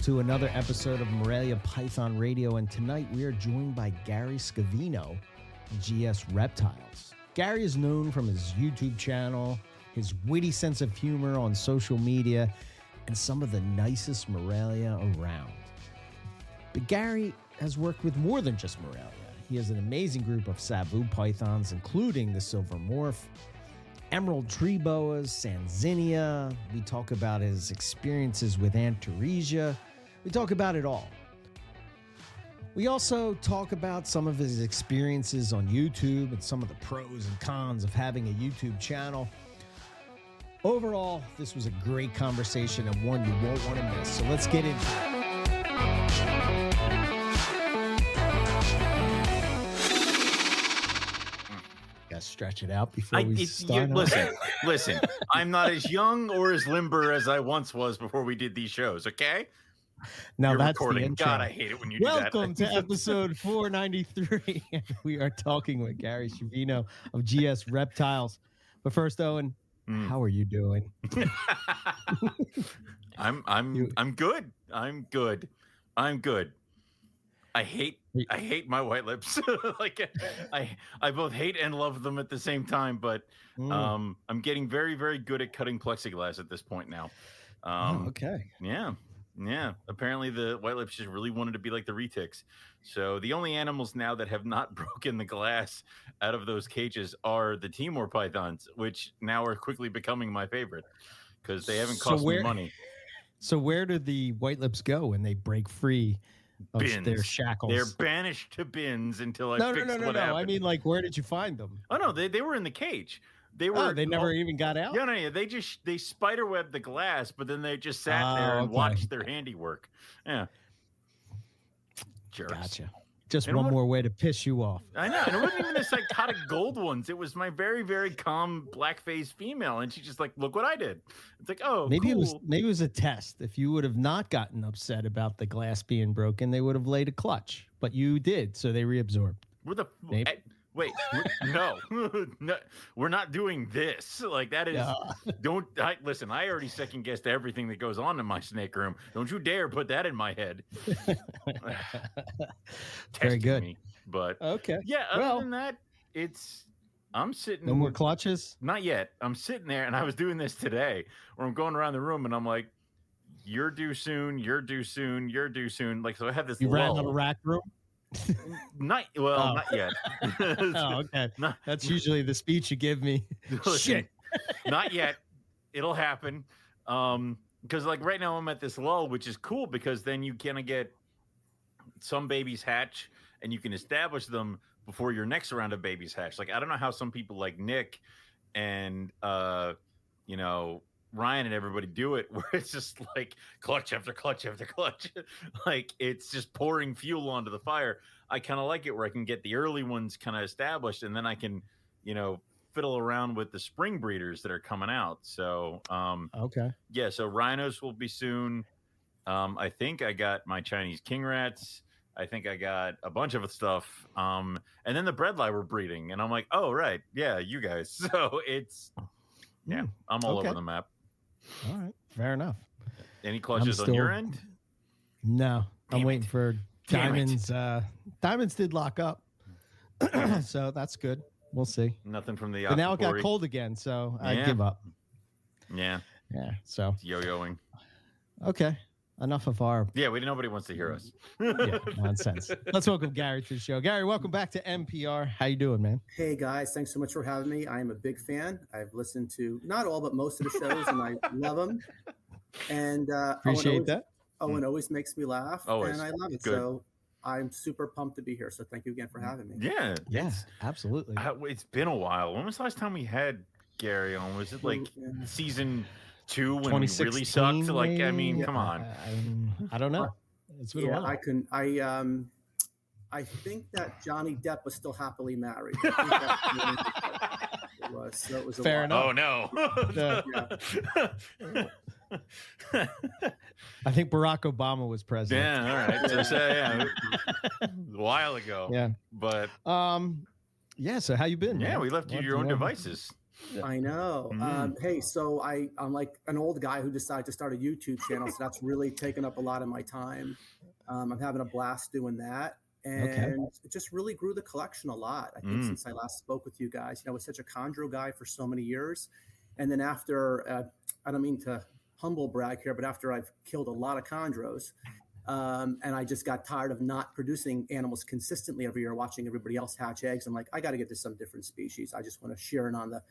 to another episode of Morelia Python Radio, and tonight we are joined by Gary Schivenio of GS Reptiles. Gary is known from his YouTube channel, his witty sense of humor on social media, and some of the nicest Morelia around. But Gary has worked with more than just Morelia. He has an amazing group of Savu pythons, including the silver morph, emerald tree boas, Sanzinia. We talk about his experiences with Antaresia. We talk about it all. We also talk about some of his experiences on YouTube and some of the pros and cons of having a YouTube channel. Overall, this was a great conversation and one you won't want to miss. So let's get into it. Stretch it out before we start. Listen. I'm not as young or as limber as I once was before we did these shows. Okay. Now You're that's recording. The intro. God, I hate it when you Welcome do that. to episode 493. We are talking with Gary Schivenio of GS Reptiles. But first, Owen, how are you doing? I'm good. I'm good. I hate my white lips. Like I both hate and love them at the same time, but I'm getting very, very good at cutting plexiglass at this point now. Okay. Yeah. Apparently the white lips just really wanted to be like the retics. So the only animals now that have not broken the glass out of those cages are the Timor pythons, which now are quickly becoming my favorite because they haven't cost me money. So where do the white lips go when they break free of their shackles? They're banished to bins until I fix what happened. I mean, like, where did you find them? Oh no, they were in the cage. They were. They never even got out. Yeah, they spiderwebbed the glass, but then they just sat there and watched their handiwork. Yeah, jerks. Gotcha. Just one more way to piss you off. I know. And it wasn't even the psychotic gold ones. It was my very, very calm black-faced female, and she just like, look what I did. It's like, oh, maybe cool. it was a test. If you would have not gotten upset about the glass being broken, they would have laid a clutch. But you did, so they reabsorbed. Wait, no, we're not doing this. Like that is, listen, I already second guessed everything that goes on in my snake room. Don't you dare put that in my head. Very good. Me, but okay. Yeah. Other than that, I'm sitting. No more clutches? Not yet. I'm sitting there and I was doing this today where I'm going around the room and I'm like, you're due soon. You're due soon. You're due soon. Like, so I have this. You ran out of rack room? Not yet. Okay. That's usually the speech you give me. Shit. Not yet. It'll happen. Because like right now I'm at this lull, which is cool because then you kind of get some babies hatch and you can establish them before your next round of babies hatch. Like I don't know how some people like Nick and Ryan and everybody do it where it's just like clutch after clutch after clutch. Like it's just pouring fuel onto the fire. I kind of like it where I can get the early ones kind of established and then I can, fiddle around with the spring breeders that are coming out. So, okay. Yeah. So rhinos will be soon. I think I got my Chinese king rats. I think I got a bunch of stuff. And then the bredli were breeding and I'm like, oh, right. Yeah. You guys. So I'm all over the map. All right, fair enough. Any clutches on your end? No, I'm waiting for diamonds. Diamonds did lock up, so that's good. We'll see. Nothing from the. But now it got cold again, so I give up. Yeah. So yo-yoing. Okay, enough of our. Yeah, nobody wants to hear us. Yeah, nonsense. Let's welcome Gary to the show. Gary, welcome back to NPR. How you doing, man? Hey guys, thanks so much for having me. I am a big fan. I've listened to not all but most of the shows, and I love them. And appreciate that. Owen always makes me laugh, and I love it. Good. So I'm super pumped to be here. So thank you again for having me. Yeah, absolutely. It's been a while. When was the last time we had Gary on? Was it like season 2 when we really sucked? Like, maybe? I mean, come on. I don't know. It's been a while. I think that Johnny Depp was still happily married. It was. So it was fair enough. Oh no. I think Barack Obama was president. Yeah, all right. So a while ago. Yeah. But so how you been? Yeah, man? we left you to your own devices. I know. Hey, so I'm like an old guy who decided to start a YouTube channel, so that's really taken up a lot of my time. I'm having a blast doing that, and it just really grew the collection a lot. I think since I last spoke with you guys, I was such a chondro guy for so many years, and then after, I don't mean to humble brag here, but after I've killed a lot of chondros, and I just got tired of not producing animals consistently every year, watching everybody else hatch eggs. I'm like, I got to get to some different species. I just want to share it on the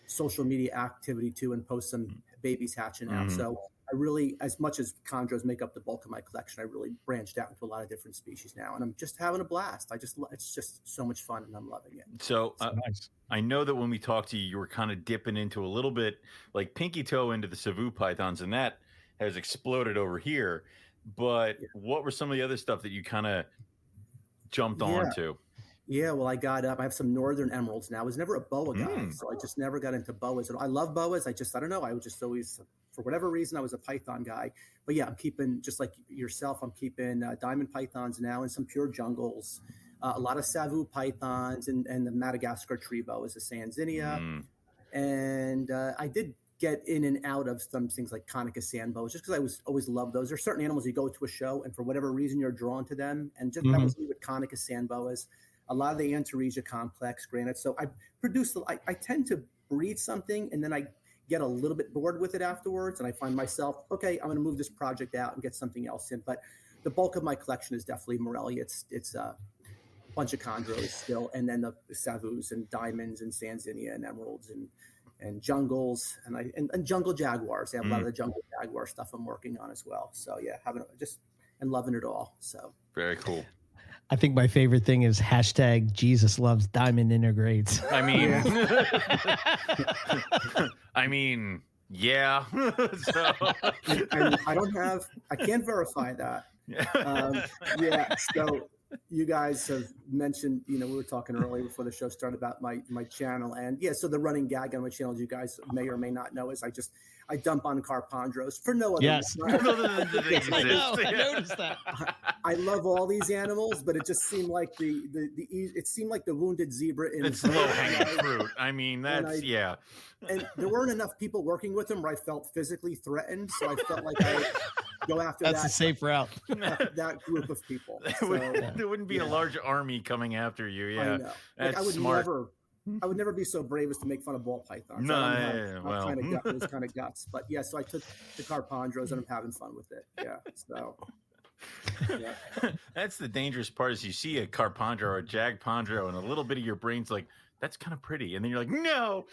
social media activity too and post some babies hatching out. So I really, as much as chondros make up the bulk of my collection, I really branched out into a lot of different species now, and I'm just having a blast. It's just so much fun, and I'm loving it. So nice. I know that when we talked to you, you were kind of dipping into a little bit like pinky toe into the Savu pythons, and that has exploded over here. But what were some of the other stuff that you kind of jumped onto? Yeah, well, I have some northern emeralds now. I was never a boa guy, so I just never got into boas. I love boas. I don't know. I was just always, for whatever reason, I was a python guy. But yeah, I'm keeping, just like yourself, I'm keeping diamond pythons now and some pure jungles, a lot of Savu pythons and the Madagascar tree boas, the Sanzinia. And I did get in and out of some things like Conica sand boas, just because I always loved those. There's certain animals you go to a show, and for whatever reason, you're drawn to them. And just that was me with Conica sand boas. A lot of the Antaresia complex, granted. So I tend to breed something, and then I get a little bit bored with it afterwards, and I find myself, okay, I'm going to move this project out and get something else in. But the bulk of my collection is definitely Morelia. It's a bunch of chondros still, and then the Savus and diamonds and Sanzinia and emeralds and jungles and jungle jaguars. They have a lot of the jungle jaguar stuff I'm working on as well. So yeah, and loving it all. So very cool. I think my favorite thing is hashtag Jesus loves diamond integrates. I mean, yeah. So. I can't verify that. So you guys have mentioned, we were talking earlier before the show started about my channel, and so the running gag on my channel, as you guys may or may not know, is I dump on carpondros for no other reason. I noticed that. I love all these animals, but it just seemed like it seemed like the wounded zebra in it's low hanging fruit. I mean, that's And there weren't enough people working with them where I felt physically threatened, so I felt like I would go after that's a safe route. that group of people. There wouldn't be a large army coming after you. Yeah, I know. that's I would smart. I would never be so brave as to make fun of ball pythons. Those kind of guts. But yeah, so I took the carpondros and I'm having fun with it. Yeah. So that's the dangerous part is you see a carpondro or a jagpondro and a little bit of your brain's like, that's kind of pretty. And then you're like, no.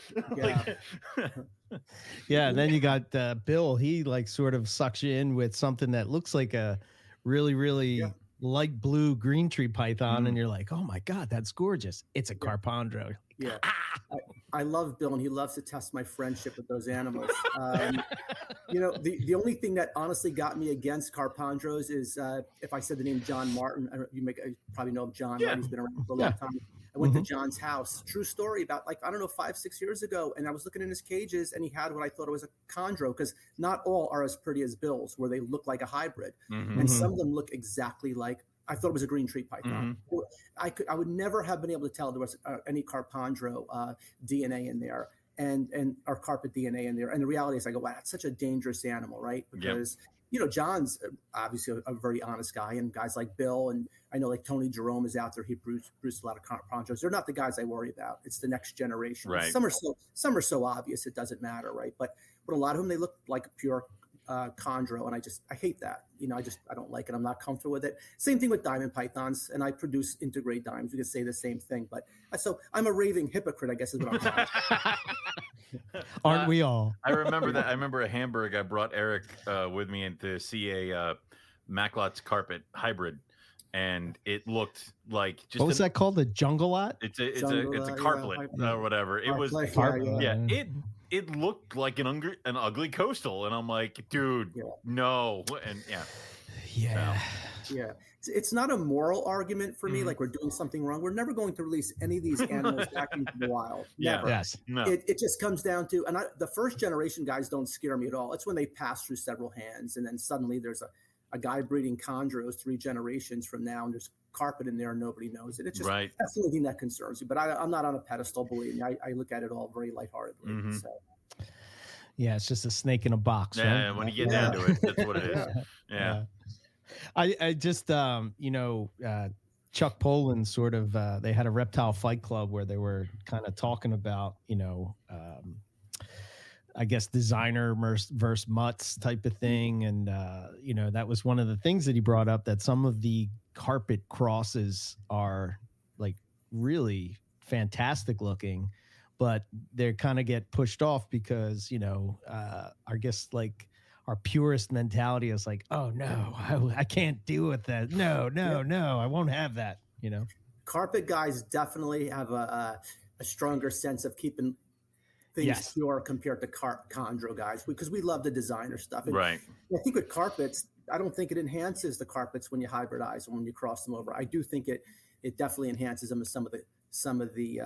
Yeah. And then you got Bill. He sort of sucks you in with something that looks like a really, really light blue green tree python. And you're like, oh my God, that's gorgeous. It's a carpondro. Yeah. I love Bill, and he loves to test my friendship with those animals. The only thing that honestly got me against carpondros is if I said the name John Martin. You probably know of John. Right? He's been around for a long time. I went to John's house. True story about 5-6 years ago, and I was looking in his cages, and he had what I thought was a chondro, because not all are as pretty as Bill's, where they look like a hybrid, and some of them look exactly like. I thought it was a green tree python. I would never have been able to tell there was any carpondro DNA in there or carpet DNA in there. And the reality is, I go, wow, that's such a dangerous animal, right? Because John's obviously a very honest guy, and guys like Bill, and I know Tony Jerome is out there. He produced a lot of carpondros. They're not the guys I worry about. It's the next generation. Right. Some are so obvious it doesn't matter, right? But a lot of them, they look like pure chondro, and I hate that. I don't like it. I'm not comfortable with it. Same thing with diamond pythons, and I produce integrate diamonds. We could say the same thing, but so I'm a raving hypocrite, I guess is what I'm trying. Aren't we all? I remember that. I remember a Hamburg. I brought Eric with me in to see a Macklot's carpet hybrid, and it looked like just. What was that called? The jungle lot? It's a carplet or whatever. It was It looked like an ugly coastal, and I'm like, dude, no, and it's not a moral argument for me. Like we're doing something wrong. We're never going to release any of these animals back into the wild. Never. Yes. No. It just comes down to, and the first generation guys don't scare me at all. It's when they pass through several hands, and then suddenly there's a guy breeding chondros 3 generations from now, and there's carpet in there and nobody knows it. It's just, Right. that's the only thing that concerns me. But I'm not on a pedestal, believe me. I look at it all very lightheartedly. Mm-hmm. So. Yeah, it's just a snake in a box. Yeah, right? when you get down to it, that's what it is. Yeah. I just Chuck Poland sort of they had a reptile fight club where they were kind of talking about I guess designer versus mutts type of thing, and that was one of the things that he brought up, that some of the carpet crosses are like really fantastic looking, but they kind of get pushed off because I guess like our purist mentality is like, oh no, I can't deal with that. No, I won't have that. Carpet guys definitely have a stronger sense of keeping things pure compared to chondro guys, because we love the designer stuff. And right. I think with carpets, I don't think it enhances the carpets when you hybridize them, when you cross them over. I do think it definitely enhances them with some of the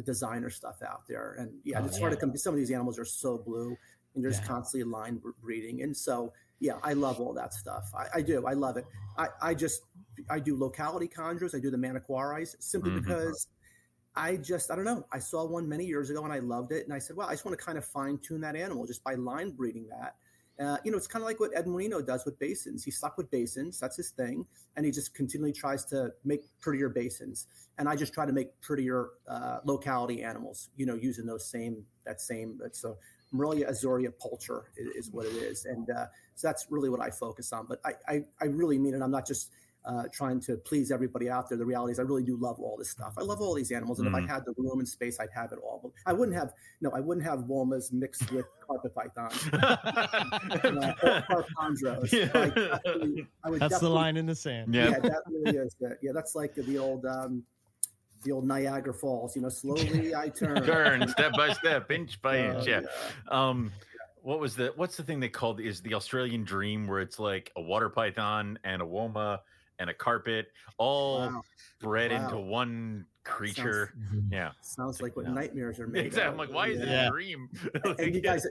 designer stuff out there. And it's hard to come. Some of these animals are so blue, and they're just constantly line breeding. And so, I love all that stuff. I do. I love it. I do locality chondros. I do the maniquaris simply because I don't know. I saw one many years ago and I loved it. And I said, well, I just want to kind of fine tune that animal just by line breeding that. It's kind of like what Ed Marino does with basins. He's stuck with basins. That's his thing. And he just continually tries to make prettier basins. And I just try to make prettier locality animals, using that's a Morelia azurea poulture is what it is. And so that's really what I focus on. But I really mean it. I'm not just trying to please everybody out there. The reality is I really do love all this stuff. I love all these animals. And if I had the room and space, I'd have it all. But I wouldn't have womas mixed with carpet pythons. Or chondros. Yeah. That's the line in the sand. Yeah, that really is. That's like the old Niagara Falls, slowly I turn step by step, inch by inch. What's the thing they called is the Australian dream, where it's like a water python and a woma and a carpet all bred into one creature. Sounds like what nightmares are made. Exactly. I'm like, why is it a dream? And you guys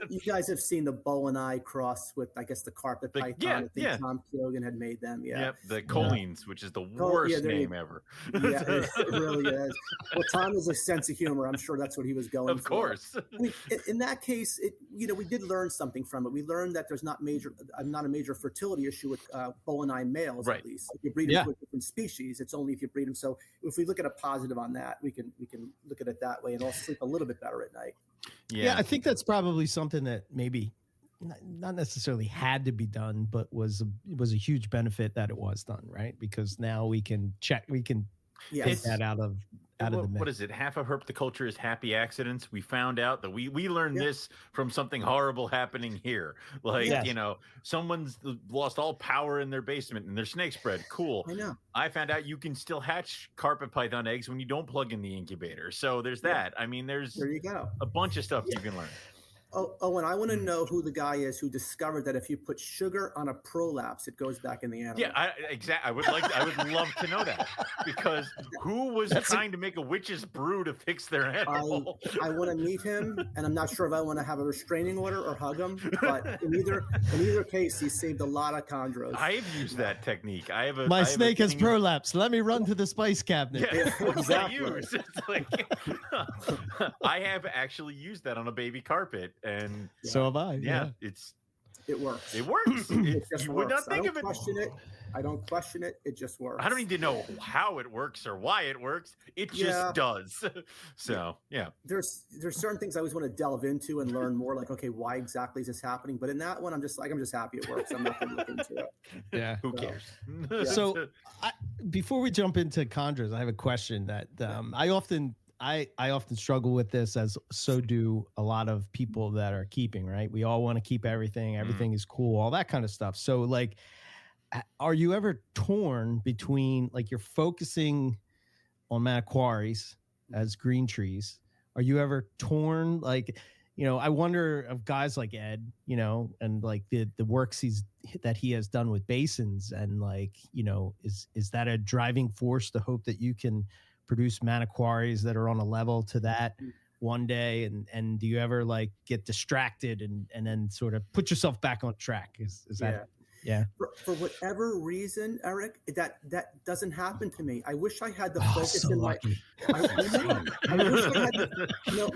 have seen the bow and eye cross with, I guess, the carpet python. I think Tom Keoghan had made them. The choline, which is the worst name ever. Yeah, it really is. Well, Tom has a sense of humor. I'm sure that's what he was going for. Of course. I mean, in that case, we did learn something from it. We learned that there's not a major fertility issue with bow and eye males, right. At least. If you breed them with different species, it's only if you breed them. So if we look at a positive on that, we can look at it that way and also sleep a little bit better at night. Yeah, I think that's probably something that maybe not necessarily had to be done, but was a huge benefit that it was done, right? Because now we can take that out of the mix. What is it? Half of herpetoculture is happy accidents. We found out that we learned this from something horrible happening here. Like, someone's lost all power in their basement and their snakes bred. Cool. I know. I found out you can still hatch carpet python eggs when you don't plug in the incubator. So there's that. I mean, there you go. A bunch of stuff you can learn. Oh, and I want to know who the guy is who discovered that if you put sugar on a prolapse, it goes back in the animal. Yeah, exactly. I would love to know that, because who was trying to make a witch's brew to fix their animal? I want to meet him, and I'm not sure if I want to have a restraining order or hug him. But in either case, he saved a lot of chondros. I've used that technique. My snake has prolapsed. Let me run to the spice cabinet. Yeah, exactly. It's like, I have actually used that on a baby carpet. And so have I. Yeah, it works. It works. You would not think of it. I don't question it. It just works. I don't need to know how it works or why it works. It just does. So there's certain things I always want to delve into and learn more. Like, okay, why exactly is this happening? But in that one, I'm just happy it works. I'm not going to look into it. Yeah. Who cares? So before we jump into chondros, I have a question that I often struggle with this, as so do a lot of people that are keeping, right? We all want to keep everything. Everything is cool, all that kind of stuff. So like, are you ever torn between, like, you're focusing on maniquaris as green trees? Are you ever torn? Like, I wonder of guys like Ed, and like the works that he has done with basins, and like, is that a driving force to hope that you can produce maniquaris that are on a level to that one day, and do you ever like get distracted and then sort of put yourself back on track? Is that Yeah. For whatever reason, Eric, that doesn't happen to me. I wish I had the Oh, focus so in lucky. I know. I wish I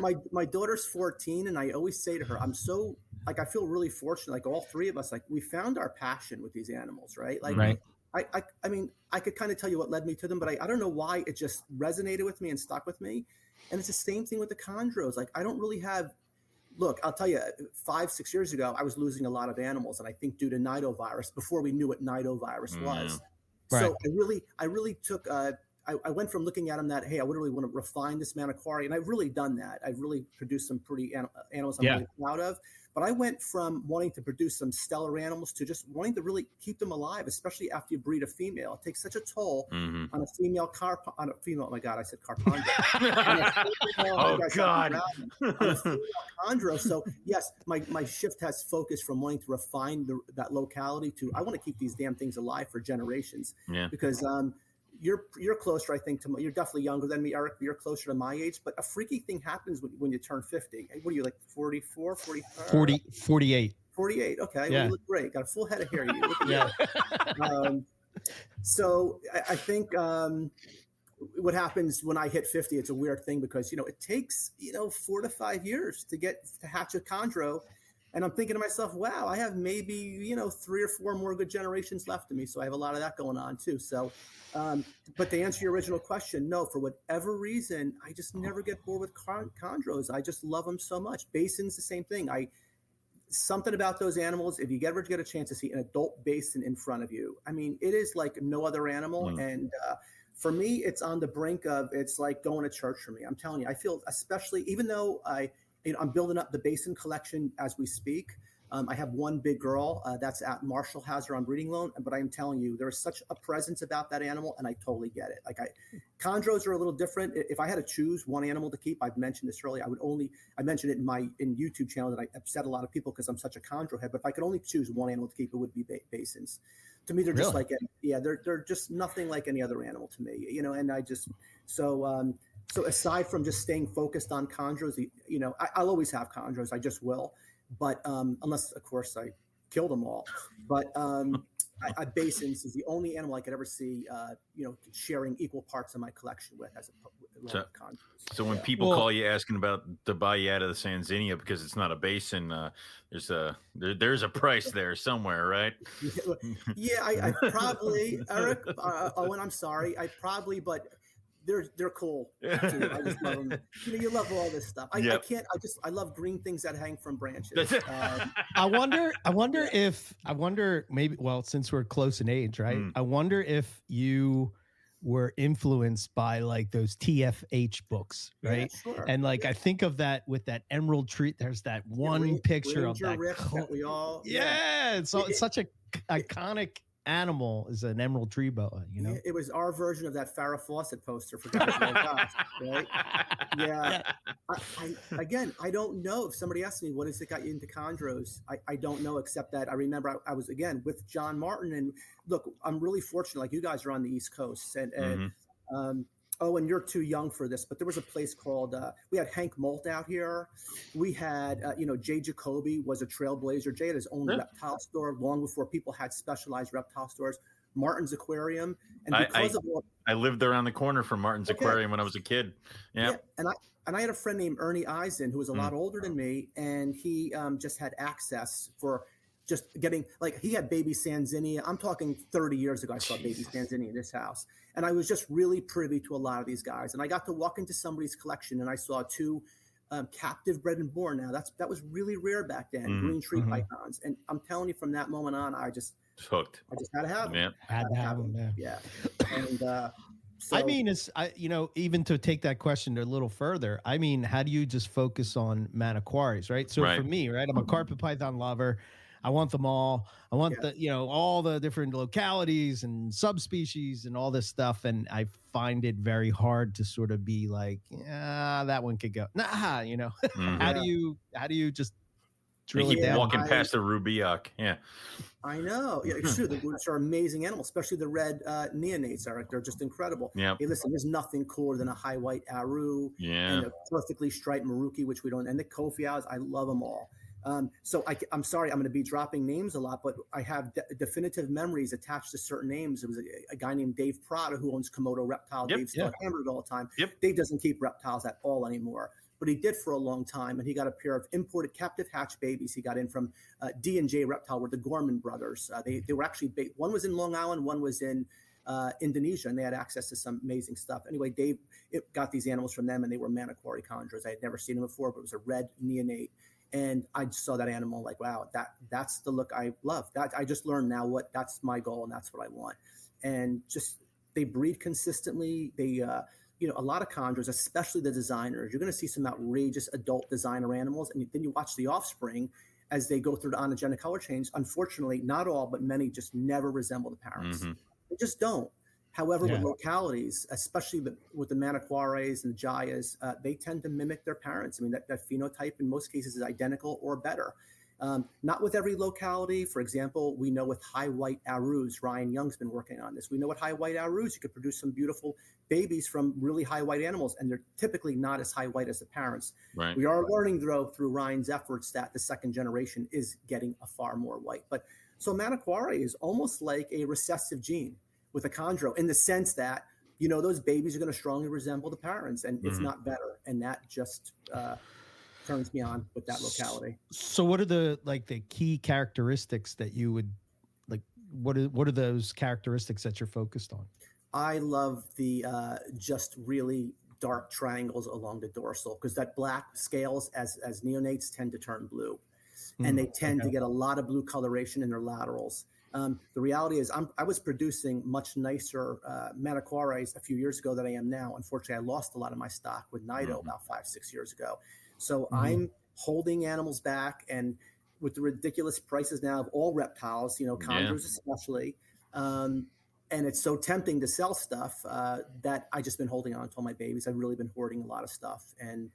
had my daughter's 14, and I always say to her, I'm so, like, I feel really fortunate. Like, all three of us, like, we found our passion with these animals, right? Like, Right. I mean, I could kind of tell you what led me to them, but I don't know why it just resonated with me and stuck with me. And it's the same thing with the chondros. Like, I don't really have, look, I'll tell you, 5-6 years ago, I was losing a lot of animals, and I think due to nidovirus, before we knew what nidovirus was. Right. So I really took, I went from looking at them that, hey, I would really want to refine this maniquari, and I've really done that. I've really produced some pretty animals I'm really proud of. But I went from wanting to produce some stellar animals to just wanting to really keep them alive, especially after you breed a female. It takes such a toll on a female oh my God, I said carpondra. Oh God. On a female chondro. So yes, my shift has focused from wanting to refine that locality to, I want to keep these damn things alive for generations. Yeah. Because you're closer, I think, to you're definitely younger than me, Eric. You're closer to my age, but a freaky thing happens when you turn 50. What are you, like 44, 45? 48. 48. Okay. Yeah. Well, you look great. Got a full head of hair. You look great. So I think what happens when I hit 50, it's a weird thing because, it takes, 4 to 5 years to hatch a chondro. And I'm thinking to myself, wow, I have maybe, 3 or 4 more good generations left of me. So I have a lot of that going on too. So, but to answer your original question, no, for whatever reason, I just never get bored with chondros. I just love them so much. Basins, the same thing. Something about those animals, if you ever get a chance to see an adult basin in front of you, I mean, it is like no other animal. And for me, it's on the brink of, it's like going to church for me. I'm telling you, I feel, especially, even though I'm building up the basin collection as we speak. I have one big girl that's at Marshall, has her on breeding loan, but I am telling you, there is such a presence about that animal, and I totally get it. Like, chondros are a little different. If I had to choose one animal to keep, I've mentioned this earlier, I mentioned it in YouTube channel that I upset a lot of people because I'm such a chondro head, but if I could only choose one animal to keep, it would be basins. To me, they're just like, they're just nothing like any other animal to me, and I just, so aside from just staying focused on chondros, I'll always have chondros. I just will. But unless, of course, I kill them all. But basins is the only animal I could ever see, sharing equal parts of my collection with as a chondros. So when people call you asking about to buy you out of the Sanzinia because it's not a basin, there's a price there somewhere, right? Yeah, I probably, Eric. Owen, I'm sorry, but they're cool too. I just love them. You love all this stuff. I can't. I love green things that hang from branches. I wonder maybe. Well, since we're close in age, right? I wonder if you were influenced by like those TFH books, right? Yeah, sure. And like I think of that with that emerald tree. There's that one picture of that. That we all. It's such a iconic animal is an emerald tree boa, It was our version of that Farrah Fawcett poster for guys like us, right? Yeah. I don't know. If somebody asked me what has it got you into chondros, I don't know, except that I remember I was again with John Martin, and look, I'm really fortunate. Like, you guys are on the East Coast, and and you're too young for this, but there was a place called, we had Hank Molt out here. We had, Jay Jacoby was a trailblazer. Jay had his own reptile store long before people had specialized reptile stores. Martin's Aquarium. And because I lived around the corner from Martin's Aquarium when I was a kid. Yeah. And I had a friend named Ernie Eisen, who was a lot older than me. And he just had access for just getting, like, he had baby Sanzinia. I'm talking 30 years ago, I saw baby Sanzinia in this house. And I was just really privy to a lot of these guys. And I got to walk into somebody's collection, and I saw 2 captive bred and born. Now that was really rare back then, green tree pythons. And I'm telling you, from that moment on, I just hooked. I just had to have them. Yeah. Had to have them. Yeah. And so, I mean, even to take that question a little further, I mean, how do you just focus on maniquaris, right? So for me, right, I'm a carpet python lover. I want them all. I want all the different localities and subspecies and all this stuff. And I find it very hard to sort of be like, that one could go. Nah, How do you just drill it down? Walking past the Rubiac. Yeah. I know. Yeah, it's true. Which are amazing animals, especially the red neonates, Eric. They're just incredible. Yeah. Hey, listen, there's nothing cooler than a high white Aru and a perfectly striped Maruki, which we don't, and the Kofiaus. I love them all. So I'm sorry, I'm going to be dropping names a lot, but I have definitive memories attached to certain names. It was a guy named Dave Prada who owns Komodo Reptile. Yep. Dave's still at Hamburg all the time. Yep. Dave doesn't keep reptiles at all anymore, but he did for a long time. And he got a pair of imported captive hatch babies he got in from D&J Reptile, were the Gorman brothers. They were actually, one was in Long Island, one was in Indonesia, and they had access to some amazing stuff. Anyway, Dave got these animals from them, and they were Maniquari chondros. I had never seen them before, but it was a red neonate. And I saw that animal like, wow, that's the look I love. That I just learned now that's my goal and that's what I want. And just they breed consistently. They, a lot of chondros, especially the designers, you're going to see some outrageous adult designer animals. And then you watch the offspring as they go through the onogenic color change. Unfortunately, not all, but many just never resemble the parents. Mm-hmm. They just don't. However, with localities, especially with the Maniquaris and the Jayas, they tend to mimic their parents. I mean, that phenotype in most cases is identical or better. Not with every locality. For example, we know with high white arus, Ryan Young's been working on this. We know with high white arus, you could produce some beautiful babies from really high white animals, and they're typically not as high white as the parents. Right. We are learning, though, through Ryan's efforts that the second generation is getting a far more white. But so Maniquari is almost like a recessive gene with a chondro, in the sense that, those babies are going to strongly resemble the parents, and it's not better. And that just turns me on with that locality. So what are the key characteristics that you would like? What are those characteristics that you're focused on? I love the just really dark triangles along the dorsal, because that black scales as neonates tend to turn blue, and they tend to get a lot of blue coloration in their laterals. The reality is I was producing much nicer Maniquaris a few years ago than I am now. Unfortunately, I lost a lot of my stock with Nido about 5-6 years ago. So I'm holding animals back, and with the ridiculous prices now of all reptiles, chondros especially, and it's so tempting to sell stuff that I just been holding on to all my babies. I've really been hoarding a lot of stuff, and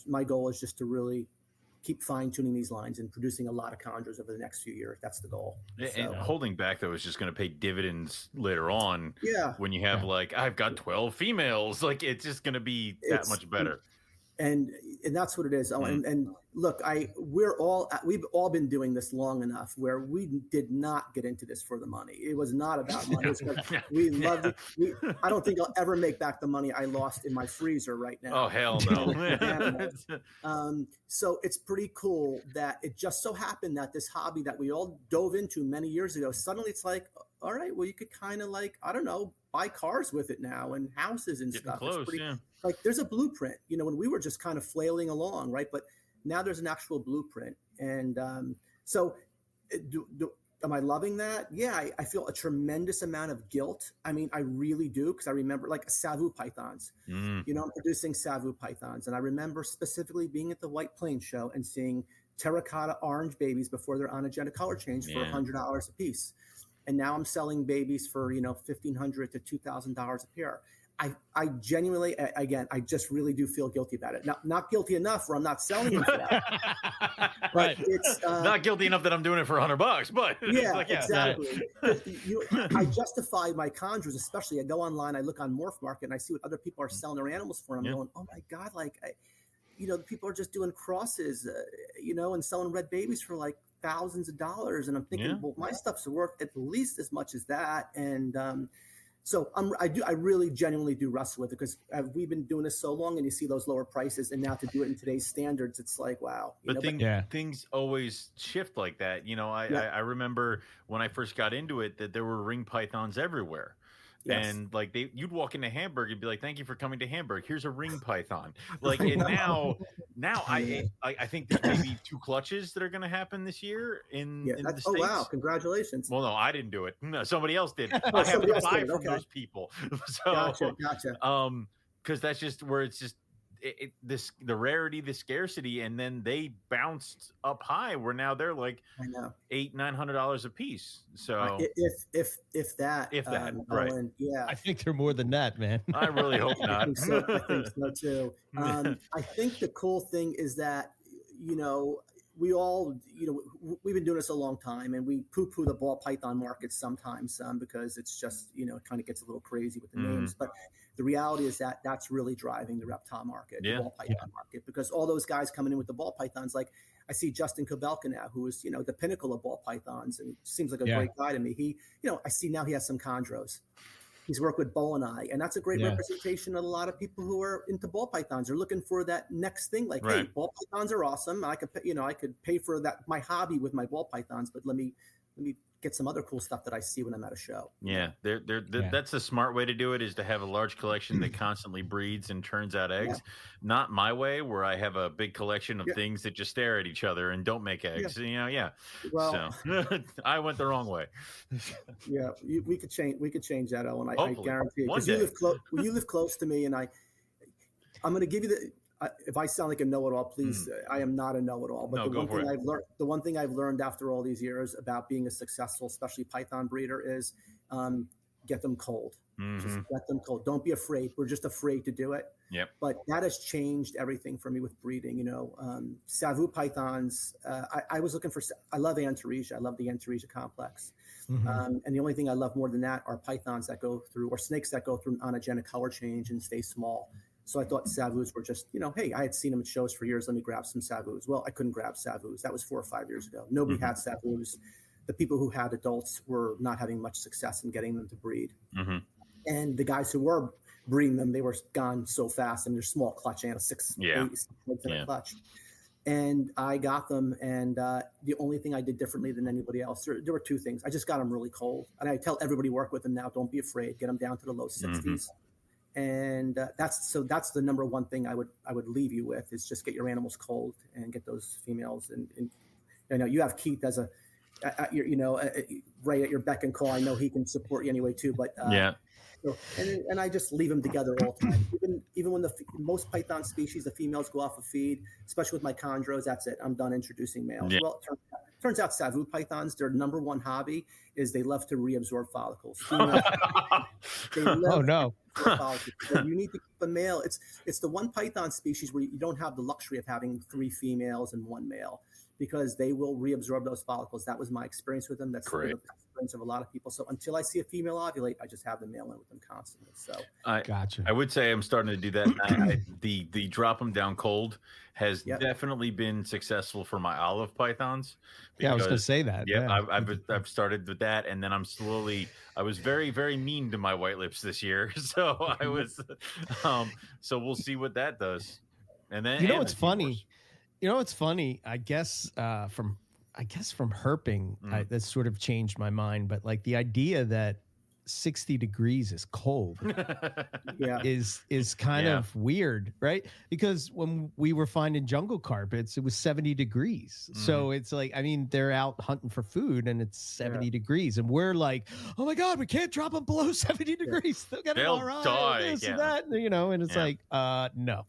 my goal is just to really keep fine-tuning these lines and producing a lot of chondros over the next few years. That's the goal. And holding back, though, is just going to pay dividends later on. Yeah. When you have I've got 12 females, it's just going to be that much better. And that's what it is. And look, we've all been doing this long enough where we did not get into this for the money. It was not about money. We loved it. I don't think I'll ever make back the money I lost in my freezer right now. Oh, hell no. So it's pretty cool that it just so happened that this hobby that we all dove into many years ago, suddenly it's like, all right, well, you could kind of buy cars with it now and houses and Getting stuff. close, There's a blueprint, when we were just kind of flailing along, right? But now there's an actual blueprint. And so am I loving that? Yeah, I feel a tremendous amount of guilt. I mean, I really do, because I remember Savu pythons. I'm producing Savu pythons. And I remember specifically being at the White Plains show and seeing terracotta orange babies before they're onogenic color change for $100 a piece. And now I'm selling babies for, $1,500 to $2,000 a pair. I genuinely, again, I just really do feel guilty about it. Not guilty enough where I'm not selling them for that. Right. It's not guilty enough that I'm doing it for $100, but exactly. I justify my chondros, especially. I go online, I look on Morph Market, and I see what other people are selling their animals for. And I'm going, oh my God, people are just doing crosses, and selling red babies for thousands of dollars. And I'm thinking, well, my stuff's worth at least as much as that. And so I really genuinely do wrestle with it, because we've been doing this so long, and you see those lower prices, and now to do it in today's standards, it's like, wow. Things always shift like that. I remember when I first got into it that there were ring pythons everywhere. Yes. And you'd walk into Hamburg and be like, "Thank you for coming to Hamburg. Here's a ring python." And now I think there's maybe 2 clutches that are going to happen this year in the States. Oh wow! Congratulations. Well, no, I didn't do it. No, somebody else did. I have to buy from those people. So, gotcha. Because that's just where it's just the rarity, the scarcity, and then they bounced up high where now they're $800-900 a piece. So if that, right? Owen, yeah, I think they're more than that, man. I really hope not. I think so too. I think the cool thing is that we all, we've been doing this a long time, and we poo-poo the ball python market sometimes because it's just, it kind of gets a little crazy with the names. But the reality is that that's really driving the reptile market, the ball python market, because all those guys coming in with the ball pythons, I see Justin Kobelka now, who is, the pinnacle of ball pythons, and seems like a Yeah. great guy to me. He, I see now he has some chondros. He's worked with Bull and I, and that's a great Yeah. representation of a lot of people who are into ball pythons. They're looking for that next thing. Like, hey, ball pythons are awesome. I could, I could pay for that, my hobby with my ball pythons, but let me get some other cool stuff that I see when I'm at a show. Yeah, that's a smart way to do it, is to have a large collection that constantly breeds and turns out eggs. Yeah. Not my way, where I have a big collection of things that just stare at each other and don't make eggs. Well, so I went the wrong way. Yeah, we could change that, Owen. I guarantee it. One Because day. you live close to me, and I'm going to give you if I sound like a know-it-all, please. I am not a know-it-all. But the one thing I've learned after all these years about being a successful, especially python breeder, is get them cold. Just get them cold. Don't be afraid. We're just afraid to do it. Yep. But that has changed everything for me with breeding. Savu pythons. I was looking for. I love Antaresia. I love the Antaresia complex. And the only thing I love more than that are pythons that go through, or snakes that go through an onogenic color change and stay small. So I thought Savus were just, hey, I had seen them at shows for years. Let me grab some Savus. Well, I couldn't grab Savus. That was 4 or 5 years ago. Nobody had Savus. The people who had adults were not having much success in getting them to breed. And the guys who were breeding them, they were gone so fast. I mean, they're small clutch animals, 6 eggs in a clutch. And I got them, and the only thing I did differently than anybody else, there were 2 things. I just got them really cold. And I tell everybody work with them now, don't be afraid. Get them down to the low 60s. And that's the number one thing I would leave you with, is just get your animals cold and get those females. And you have Keith as right at your beck and call. I know he can support you anyway too. But so, and I just leave them together all the time. Even when most python species, the females go off a feed, especially with my chondros, that's it. I'm done introducing males. Yeah. Well, it turns out Savu pythons, their number one hobby is they love to reabsorb follicles. Follicles. So you need to keep a male. It's the one python species where you don't have the luxury of having 3 females and 1 male, because they will reabsorb those follicles. That was my experience with them. That's the experience of a lot of people. So until I see a female ovulate, I just have the male in with them constantly. So gotcha. I would say I'm starting to do that. The drop them down cold has definitely been successful for my olive pythons. I was going to say that. Yeah, I've started with that, and then I was very, very mean to my white lips this year. So I was, so we'll see what that does. And then it's funny. It's funny. I guess from herping, that sort of changed my mind. But like the idea that 60 degrees is cold is kind of weird, right? Because when we were finding jungle carpets, it was 70 degrees. So it's like, I mean, they're out hunting for food and it's 70 degrees, and we're like, oh my God, we can't drop them below 70 degrees. They'll get an RI, die. This and that, and it's like, no.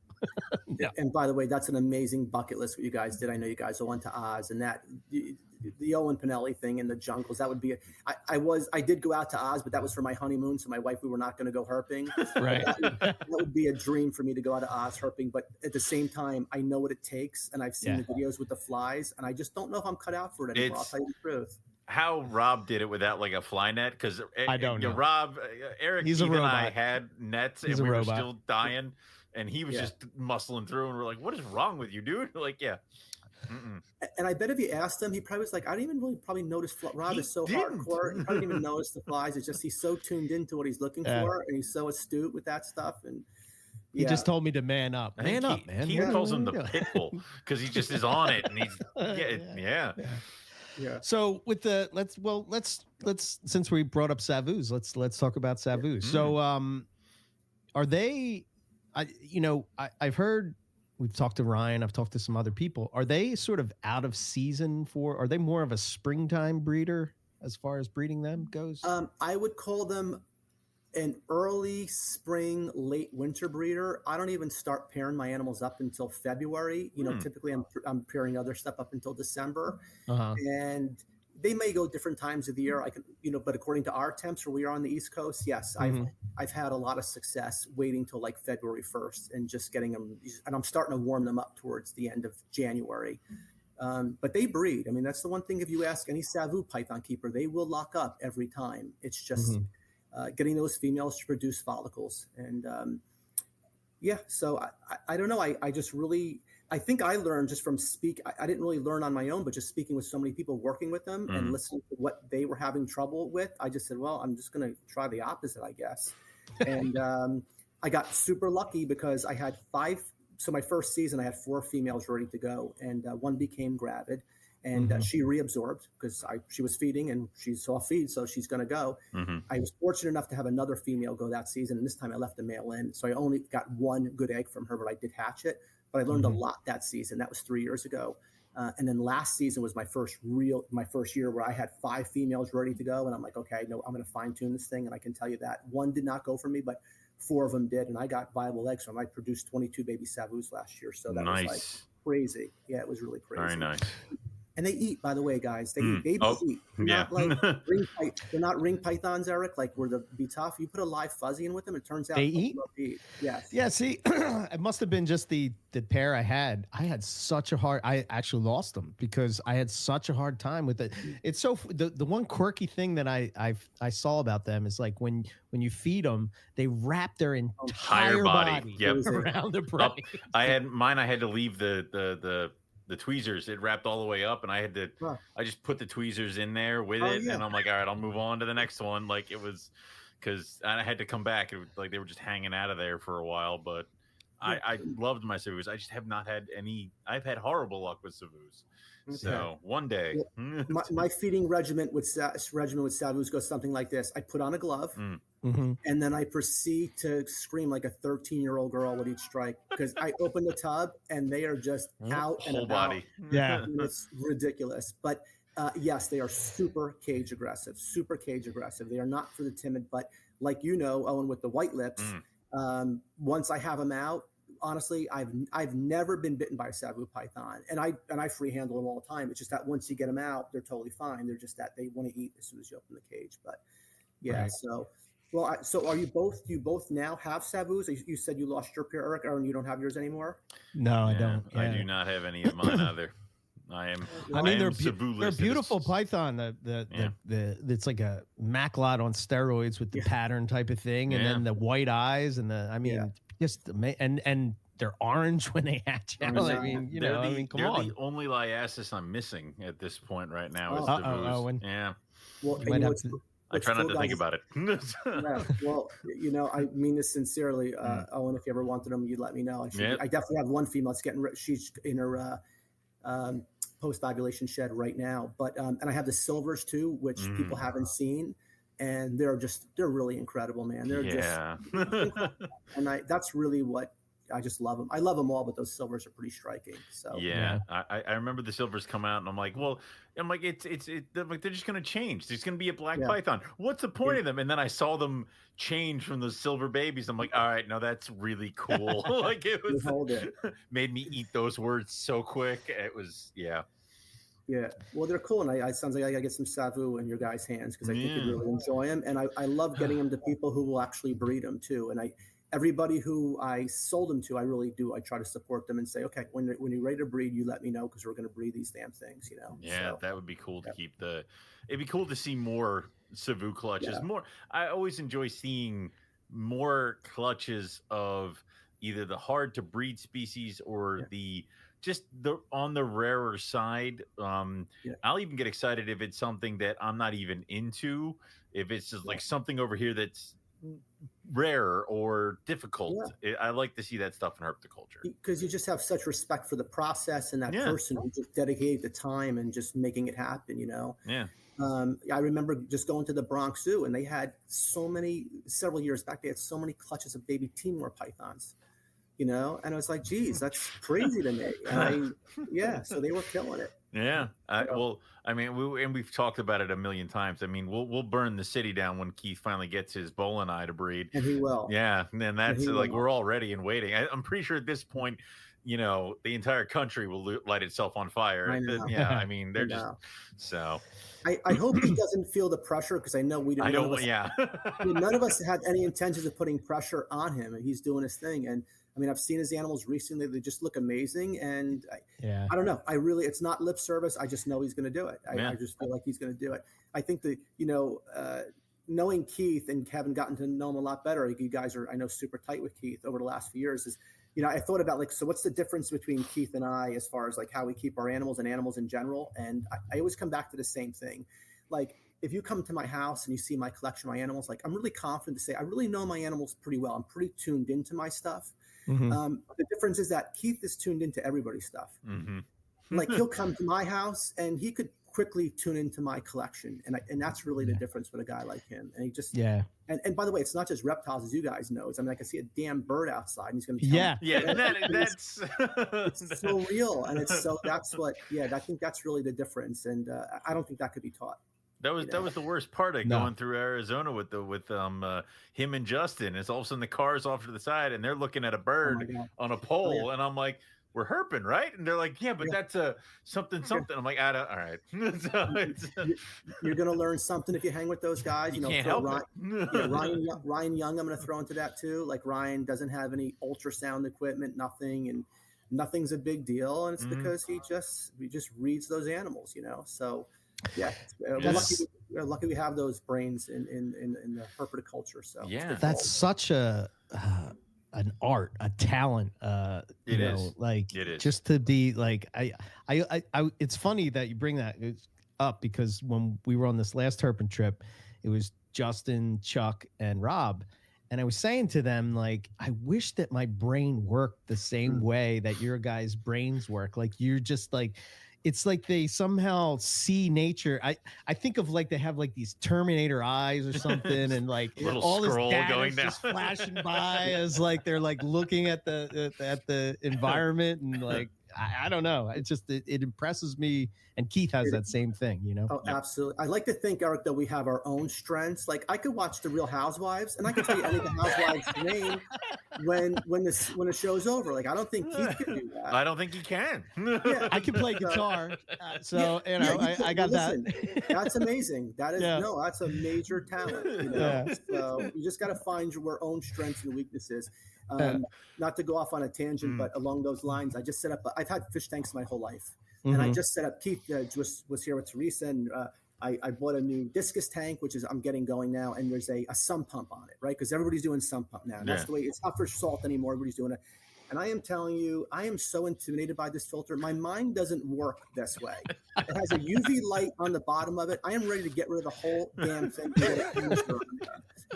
No. And by the way, that's an amazing bucket list what you guys did. I know you guys all went to Oz, and that the Owen Pinelli thing in the jungles, that would be I did go out to Oz, but that was for my honeymoon. So my wife, we were not going to go herping. Right. That would be a dream for me to go out to Oz herping. But at the same time, I know what it takes, and I've seen the videos with the flies, and I just don't know if I'm cut out for it anymore. I'll tell you the truth. How Rob did it without like a fly net, because I don't know. Rob, Eric, He's a robot. and I had nets, and we were still dying. And he was just muscling through, and we're like, what is wrong with you, dude? Like, And I bet if you asked him, he probably was like, I didn't even really probably notice. Rob is so hardcore. He probably didn't even notice the flies. It's just he's so tuned into what he's looking for, and he's so astute with that stuff. And he just told me to man up. Man up, man. He calls him the pit bull because he just is on it, and he's Yeah. So with let's since we brought up Savus, let's talk about Savus. So are they? I've heard, we've talked to Ryan, I've talked to some other people. Are they sort of out of season are they more of a springtime breeder as far as breeding them goes? I would call them an early spring, late winter breeder. I don't even start pairing my animals up until February. Typically I'm pairing other stuff up until December. And they may go different times of the year. I can, but according to our temps where we are on the East Coast, yes, I've had a lot of success waiting till like February 1st and just getting them, and I'm starting to warm them up towards the end of January. But they breed. I mean, that's the one thing. If you ask any Savu python keeper, they will lock up every time. It's just getting those females to produce follicles. And so I don't know. I just really, I think I learned just from I didn't really learn on my own, but just speaking with so many people working with them and listening to what they were having trouble with, I just said, well, I'm just going to try the opposite, I guess. And I got super lucky because I had 5. So my first season, I had 4 females ready to go, and one became gravid, and she reabsorbed because she was feeding and she's off feed, so she's going to go. I was fortunate enough to have another female go that season, and this time I left the male in, so I only got 1 good egg from her, but I did hatch it. But I learned a lot that season. That was 3 years ago. And then last season was my first year where I had 5 females ready to go. And I'm like, okay, no, I'm going to fine tune this thing. And I can tell you that 1 did not go for me, but 4 of them did. And I got viable eggs from them. I produced 22 baby savus last year. So that was like crazy. Yeah, it was really crazy. Very nice. And they eat, by the way, guys. They eat. Babies eat. They're not ring pythons, Eric, like where the be tough. You put a live fuzzy in with them, it turns out they eat. Yes. Yeah. See, it must have been just the pair I had. I had such a hard. I actually lost them because I had such a hard time with it. It's so the one quirky thing that I saw about them is like when you feed them, they wrap their entire body around the brain. I had mine. I had to leave the tweezers. It wrapped all the way up, and I had to. I just put the tweezers in there with it, and I'm like, all right, I'll move on to the next one. Like it was, because I had to come back. It was like they were just hanging out of there for a while, but I loved my savus. I just have not had any. I've had horrible luck with savus. Okay. So one day, my feeding regimen with savus goes something like this: I put on a glove. And then I proceed to scream like a 13-year-old girl with each strike because I open the tub and they are just out and whole about. body. Yeah, it's ridiculous. But yes, they are super cage aggressive. They are not for the timid. But like Owen, with the white lips, once I have them out, honestly, I've never been bitten by a savu python, and I free handle them all the time. It's just that once you get them out, they're totally fine. They're just that they want to eat as soon as you open the cage. But yeah, right. So. Well, so are you both? Do you both now have savus? You said you lost your pair, Eric, or you don't have yours anymore. No, I don't. Yeah. I do not have any of mine either. They're beautiful python. It's like a maclot on steroids with the pattern type of thing, and then the white eyes and just and they're orange when they hatch out. Come on. The only liasis I'm missing at this point right now is savus. Yeah. Well, I try not to think about it. Well, I mean this sincerely. Owen, if you ever wanted them, you'd let me know. I definitely have one female that's she's in her post-ovulation shed right now. But and I have the silvers too, which people haven't seen. And they're really incredible, man. They're just, and that's really what I just love them. I love them all, but those silvers are pretty striking. So I remember the silvers come out, and I'm like, they're just going to change. There's going to be a black python. What's the point of them? And then I saw them change from those silver babies. I'm like, all right, no, that's really cool. Like it was made me eat those words so quick. It was Yeah, well, they're cool, and it sounds like I gotta get some savu in your guys' hands because I think you really enjoy them, and I love getting them to people who will actually breed them too. And everybody who I sold them to, I really do. I try to support them and say, okay, when you're ready to breed, you let me know because we're going to breed these damn things, Yeah, so, that would be cool to keep it'd be cool to see more savu clutches. More, I always enjoy seeing more clutches of either the hard to breed species or on the rarer side. I'll even get excited if it's something that I'm not even into. If it's just like something over here that's rare or difficult. I like to see that stuff in herpetoculture because you just have such respect for the process and that person who just dedicated the time and just making it happen. I remember just going to the Bronx Zoo, and they had several years back, they had so many clutches of baby Timor pythons, and I was like, geez, that's crazy to me. And so they were killing it. Yeah. We've talked about it a million times. I mean, we'll burn the city down when Keith finally gets his Bolinai to breed. And he will. Yeah. And that's we're all ready and waiting. I'm pretty sure at this point, the entire country will light itself on fire. I know. Yeah. I mean, they're just so. I hope he doesn't feel the pressure because I know we don't. None of us had any intentions of putting pressure on him, and he's doing his thing. And I mean, I've seen his animals recently; they just look amazing. And I don't know. it's not lip service. I just know he's going to do it. I just feel like he's going to do it. I think that knowing Keith and having gotten to know him a lot better, you guys are, I know, super tight with Keith over the last few years. Is I thought about like, so what's the difference between Keith and I as far as like how we keep our animals and animals in general? And I always come back to the same thing. Like, if you come to my house and you see my collection of my animals, like I'm really confident to say I really know my animals pretty well. I'm pretty tuned into my stuff. The difference is that Keith is tuned into everybody's stuff. Like he'll come to my house and he could quickly tune into my collection, and that's really the difference with a guy like him. And he just And by the way, it's not just reptiles, as you guys know. I mean, I can see a damn bird outside, and he's going to tell me. That's it's so real, and I think that's really the difference, and I don't think that could be taught. That was the worst part of going through Arizona with him and Justin. Is all of a sudden the car's off to the side and they're looking at a bird on a pole, and I'm like, "We're herping, right?" And they're like, "Yeah, but that's a something." I'm like, all right. You're going to learn something if you hang with those guys. You can't help Ryan Young, I'm going to throw into that too. Like Ryan doesn't have any ultrasound equipment, nothing, and nothing's a big deal, and it's because he just reads those animals, So. Yeah, we're lucky we have those brains in the herpetoculture. So that's such an art, a talent. It is just to be like I. It's funny that you bring that up because when we were on this last herping trip, it was Justin, Chuck, and Rob, and I was saying to them like, I wish that my brain worked the same way that your guys' brains work. Like you're just like. It's like they somehow see nature. I think of like they have like these Terminator eyes or something, and like all this data going down, just flashing by as like they're like looking at the environment, and like I don't know. It impresses me. And Keith has that same thing, Oh, absolutely. I like to think, Eric, that we have our own strengths. Like I could watch The Real Housewives, and I can tell you any of the housewives' name when the show's over. Like I don't think Keith can do that. I don't think he can. I can play guitar, I got that. That's amazing. That is that's a major talent. So you just got to find your own strengths and weaknesses. Not to go off on a tangent, but along those lines, I just set up. I've had fish tanks my whole life. And I just set up. Keith was here with Teresa, and I bought a new discus tank, which is I'm getting going now. And there's a sump pump on it, right? Because everybody's doing sump pump now. That's the way. It's not for salt anymore. Everybody's doing it. And I am telling you, I am so intimidated by this filter. My mind doesn't work this way. It has a UV light on the bottom of it. I am ready to get rid of the whole damn thing.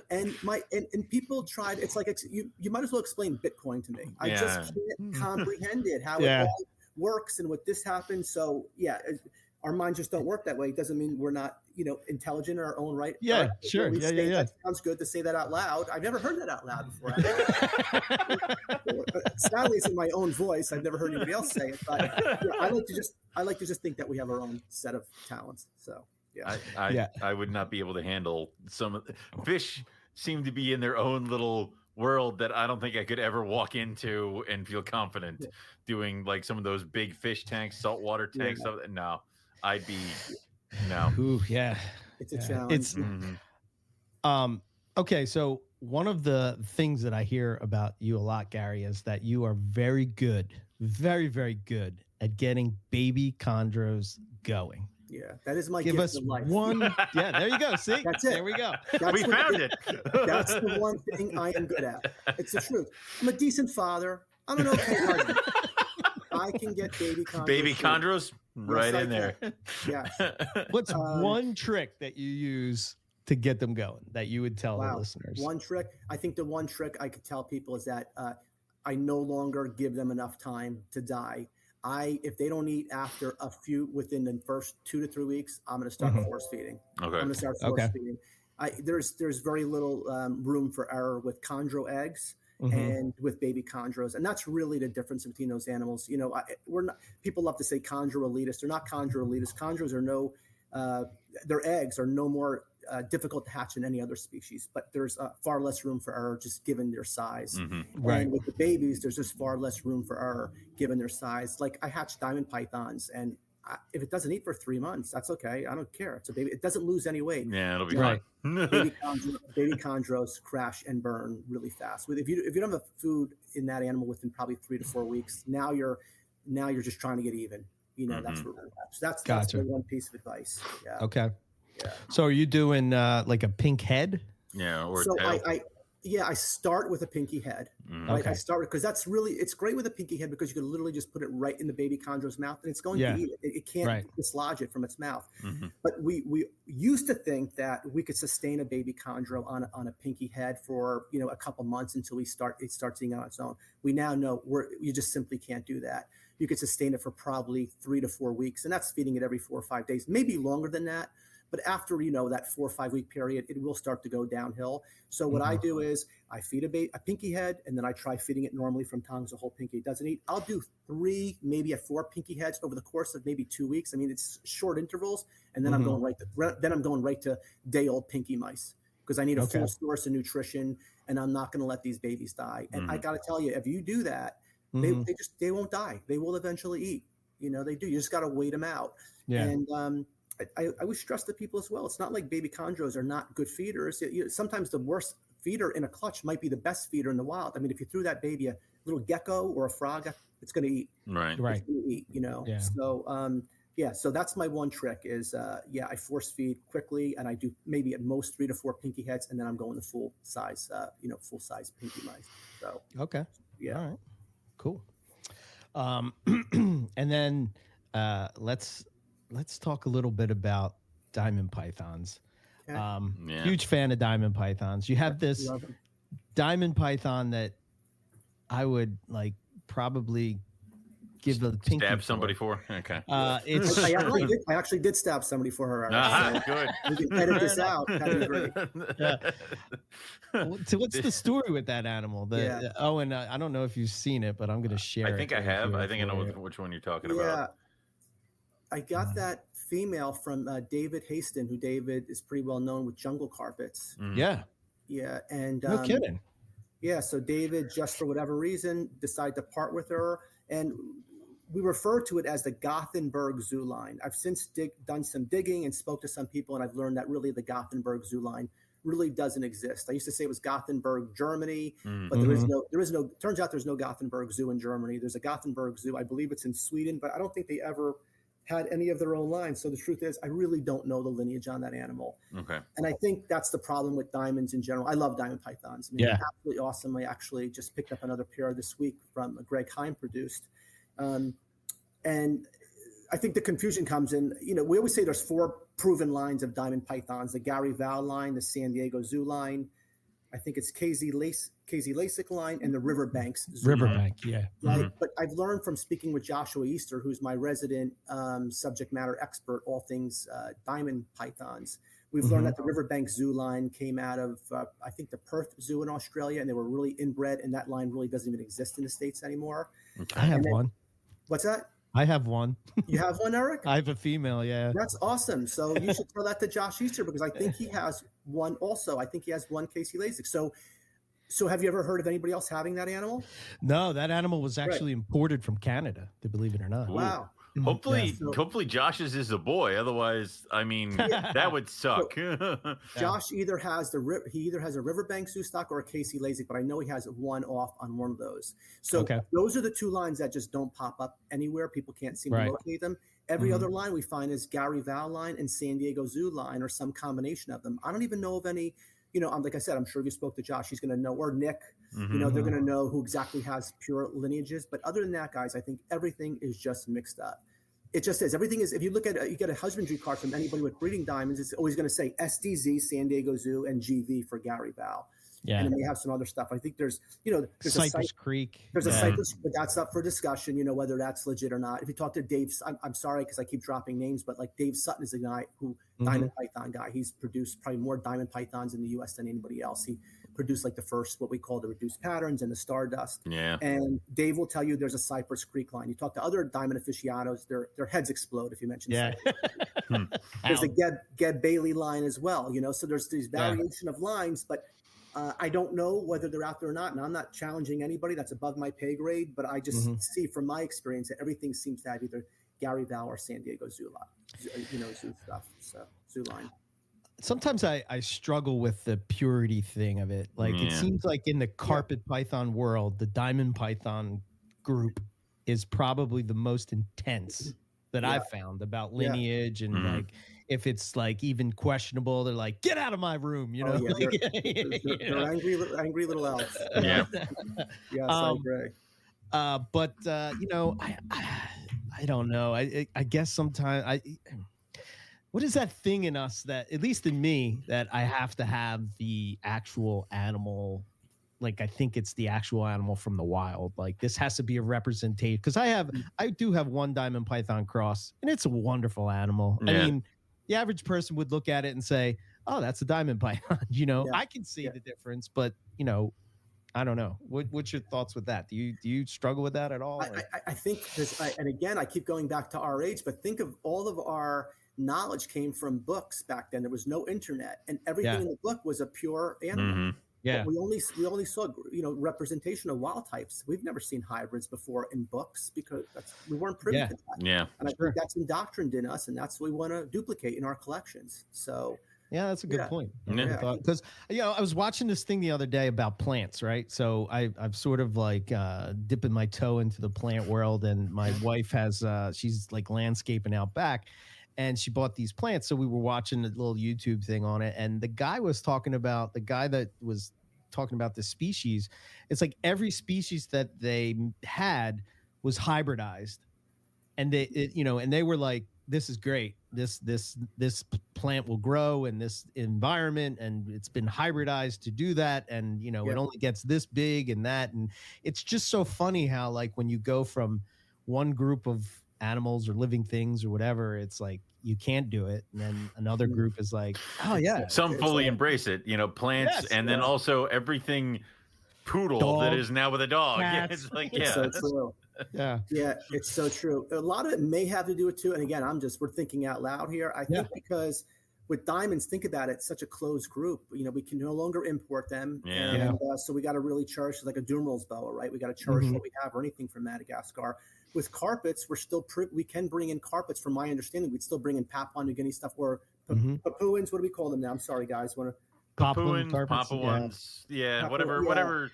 And people tried. It's like you might as well explain Bitcoin to me. I just can't comprehend it. How it all works and what this happens. So our minds just don't work that way. It doesn't mean we're not, intelligent in our own right. Sure. That sounds good to say that out loud. I've never heard that out loud before. Sadly, it's in my own voice. I've never heard anybody else say it. But I like to just think that we have our own set of talents. So I would not be able to handle some of the fish. Seem to be in their own little world that I don't think I could ever walk into and feel confident doing like some of those big fish tanks, saltwater tanks. No, I'd be no. Ooh, yeah. It's a challenge. It's okay. So one of the things that I hear about you a lot, Gary, is that you are very good, very, very good at getting baby chondros going. Yeah, that is my Give gift us of life. one. Yeah, there you go. See, that's it. There we go. We found it. That's the one thing I am good at. It's the truth. I'm a decent father. I'm an okay husband. I can get baby chondros. Baby chondros, right in there. Yes. What's one trick that you use to get them going that you would tell the listeners? One trick. I think the one trick I could tell people is that I no longer give them enough time to die. If they don't eat after within the first 2 to 3 weeks, I'm going to start force feeding. Okay. I'm going to start force feeding. There's very little room for error with chondro eggs and with baby chondros, and that's really the difference between those animals. People love to say chondro elitist. They're not chondro elitist. Chondros are their eggs are no more difficult to hatch than any other species, but there's far less room for error just given their size. Right. And with the babies, there's just far less room for error given their size. Like I hatch diamond pythons, and if it doesn't eat for 3 months, that's okay. I don't care. It's a baby. It doesn't lose any weight. Yeah, it'll be fine. Baby chondros crash and burn really fast. If you don't have food in that animal within probably 3 to 4 weeks, now you're just trying to get even. That's where we're at. So that's the one piece of advice. Yeah. Okay. Yeah. So are you doing like a pink head? Yeah. Or so tail. Yeah, I start with a pinky head. Right? Okay. I start because it's great with a pinky head because you can literally just put it right in the baby chondro's mouth and it's going to eat it. It can't dislodge it from its mouth. But we used to think that we could sustain a baby chondro on a pinky head for a couple months until it starts eating on its own. We now know you just simply can't do that. You could sustain it for probably 3 to 4 weeks, and that's feeding it every 4 or 5 days, maybe longer than that. But after, that 4 or 5 week period, it will start to go downhill. So what I do is I feed a pinky head, and then I try feeding it normally from tongues, a whole pinky. It doesn't eat. I'll do 3, maybe 4 pinky heads over the course of maybe 2 weeks. I mean, it's short intervals. And then I'm going right to day old pinky mice because I need a full source of nutrition, and I'm not going to let these babies die. And I got to tell you, if you do that, they won't die. They will eventually eat. They do. You just got to wait them out. Yeah. And, I always stress to people as well. It's not like baby chondros are not good feeders. Sometimes the worst feeder in a clutch might be the best feeder in the wild. I mean, if you threw that baby a little gecko or a frog, it's going to eat. Right. It's going to eat. Yeah. So so that's my one trick is I force feed quickly, and I do maybe at most 3 to 4 pinky heads, and then I'm going to full size pinky mice. So yeah, all right, cool. And then let's talk a little bit about diamond pythons. Okay. Huge fan of diamond pythons. You have this diamond python that I would probably give a pinky stab somebody for. Okay. I actually did stab somebody for her. So good. We can edit this out. That'd be great. So what's the story with that animal? And I don't know if you've seen it, but I'm going to share it. I think I have. I think I know which one you're talking about. I got that female from David Haston, who David is pretty well known with jungle carpets. Yeah. Yeah. And no kidding. Yeah. So David, just for whatever reason, decided to part with her. And we refer to it as the Gothenburg zoo line. I've since done some digging and spoke to some people, and I've learned that really the Gothenburg zoo line really doesn't exist. I used to say it was Gothenburg, Germany, but there is no, turns out there's no Gothenburg zoo in Germany. There's a Gothenburg zoo. I believe it's in Sweden, but I don't think they ever had any of their own lines. So the truth is, I really don't know the lineage on that animal. Okay. And I think that's the problem with diamonds in general. I love diamond pythons. I mean, they're absolutely awesome. I actually just picked up another pair this week from Greg Heim produced. And I think the confusion comes in, we always say there's 4 proven lines of diamond pythons: the Gary Val line, the San Diego Zoo line, I think it's KZ Lasik line, and the Riverbanks Zoo. Riverbank, yeah. Right? But I've learned from speaking with Joshua Easter, who's my resident subject matter expert, all things diamond pythons. We've learned that the Riverbank Zoo line came out of, I think, the Perth Zoo in Australia, and they were really inbred, and that line really doesn't even exist in the States anymore. Okay. I have one. What's that? I have one. You have one, Eric? I have a female, yeah. That's awesome. So you should tell that to Josh Easter, because I think he has one also. I think he has one KZ Lasik. So have you ever heard of anybody else having that animal? No, that animal was actually imported from Canada, to believe it or not. Ooh. Wow. Hopefully Josh's is a boy. Otherwise, I mean, that would suck. So Josh either has a Riverbank Zoo stock or a KZ Lasik, but I know he has one off on one of those. So those are the 2 lines that just don't pop up anywhere. People can't seem to locate them. Every other line we find is Gary Val line and San Diego Zoo line, or some combination of them. I don't even know of any. Like I said, I'm sure if you spoke to Josh, he's going to know, or Nick, they're going to know who exactly has pure lineages. But other than that, guys, I think everything is just mixed up. It just is. Everything is, if you look at you get a husbandry card from anybody with breeding diamonds, it's always going to say SDZ, San Diego Zoo, and GV for Gary Val. Yeah. And then we have some other stuff. I think there's Cypress Creek. There's a Cypress, but that's up for discussion, whether that's legit or not. If you talk to Dave, I'm sorry because I keep dropping names, but like Dave Sutton is a guy who, diamond python guy. He's produced probably more diamond pythons in the U.S. than anybody else. He produced like the first, what we call the reduced patterns and the Stardust. Yeah. And Dave will tell you there's a Cypress Creek line. You talk to other diamond aficionados, their heads explode if you mention Cypress. There's a Geb Bailey line as well, so there's these variation of lines, but I don't know whether they're out there or not, and I'm not challenging anybody. That's above my pay grade, but I just see from my experience that everything seems to have either Gary Val or San Diego Zoo zoo stuff, so zoo line. Sometimes I struggle with the purity thing of it. Like it seems like in the carpet python world, the diamond python group is probably the most intense that I've found about lineage, and like if it's like even questionable, they're like, "Get out of my room," you know. They're angry little elves. Yeah. Yes, I agree. But you know, I don't know. I guess sometimes what is that thing in us that, at least in me, that I have to have the actual animal? Like, I think it's the actual animal from the wild. Like, this has to be a representation, because I do have one diamond python cross, and it's a wonderful animal. Yeah. I mean, the average person would look at it and say, "Oh, that's a diamond python." You know, I can see the difference, but you know, I don't know. What's your thoughts with that? Do you struggle with that at all? I think this, and again, I keep going back to our age, but think of all of our knowledge came from books back then. There was no internet, and everything in the book was a pure animal. Mm-hmm. Yeah, but we only saw representation of wild types. We've never seen hybrids before in books because we weren't privy to that. Yeah, and I think that's indoctrined in us, and that's what we want to duplicate in our collections. So. Yeah, that's a good point. Yeah. Because I was watching this thing the other day about plants, right? So I've sort of like dipping my toe into the plant world, and my wife has she's like landscaping out back, and she bought these plants. So we were watching a little YouTube thing on it, and the guy that was talking about this species. It's like every species that they had was hybridized, and they were like, "This is great. This plant will grow in this environment, and it's been hybridized to do that, and it only gets this big and that." And it's just so funny how, like, when you go from one group of animals or living things or whatever, it's like you can't do it, and then another group is like, "Oh yeah." Some fully embrace it, plants, and then also everything poodle that is now with a dog. Yeah, it's like, it's so true. Yeah, it's so true. A lot of it may have to do with too, and again, we're thinking out loud here. I think because with diamonds, think about it, such a closed group. We can no longer import them, and so we got to really cherish, like a Dumeral's boa, right? We got to cherish what we have, or anything from Madagascar. With carpets, we're still we can bring in carpets. From my understanding, we'd still bring in Papua New Guinea stuff, or Papuans. What do we call them now? I'm sorry, guys. Papuans, Papuans, whatever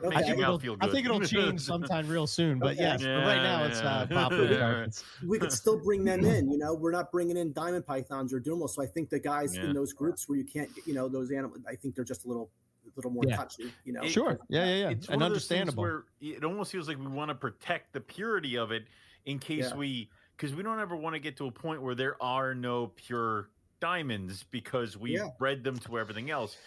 makes your mouth feel good. I think it'll change sometime real soon, but yes, but right now it's Papuan carpets. We could still bring them in. We're not bringing in diamond pythons or Dumerals. So I think the guys in those groups where you can't, those animals, I think they're just a little more touchy. Sure, It's and understandable. Where it almost feels like we want to protect the purity of it in case because we don't ever want to get to a point where there are no pure diamonds because we bred them to everything else.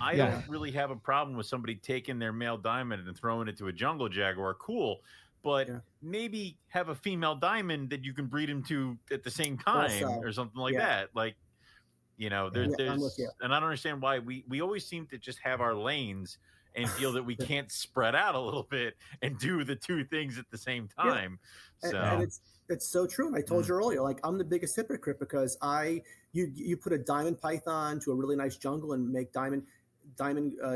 I don't really have a problem with somebody taking their male diamond and throwing it to a jungle jaguar. Cool. But maybe have a female diamond that you can breed them to at the same time or something like that. Like, there's and I don't understand why we always seem to just have our lanes and feel that we can't spread out a little bit and do the two things at the same time. And it's so true. And I told you earlier, like, I'm the biggest hypocrite because you put a diamond python to a really nice jungle and make diamond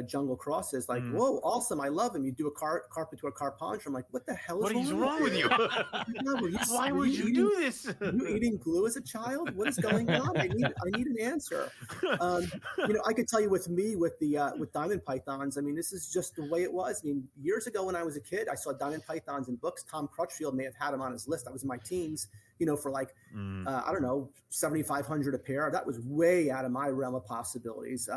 jungle crosses, like, whoa, awesome, I love him. You do a carpet to a carpenter. I'm like, what the hell is wrong with you? Why would you do this? Were you eating glue as a child? What is going on? I need an answer. I could tell you with diamond pythons, I mean, this is just the way it was. I mean, years ago when I was a kid, I saw diamond pythons in books. Tom Crutchfield may have had them on his list. I was in my teens, for like, I don't know, 7,500 a pair. That was way out of my realm of possibilities.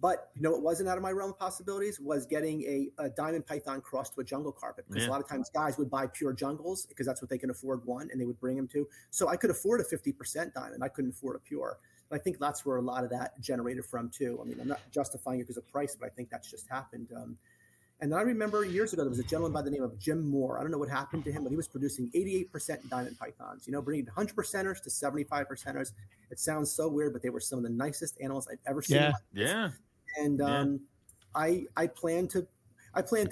But what wasn't out of my realm of possibilities was getting a diamond python cross to a jungle carpet, because a lot of times guys would buy pure jungles because that's what they can afford, and they would bring them to. So I could afford a 50% diamond. I couldn't afford a pure. And I think that's where a lot of that generated from too. I mean, I'm not justifying it because of price, but I think that's just happened. And then I remember years ago, there was a gentleman by the name of Jim Moore. I don't know what happened to him, but he was producing 88% diamond pythons, bringing 100%ers to 75%ers. It sounds so weird, but they were some of the nicest animals I've ever seen. Yeah. And I plan to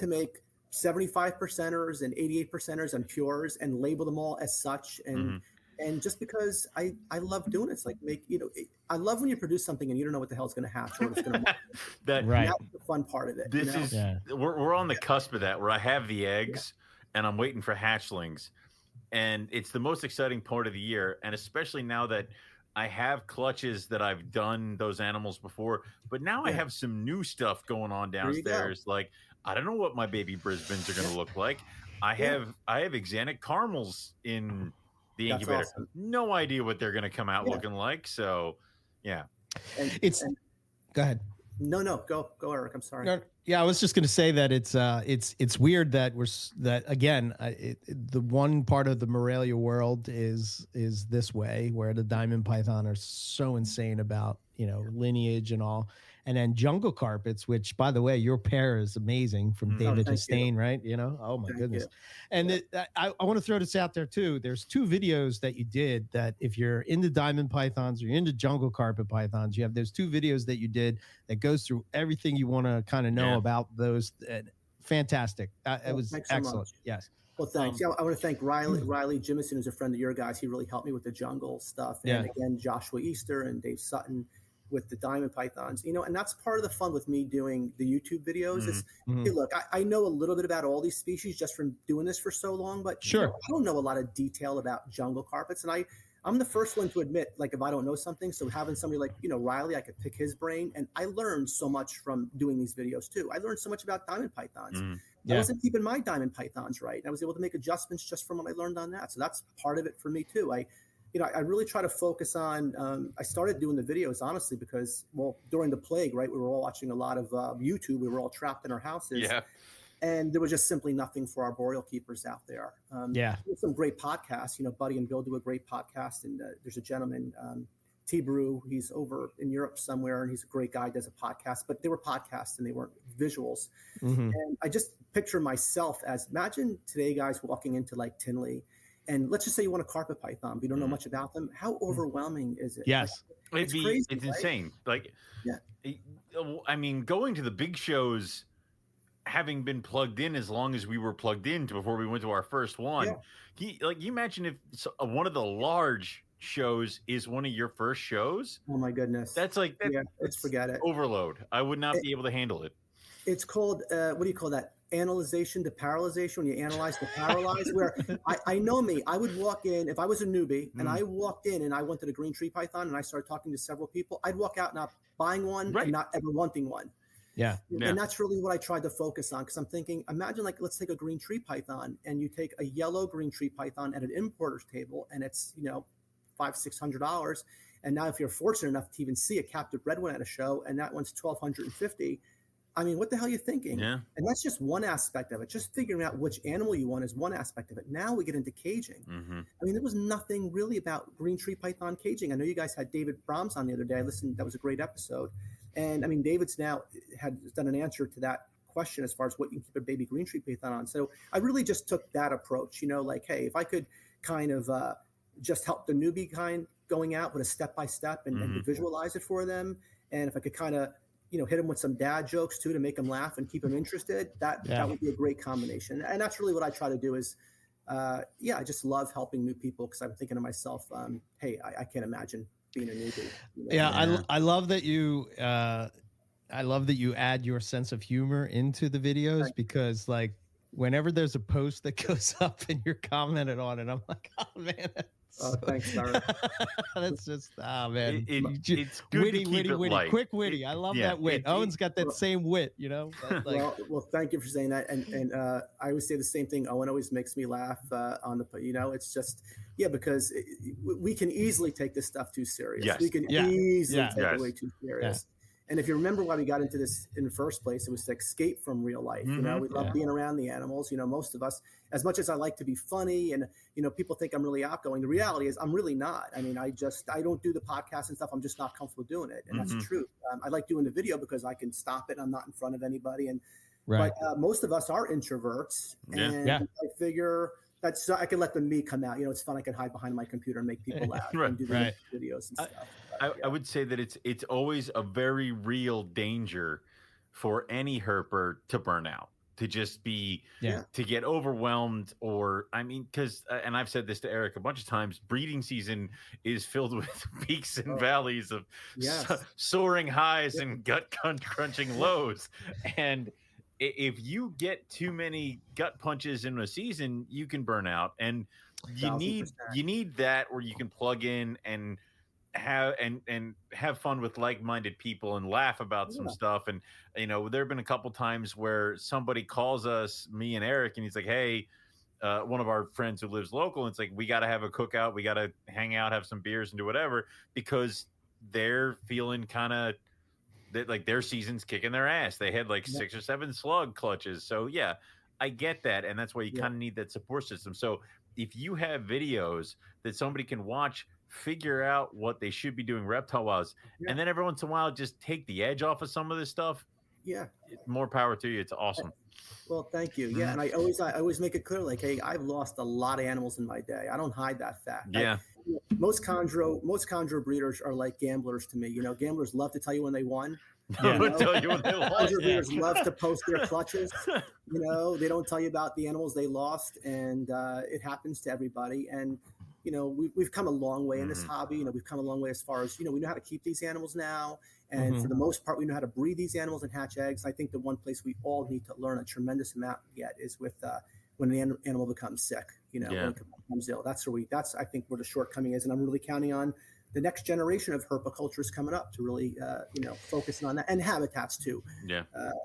make 75%ers and 88%ers and pures and label them all as such. And just because I love doing it. It's like I love when you produce something and you don't know what the hell is going to hatch or what's going to that's the fun part of it. We're on the cusp of that, where I have the eggs and I'm waiting for hatchlings, and it's the most exciting part of the year. And especially now that I have clutches that I've done those animals before, but now I have some new stuff going on downstairs. Like, I don't know what my baby Brisbanes are going to look like. I have Axanthic caramels in the That's incubator. awesome. No idea what they're going to come out looking like. So, yeah. Go ahead. No, go, Eric. I'm sorry. No, yeah, I was just going to say that it's weird that again, the one part of the Morelia world is this way, where the diamond python are so insane about, lineage and all. And then jungle carpets, which, by the way, your pair is amazing from David Chastain, right? Oh my goodness. And I want to throw this out there too. There's 2 videos that you did that if you're into diamond pythons or you're into jungle carpet pythons, you have those 2 videos that you did that goes through everything you want to kind of know about those. Fantastic. It was excellent. Yes. Well, thanks. I want to thank Riley Jimison, who's a friend of your guys. He really helped me with the jungle stuff. And again, Joshua Easter and Dave Sutton with the diamond pythons, and that's part of the fun with me doing the YouTube videos is, hey, look, I know a little bit about all these species just from doing this for so long, but I don't know a lot of detail about jungle carpets. And I'm the first one to admit, like, if I don't know something, so having somebody like, Riley, I could pick his brain. And I learned so much from doing these videos too. I learned so much about diamond pythons. I wasn't keeping my diamond pythons right. I was able to make adjustments just from what I learned on that. So that's part of it for me too. I really try to focus on, I started doing the videos, honestly, because, during the plague, right, we were all watching a lot of YouTube. We were all trapped in our houses. Yeah. And there was just simply nothing for our boreal keepers out there. There's some great podcasts. Buddy and Bill do a great podcast. And there's a gentleman, T-Brew, he's over in Europe somewhere, and he's a great guy, does a podcast. But they were podcasts, and they weren't visuals. And I just picture myself as, imagine today guys walking into, like, Tinley, and let's just say you want a carpet python, but you don't know much about them. How overwhelming is it? Yes. It's crazy, it's insane. Like, I mean, going to the big shows, having been plugged in as long as we were plugged in before we went to our first one, you imagine if one of the large shows is one of your first shows. Oh my goodness. That's like, let's forget it. Overload. I would not be able to handle it. It's called, what do you call that? Analyzation to paralyzation, when you analyze to paralyze, where I know me, I would walk in, if I was a newbie and I walked in and I wanted a green tree python and I started talking to several people, I'd walk out not buying one and not ever wanting one. And that's really what I tried to focus on, because I'm thinking, imagine, like, let's take a green tree python, and you take a yellow green tree python at an importer's table, and it's, $500-$600. And now if you're fortunate enough to even see a captive bred one at a show, and that one's $1,250, I mean, what the hell are you thinking? And that's just one aspect of it. Just figuring out which animal you want is one aspect of it. Now we get into caging. I mean, there was nothing really about green tree python caging. I know you guys had David Brahms on the other day. I listened. That was a great episode. And I mean, David's now has done an answer to that question as far as what you can keep a baby green tree python on. So I really just took that approach, like, hey, if I could kind of just help the newbie kind going out with a step-by-step and visualize it for them. And if I could kind of, hit them with some dad jokes too, to make them laugh and keep them interested, that would be a great combination. And that's really what I try to do is, I just love helping new people, because I'm thinking to myself, hey, I can't imagine being a newbie. I love that you, add your sense of humor into the videos, because, like, whenever there's a post that goes up and you're commented on it, I'm like, oh man. Thanks, Darren. That's just, man. It's good witty, to keep it witty, light. quick witty. I love that wit. Owen's got that same wit, Like, well, thank you for saying that. And I always say the same thing. Owen always makes me laugh on the, it's just, because we can easily take this stuff too serious. We can easily take it way too serious. And if you remember why we got into this in the first place, it was to escape from real life. We love being around the animals. Most of us, as much as I like to be funny and, people think I'm really outgoing, the reality is I'm really not. I mean, I don't do the podcast and stuff. I'm just not comfortable doing it. And that's true. I like doing the video because I can stop it. I'm not in front of anybody. And but most of us are introverts. And I figure that's, I can let the me come out. It's fun. I can hide behind my computer and make people laugh and do the videos and stuff. I would say that it's always a very real danger for any herper to burn out, to just be, to get overwhelmed, or, I mean, because, and I've said this to Eric a bunch of times, breeding season is filled with peaks and valleys of soaring highs and gut crunching lows. And if you get too many gut punches in a season, you can burn out. And you need that where you can plug in and have fun with like-minded people and laugh about some stuff. And there have been a couple times where somebody calls us, me and Eric, and he's like, hey, one of our friends who lives local, and it's like, we got to have a cookout, we got to hang out, have some beers, and do whatever, because they're feeling kind of like their season's kicking their ass. They had like 6 or 7 slug clutches. So yeah, I get that, and that's why you kind of need that support system. So if you have videos that somebody can watch, figure out what they should be doing reptile wise, and then every once in a while just take the edge off of some of this stuff. More power to you. It's awesome. Well, thank you. Yeah, and I always make it clear, like, hey, I've lost a lot of animals in my day. I don't hide that fact. Most chondro breeders are like gamblers to me. You know, gamblers love to tell you when they won. Tell you when they lost. Chondro breeders love to post their clutches. You know, they don't tell you about the animals they lost, and it happens to everybody. And you know, we've come a long way in this hobby. You know, we've come a long way as far as, you know, we know how to keep these animals now. And for the most part, we know how to breed these animals and hatch eggs. I think the one place we all need to learn a tremendous amount yet is with when the animal becomes sick, you know, when it becomes ill. That's I think where the shortcoming is. And I'm really counting on the next generation of herpiculturists coming up to really, you know, focus on that, and habitats too.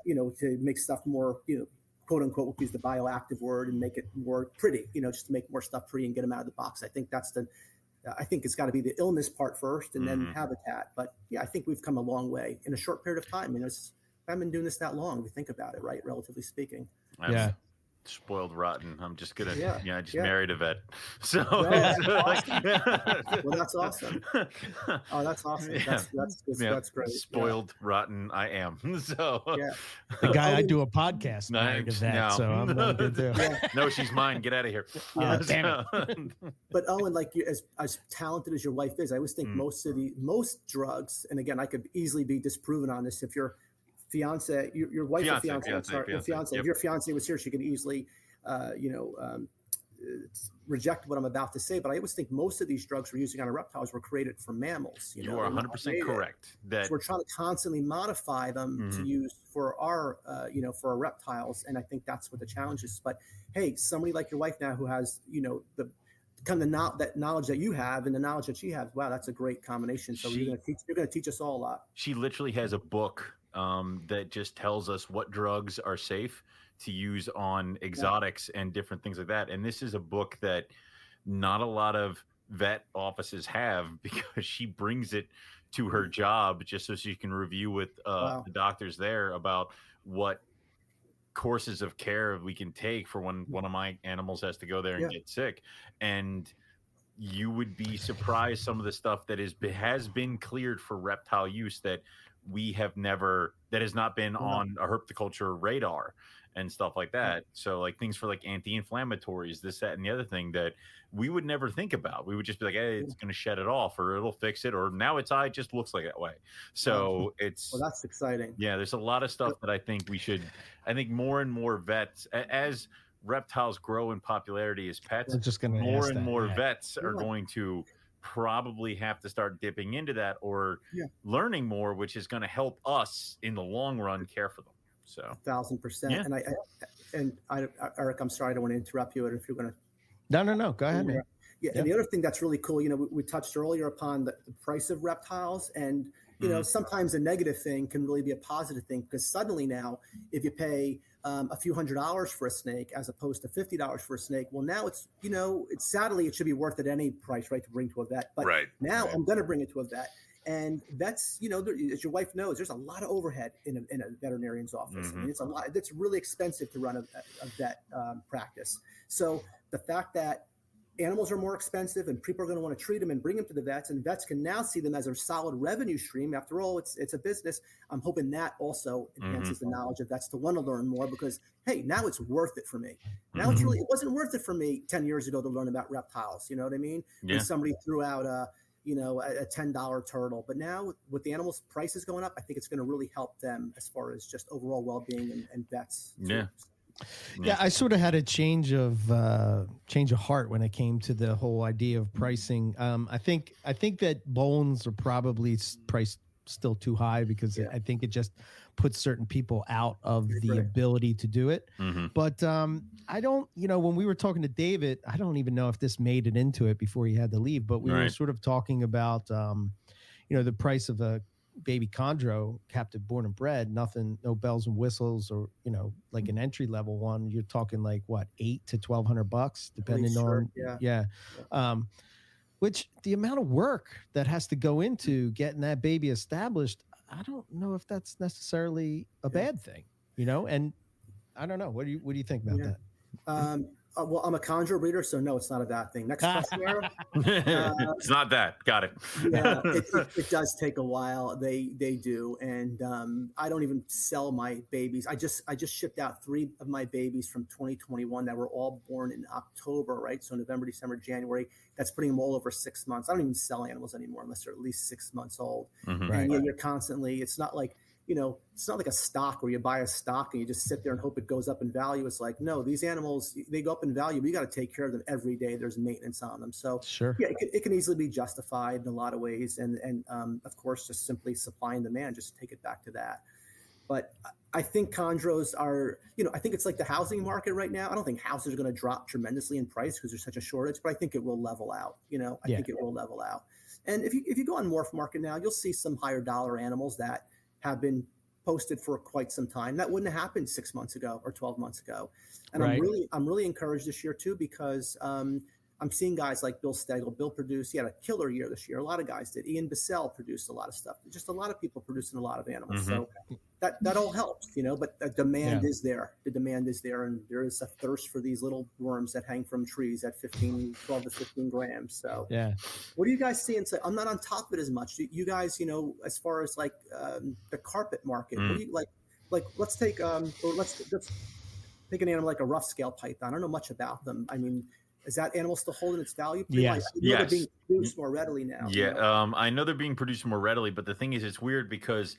You know, to make stuff more, you know, quote unquote, we'll use the bioactive word and make it more pretty, you know, just to make more stuff pretty and get them out of the box. I think I think it's got to be the illness part first and then habitat. But yeah, I think we've come a long way in a short period of time. You know, I've been doing this that long. If you think about it, right? Relatively speaking. Spoiled rotten. I'm just gonna I just married a vet. So well, that's awesome. Oh, that's awesome. That's great. Spoiled rotten I am. So the guy I do a podcast married a vet, so I'm good too. No, she's mine. Get out of here. Damn it. But Owen, like you, as talented as your wife is, I always think most drugs, and again, I could easily be disproven on this, if your fiance, your wife or fiance, if your fiance was here, she could easily, reject what I'm about to say. But I always think most of these drugs we're using on our reptiles were created for mammals. You are 100% correct. So we're trying to constantly modify them to use for our, for our reptiles. And I think that's what the challenge is. But hey, somebody like your wife now who has, you know, that knowledge that you have and the knowledge that she has, wow, that's a great combination. So you're going to teach us all a lot. She literally has a book that just tells us what drugs are safe to use on exotics and different things like that. And this is a book that not a lot of vet offices have, because she brings it to her job just so she can review with the doctors there about what courses of care we can take for when one of my animals has to go there and get sick. And you would be surprised some of the stuff that has been cleared for reptile use that has not been on a herpetoculture radar and stuff like that. So like things for like anti-inflammatories, this, that, and the other thing that we would never think about. We would just be like, hey, it's going to shed it off, or it'll fix it, or now its eye just looks like that way. So that's exciting. Yeah, there's a lot of stuff that I think more and more vets, as reptiles grow in popularity as pets, more and more vets are going to probably have to start dipping into that or learning more, which is going to help us in the long run care for them. So 1,000%. And I Eric, I'm sorry, I don't want to interrupt you, or if you're going to. No, go ahead, man. And the other thing that's really cool, you know, we touched earlier upon the price of reptiles, and you know, sometimes a negative thing can really be a positive thing, because suddenly now, if you pay a few $100s for a snake as opposed to $50 for a snake, well, now it's, you know, sadly it should be worth it any price, right, to bring to a vet. But now I'm going to bring it to a vet. And vets, you know, as your wife knows, there's a lot of overhead in a veterinarian's office. I mean, it's a lot. It's really expensive to run a vet practice. So the fact that animals are more expensive and people are going to want to treat them and bring them to the vets, and vets can now see them as a solid revenue stream. After all, it's a business. I'm hoping that also enhances the knowledge of vets to want to learn more, because, hey, now it's worth it for me. Now it wasn't worth it for me 10 years ago to learn about reptiles. You know what I mean? When somebody threw out a $10 turtle, but now with the animals' prices going up, I think it's going to really help them as far as just overall well-being and vets. Yeah, I sort of had a change of heart when it came to the whole idea of pricing. I think that bones are probably priced still too high, because I think it just puts certain people out of the ability to do it. But I don't, when we were talking to David, I don't even know if this made it into it before he had to leave, but we were sort of talking about, the price of a baby chondro, captive born and bred, nothing, no bells and whistles, or like an entry level one, you're talking like what, $800 to $1,200, depending on yeah. Which the amount of work that has to go into getting that baby established, I don't know if that's necessarily a bad thing, and I don't know. What do you think about that? Well, I'm a chondro breeder, so no, it's not a bad thing. Next question, Aaron. It's not that. Got it. Yeah, it does take a while. They do, and I don't even sell my babies. I just shipped out 3 of my babies from 2021 that were all born in October, right? So November, December, January. That's putting them all over 6 months. I don't even sell animals anymore unless they're at least 6 months old. Mm-hmm. And yeah, you're constantly. It's not like it's not like a stock where you buy a stock and you just sit there and hope it goes up in value. It's like, no, these animals, they go up in value, but you got to take care of them every day. There's maintenance on them. So sure. Yeah, it can easily be justified in a lot of ways. And of course, just simply supply and demand, just take it back to that. But I think chondros are, I think it's like the housing market right now. I don't think houses are going to drop tremendously in price because there's such a shortage, but I think it will level out. I think it will level out. And if you go on Morph Market now, you'll see some higher dollar animals that have been posted for quite some time. That wouldn't have happened 6 months ago or 12 months ago. And right. I'm really encouraged this year too, because I'm seeing guys like Bill Stegel. Bill produced, he had a killer year this year. A lot of guys did. Ian Bissell produced a lot of stuff. Just a lot of people producing a lot of animals. Mm-hmm. So that all helps, but the demand is there. The demand is there, and there is a thirst for these little worms that hang from trees at 12 to 15 grams. So what do you guys see? And say, I'm not on top of it as much. You guys, as far as like the carpet market, what do you like let's take let's take an animal like a rough scale python. I don't know much about them. I mean, is that animal still holding its value? Yes. They're being produced more readily now. Yeah, I know they're being produced more readily, but the thing is, it's weird because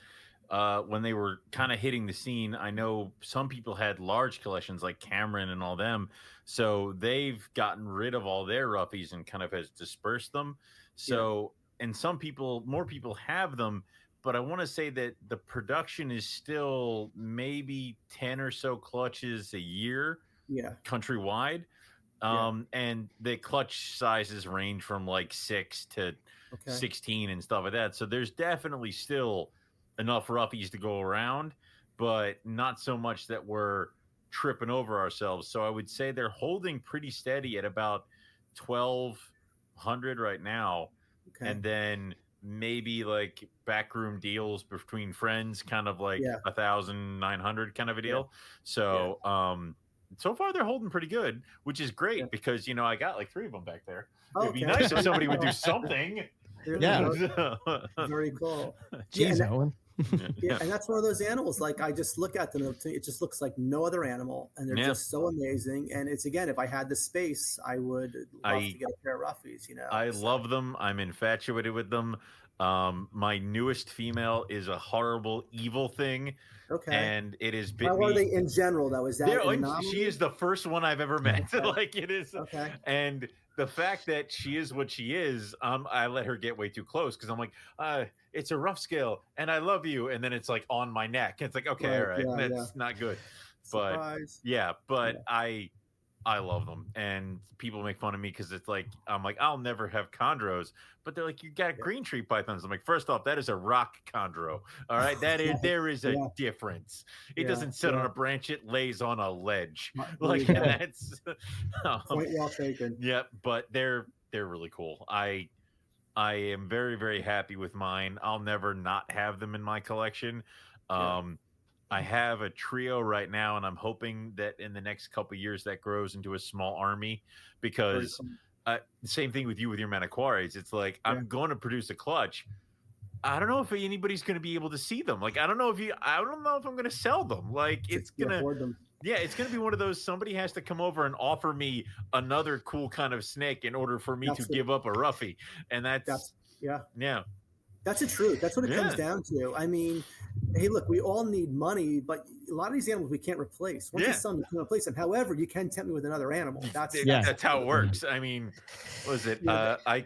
when they were kind of hitting the scene, I know some people had large collections like Cameron and all them, so they've gotten rid of all their roughies and kind of has dispersed them. So, and more people have them, but I want to say that the production is still maybe 10 or so clutches a year, countrywide. And the clutch sizes range from like 6 to 16 and stuff like that. So there's definitely still enough roughies to go around, but not so much that we're tripping over ourselves. So I would say they're holding pretty steady at about 1,200 right now. And then maybe like backroom deals between friends, kind of like 1,900 kind of a deal. So, so far they're holding pretty good, which is great because I got like 3 of them back there. It'd be nice if somebody would do something. Very cool. Jeez, Owen. And that's one of those animals. Like I just look at them, it just looks like no other animal, and they're just so amazing. And it's again, if I had the space, I would love to get a pair of roughies. I love them. I'm infatuated with them. My newest female is a horrible, evil thing. And it is bit How me. Are they in general though? Is that she is the first one I've ever met. Like it is. And the fact that she is what she is, I let her get way too close because I'm like, it's a rough scale and I love you. And then it's like on my neck. It's like, okay, all right, that's not good. Surprise. But I love them, and people make fun of me because it's like I'm like I'll never have chondros, but they're like you got green tree pythons. I'm like, first off, that is a rock chondro. All right, there is a difference. It doesn't sit on a branch; it lays on a ledge. Like that's point well taken. Yeah, but they're really cool. I am very, very happy with mine. I'll never not have them in my collection. I have a trio right now, and I'm hoping that in the next couple of years that grows into a small army because same thing with you with your Maniquaries. It's like I'm going to produce a clutch. I don't know if anybody's going to be able to see them. Like I don't know if I'm going to sell them. Like it's going to it's going to be one of those somebody has to come over and offer me another cool kind of snake in order for me to give up a roughie. And that's That's the truth. That's what it comes down to. I mean, hey, look, we all need money, but a lot of these animals we can't replace. Once you sell them, you can replace them. However, you can tempt me with another animal. That's how it works. I mean, what was it? I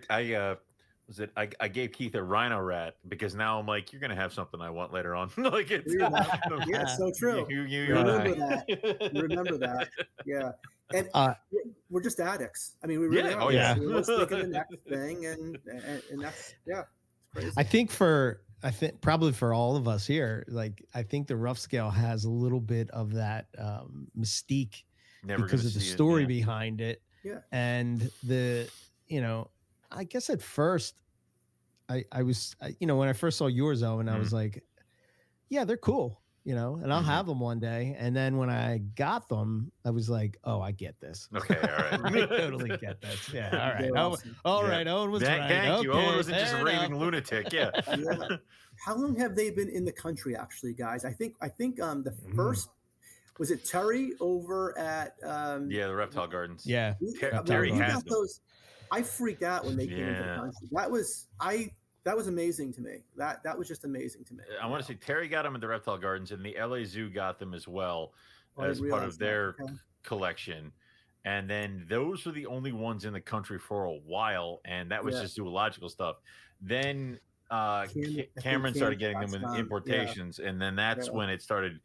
gave Keith a rhino rat because now I'm like, you're gonna have something I want later on. Like it's so true. You remember that. You remember that. Yeah. And we're just addicts. I mean, we really are. Oh yeah. We're just thinking the next thing, and that's crazy. I think for I think probably for all of us here, like I think the rough scale has a little bit of that mystique because of the story behind it. Yeah. And I guess at first I was, when I first saw yours, Owen, I was like, yeah, they're cool, and I'll have them one day. And then when I got them, I was like, oh, I get this. Okay, all right. I totally get this. Yeah, all right. Awesome. Right, Owen was right. Thank you. Okay, Owen wasn't just a raving lunatic. Yeah. How long have they been in the country, actually, guys? I think the first, was it Terry over at the Reptile Gardens. Yeah. Terry has those. I freaked out when they came into the country. That was amazing to me. That was just amazing to me. I want to say Terry got them at the Reptile Gardens, and the LA Zoo got them as well as part of their collection. And then those were the only ones in the country for a while, and that was just zoological stuff. Then Cameron started getting them with importations, and then that's when it started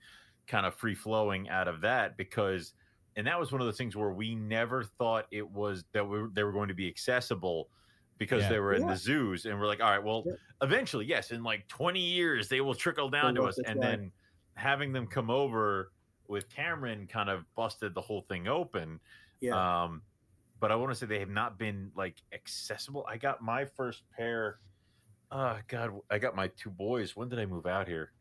kind of free flowing out of that, because and that was one of those things where we never thought it was that they were going to be accessible because they were in the zoos, and we're like, all right, well, eventually, yes, in like 20 years they will trickle down to us. And then having them come over with Cameron kind of busted the whole thing open. But I want to say they have not been like accessible. I got my first pair. Oh God, I got my two boys. When did I move out here?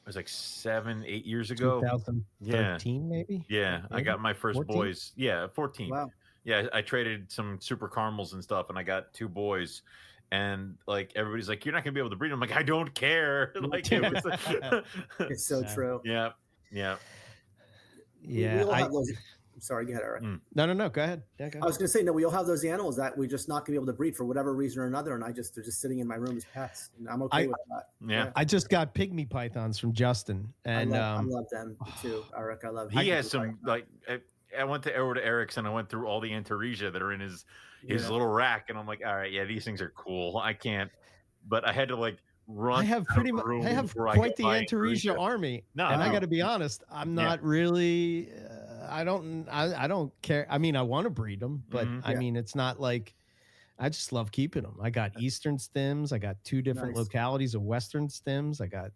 It was like 7-8 years ago. 2013, maybe. Yeah, maybe? I got my first 14? boys. Yeah, 14. Wow. Yeah, I traded some super caramels and stuff, and I got two boys. And like everybody's like, "You're not gonna be able to breed them." I'm like, I don't care. Like it was. It's so true. Yeah. We all have those. I'm sorry, go ahead, Eric. No. Go ahead. Yeah, go ahead. I was going to say, no, we all have those animals that we're just not going to be able to breed for whatever reason or another, and they're just sitting in my room as pets, and I'm okay with that. Yeah. I just got pygmy pythons from Justin, and I love them too, Eric. I love. He has some like. I went over to Eric's and I went through all the Antaresia that are in his little rack, and I'm like, all right, these things are cool. I can't, but I had to like run. I have quite the Antaresia army, and I got to be honest, I'm not really. I don't care. I mean, I want to breed them, but I mean, it's not like. I just love keeping them. I got Eastern stems. I got two different localities of Western stems. I got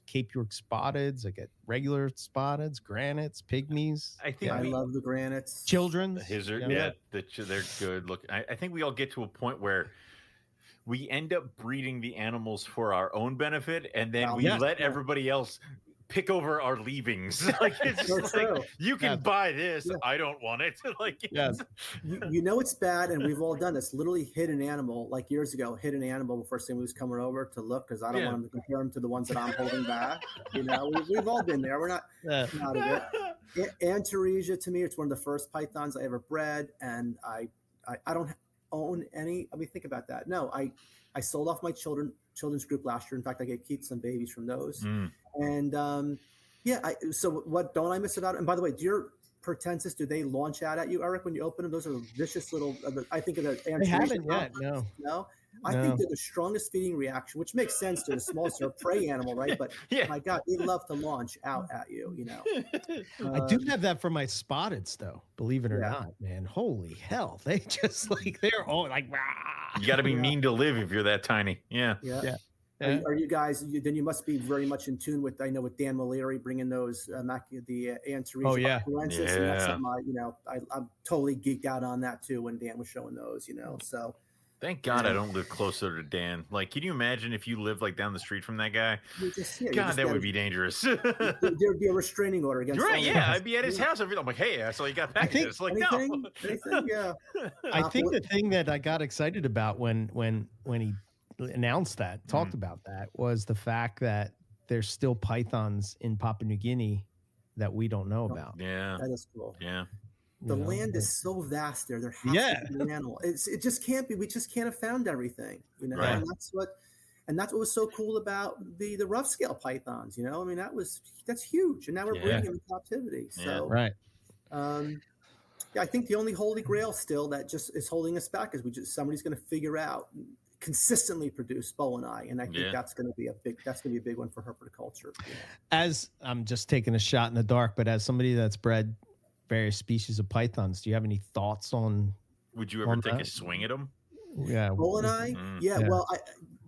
Cape York spotteds. I get regular spotteds, granites, pygmies. I think I love the granites. Children. They're good. Look, I think we all get to a point where we end up breeding the animals for our own benefit, and then we let everybody else pick over our leavings. Like it's just like you can buy this. I don't want it. Like you know it's bad, and we've all done this. Literally hit an animal like years ago. Hit an animal before somebody was coming over to look because I don't want them to compare them to the ones that I'm holding back. We've all been there. We're not out of it. Antaresia to me, it's one of the first pythons I ever bred, and I don't own any. I mean, think about that. No, I sold off my children's group last year. In fact, I get keep some babies from those. And so what don't I miss about it? And by the way, do your Pertensis, do they launch out at you, Eric, when you open them? Those are vicious little, I think of the Antaresia. They haven't yet, no. I think they're the strongest feeding reaction, which makes sense to the smallest prey animal, right? But my God, they love to launch out at you, I do have that for my spotteds, though, believe it or not, man. Holy hell. They just like, they're all like, rah. You got to be mean to live if you're that tiny. Yeah. Are you guys? Then you must be very much in tune with. I know with Dan Maleri bringing those the Antaresia. Oh yeah, and that's something I'm totally geeked out on that too. When Dan was showing those, so. Thank God I don't live closer to Dan. Like, can you imagine if you lived like down the street from that guy? That would be dangerous. There'd be a restraining order against. Right? Yeah, I'd be at his house. I'm like, hey, I saw you got packages. Like, anything? Yeah. I think the thing that I got excited about when he announced that, talked about that, was the fact that there's still pythons in Papua New Guinea that we don't know about. Yeah, that is cool. Yeah, the land is so vast there. There has to be an animal. It just can't be. We just can't have found everything. Right. And that's what was so cool about the rough scale pythons. I mean, that's huge. And now we're bringing them in captivity. So right. I think the only holy grail still that just is holding us back is somebody's going to figure out. Consistently produce bow and eye, and I think that's going to be a big one for herpetoculture. As I'm just taking a shot in the dark, but as somebody that's bred various species of pythons, do you have any thoughts on? Would you ever take a swing at them? Yeah, bow and eye. Well,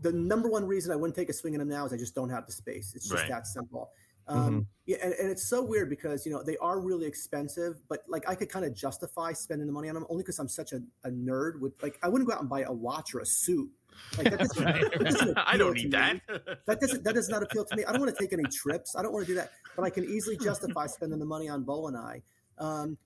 the number one reason I wouldn't take a swing at them now is I just don't have the space. It's just that simple. Yeah, and it's so weird because, you know, they are really expensive, but like I could kind of justify spending the money on them only because I'm such a nerd with, like, I wouldn't go out and buy a watch or a suit. Like that doesn't I don't need that. That does not appeal to me. I don't want to take any trips. I don't want to do that, but I can easily justify spending the money on Bo and I.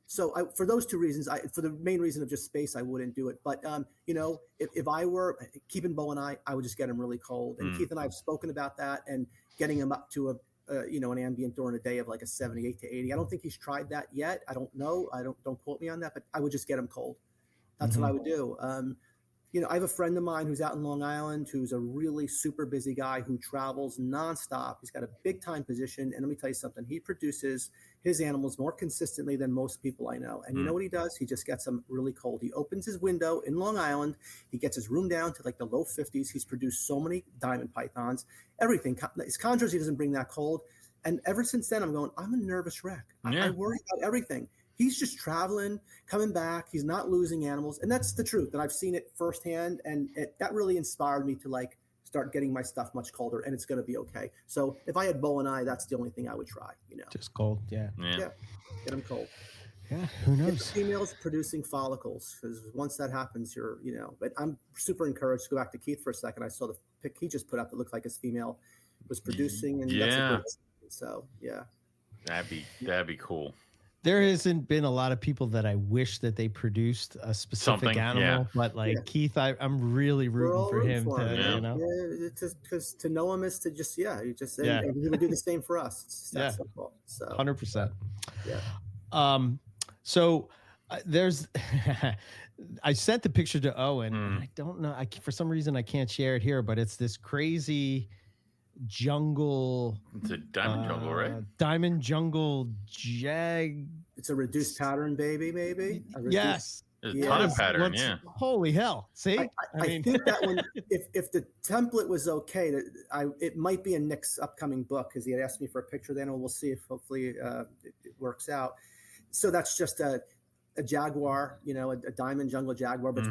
So for those two reasons, for the main reason of just space, I wouldn't do it. But, you know, if I were keeping Bo and I would just get him really cold. And Keith and I have spoken about that and getting him up to you know, an ambient during a day of like a 78 to 80. I don't think he's tried that yet. I don't know. Don't quote me on that, but I would just get him cold. That's what I would do. You know, I have a friend of mine who's out in Long Island, who's a really super busy guy who travels nonstop. He's got a big time position. And let me tell you something, he produces his animals more consistently than most people I know. And you know what he does? He just gets them really cold. He opens his window in Long Island. He gets his room down to like the low 50s. He's produced so many diamond pythons, everything. His chondros, he doesn't bring that cold. And ever since then, I'm going, I'm a nervous wreck. I worry about everything. He's just traveling, coming back. He's not losing animals. And that's the truth. And I've seen it firsthand. And that really inspired me to like start getting my stuff much colder, and it's going to be okay. So if I had Bo and I, that's the only thing I would try, you know. Just cold. Yeah. Get them cold. Yeah. Who knows? Get the females producing follicles, because once that happens, you're, you know, but I'm super encouraged to go back to Keith for a second. I saw the pic he just put up that looked like his female was producing. And that's a great, so yeah. That'd be cool. There hasn't been a lot of people that I wish that they produced a specific animal, but like Keith, I'm really rooting for him to, you know, because to know him is to just, you just, and he would do the same for us. It's that simple. So 100%. Yeah. So there's, I sent the picture to Owen. And I don't know. For some reason, I can't share it here, but it's this crazy jungle. It's a diamond jungle, right? Diamond jungle jag. It's a reduced pattern, baby, maybe. Yes. There's a ton of pattern, Holy hell. See? I mean, think that one, if the template was okay, it might be in Nick's upcoming book, because he had asked me for a picture of the animal. We'll see if hopefully it works out. So that's just a jaguar, you know, a diamond jungle jaguar, but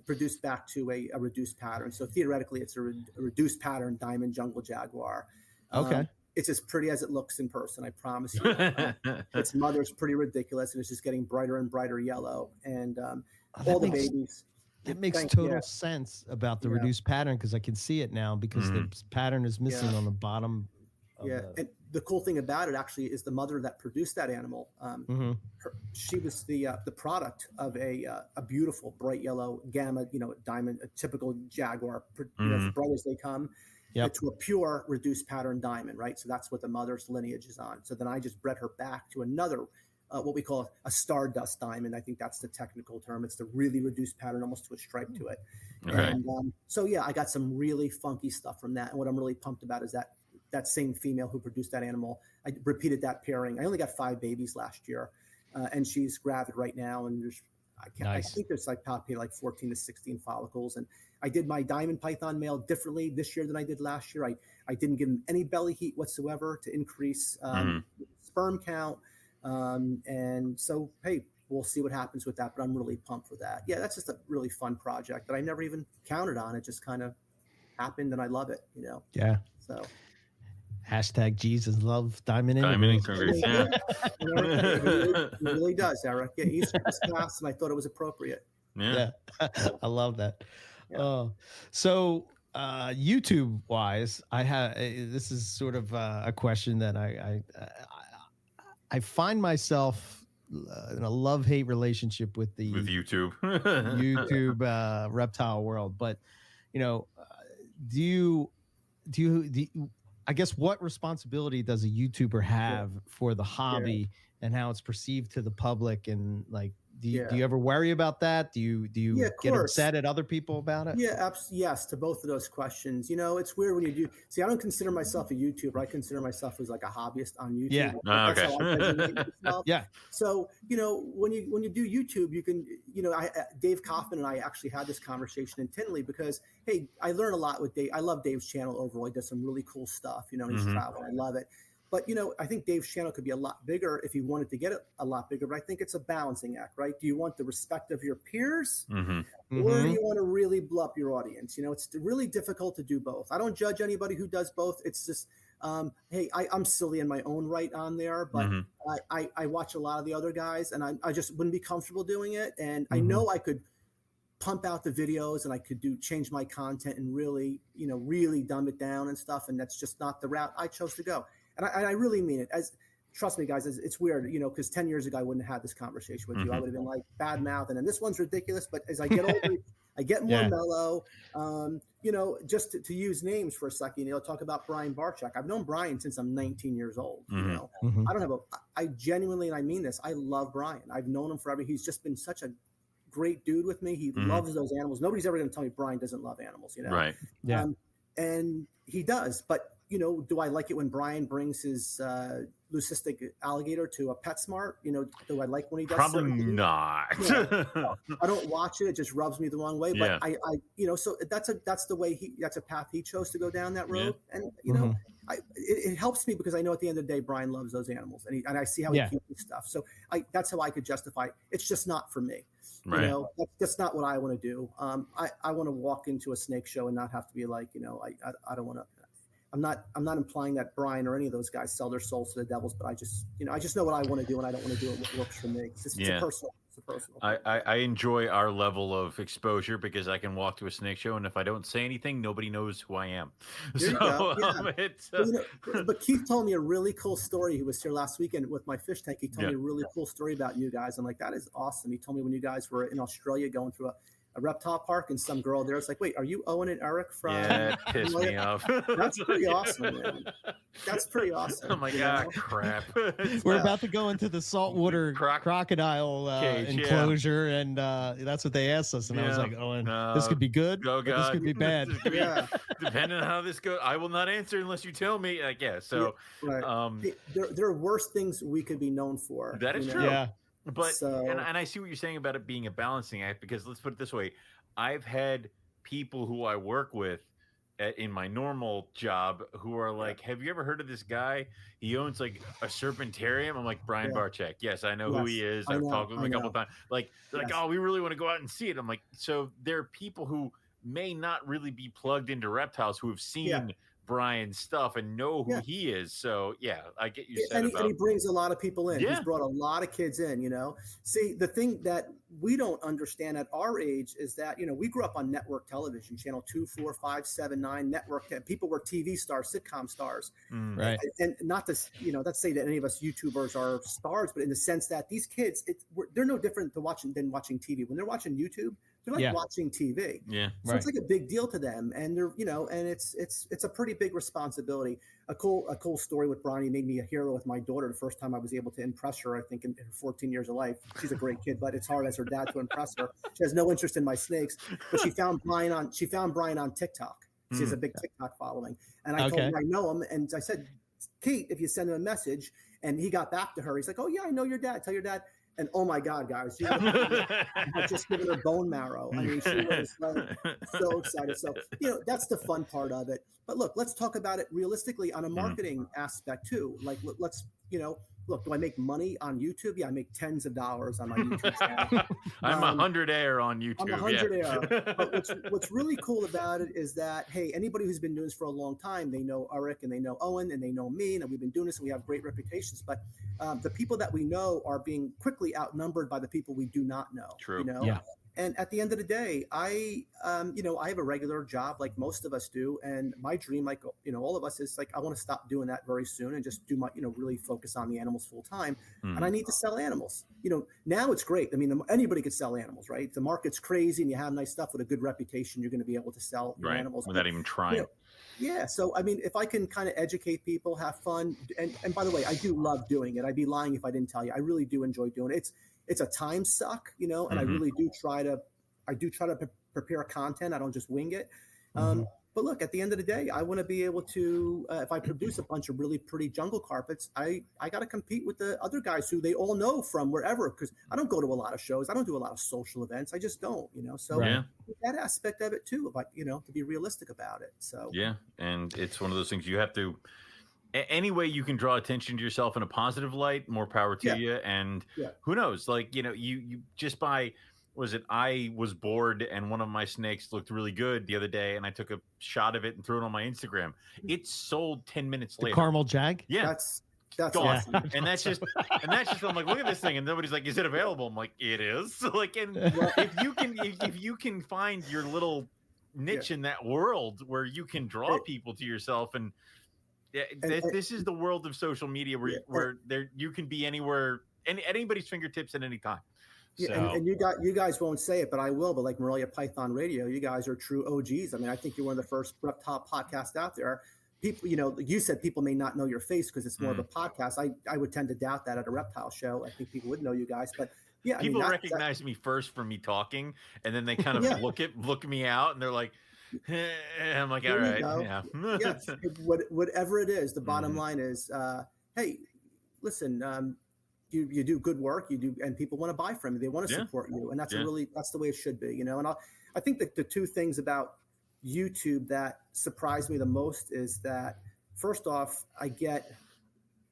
produced back to a reduced pattern. So theoretically, it's a reduced pattern diamond jungle jaguar. Okay. It's as pretty as it looks in person, I promise you. Its mother's pretty ridiculous, and it's just getting brighter and brighter yellow. And all the babies. It makes total sense about the reduced pattern, because I can see it now, because the pattern is missing on the bottom. And the cool thing about it actually is the mother that produced that animal. She was the product of a beautiful bright yellow gamma, you know, diamond, a typical jaguar, you know, as bright as they come, to a pure reduced pattern diamond, right? So that's what the mother's lineage is on. So then I just bred her back to another, what we call a stardust diamond. I think that's the technical term. It's the really reduced pattern, almost to a stripe to it. Okay. And so I got some really funky stuff from that. And what I'm really pumped about is that same female who produced that animal, I repeated that pairing. I only got 5 babies last year, and she's gravid right now. And I think there's like probably like 14 to 16 follicles. And I did my diamond python male differently this year than I did last year. I didn't give him any belly heat whatsoever to increase sperm count. And so, hey, we'll see what happens with that. But I'm really pumped for that. Yeah, that's just a really fun project that I never even counted on. It just kind of happened, and I love it, you know? Yeah. So. Hashtag Jesus love diamond integrity. He really does, Eric. Yeah, he's fast, and I thought it was appropriate. Yeah. I love that. Yeah. So YouTube wise, I have this is sort of a question that I find myself in a love-hate relationship with YouTube reptile world. But you know, do you I guess what responsibility does a YouTuber have for the hobby and how it's perceived to the public? And like, do you ever worry about that? Do you get upset at other people about it? Yeah, yes, to both of those questions. You know, it's weird when you do. See, I don't consider myself a YouTuber. I consider myself as like a hobbyist on YouTube. Yeah. That's how I designate myself. Yeah. So, you know, when you do YouTube, you can, you know, Dave Kaufman and I actually had this conversation in Tinley because, hey, I learn a lot with Dave. I love Dave's channel overall. He does some really cool stuff, you know, he's traveling. I love it. But, I think Dave's channel could be a lot bigger if he wanted to get it a lot bigger. But I think it's a balancing act, right? Do you want the respect of your peers or do you want to really blow up your audience? It's really difficult to do both. I don't judge anybody who does both. It's just, hey, I'm silly in my own right on there, but I watch a lot of the other guys and I just wouldn't be comfortable doing it. And I know I could pump out the videos and I could change my content and really, really dumb it down and stuff. And that's just not the route I chose to go. And I really mean it. Trust me, guys, it's weird, because 10 years ago, I wouldn't have had this conversation with you. I would have been like bad mouthing, and this one's ridiculous. But as I get older, I get more mellow. Just to use names for a second, talk about Brian Barczyk. I've known Brian since I'm 19 years old. I genuinely, and I mean this, I love Brian. I've known him forever. He's just been such a great dude with me. He loves those animals. Nobody's ever going to tell me Brian doesn't love animals, Right. Yeah. And he does, but do I like it when Brian brings his leucistic alligator to a PetSmart? Do I like when he does? Probably not. I don't watch it. It just rubs me the wrong way. But I so that's the way that's a path he chose to go down that road. And it helps me because I know at the end of the day, Brian loves those animals and I see how he keeps his stuff. So that's how I could justify it. It's just not for me. Right. That's not what I want to do. I want to walk into a snake show and not have to be like, I don't want to. I'm not implying that Brian or any of those guys sell their souls to the devils, but I just know what I want to do and I don't want to do what works for me. It's a personal. I enjoy our level of exposure because I can walk to a snake show and if I don't say anything, nobody knows who I am. There you go. But Keith told me a really cool story. He was here last weekend with my fish tank. He told me a really cool story about you guys. I'm like, that is awesome. He told me when you guys were in Australia going through a reptile park and some girl there. It's like, wait, are you Owen and Eric from? Yeah, it pissed me off. That's pretty awesome, man. That's pretty awesome. Oh my god, crap! We're about to go into the saltwater crocodile enclosure, and that's what they asked us. And I was like, Owen, this could be good. Oh god, this could be bad. Depending on how this goes, I will not answer unless you tell me. I guess so. Right. There are worse things we could be known for. That is true. Yeah. But and I see what you're saying about it being a balancing act because let's put it this way. I've had people who I work with in my normal job who are like, have you ever heard of this guy? He owns like a serpentarium. I'm like, Brian Barczyk. Yes, I know who he is. I've talked with him a couple of times. Like, they're like, oh, we really want to go out and see it. I'm like, so there are people who may not really be plugged into reptiles who have seen Brian's stuff and know who he is. So I get you said and he brings a lot of people in. He's brought a lot of kids in, See, the thing that we don't understand at our age is that, we grew up on network television, channel 2, 4, 5, 7, 9, network. People were TV stars, sitcom stars. Right. And not to, not to say that any of us YouTubers are stars, but in the sense that these kids, they're no different than watching TV. When they're watching YouTube, they're like watching TV. Yeah. So it's like a big deal to them. And they're, and it's a pretty big responsibility. A cool story with Brian. He made me a hero with my daughter the first time I was able to impress her, I think in her 14 years of life. She's a great kid, but it's hard as her dad to impress her. She has no interest in my snakes, but she found Brian on TikTok. She has a big TikTok following. And I told her I know him. And I said, Kate, if you send him a message, and he got back to her, he's like, oh yeah, I know your dad. Tell your dad. And oh my God, guys, I just given her bone marrow. I mean, she was so excited. So, that's the fun part of it. But look, let's talk about it realistically on a marketing aspect too. Like, let's, look, do I make money on YouTube? Yeah, I make tens of dollars on my YouTube channel. I'm 100 air on YouTube. I'm 100 air. But what's really cool about it is that, hey, anybody who's been doing this for a long time, they know Eric and they know Owen and they know me, and we've been doing this and we have great reputations. But the people that we know are being quickly outnumbered by the people we do not know. True. Yeah. And at the end of the day, I have a regular job like most of us do. And my dream, like, all of us, is like, I want to stop doing that very soon and just do my, really focus on the animals full time. And I need to sell animals. Now it's great. I mean, anybody could sell animals, right? The market's crazy and you have nice stuff with a good reputation, you're going to be able to sell your animals. Without even trying. Yeah. So, I mean, if I can kind of educate people, have fun. And by the way, I do love doing it. I'd be lying if I didn't tell you. I really do enjoy doing it. It's a time suck, and I really do try to prepare content. I don't just wing it. But look, at the end of the day, I want to be able to, if I produce a bunch of really pretty jungle carpets, I got to compete with the other guys who they all know from wherever, because I don't go to a lot of shows. I don't do a lot of social events. I just don't, so that aspect of it too, but, to be realistic about it. So, yeah. And it's one of those things you have to any way you can draw attention to yourself in a positive light, more power to you. And who knows, like, you just by, I was bored and one of my snakes looked really good the other day and I took a shot of it and threw it on my Instagram. It sold 10 minutes later. Caramel Jag? Yeah. That's gone. awesome. And that's just I'm like, look at this thing, and nobody's like, is it available? I'm like, it is. Like, and if you can find your little niche in that world where you can draw people to yourself, and this is the world of social media where you can be anywhere, at anybody's fingertips at any time. Yeah, so. and you guys won't say it, but I will. But like Morelia Python Radio, you guys are true OGs. I mean, I think you're one of the first reptile podcasts out there. People, you said people may not know your face because it's more of a podcast. I would tend to doubt that at a reptile show. I think people would know you guys, but yeah, people recognize me first from me talking, and then they kind of look me out, and they're like, I'm like, all right, yeah. Whatever it is, the bottom line is, hey, listen, you do good work, and people want to buy from you. They want to support you, and that's that's the way it should be, And I think that the two things about YouTube that surprised me the most is that, first off, I get,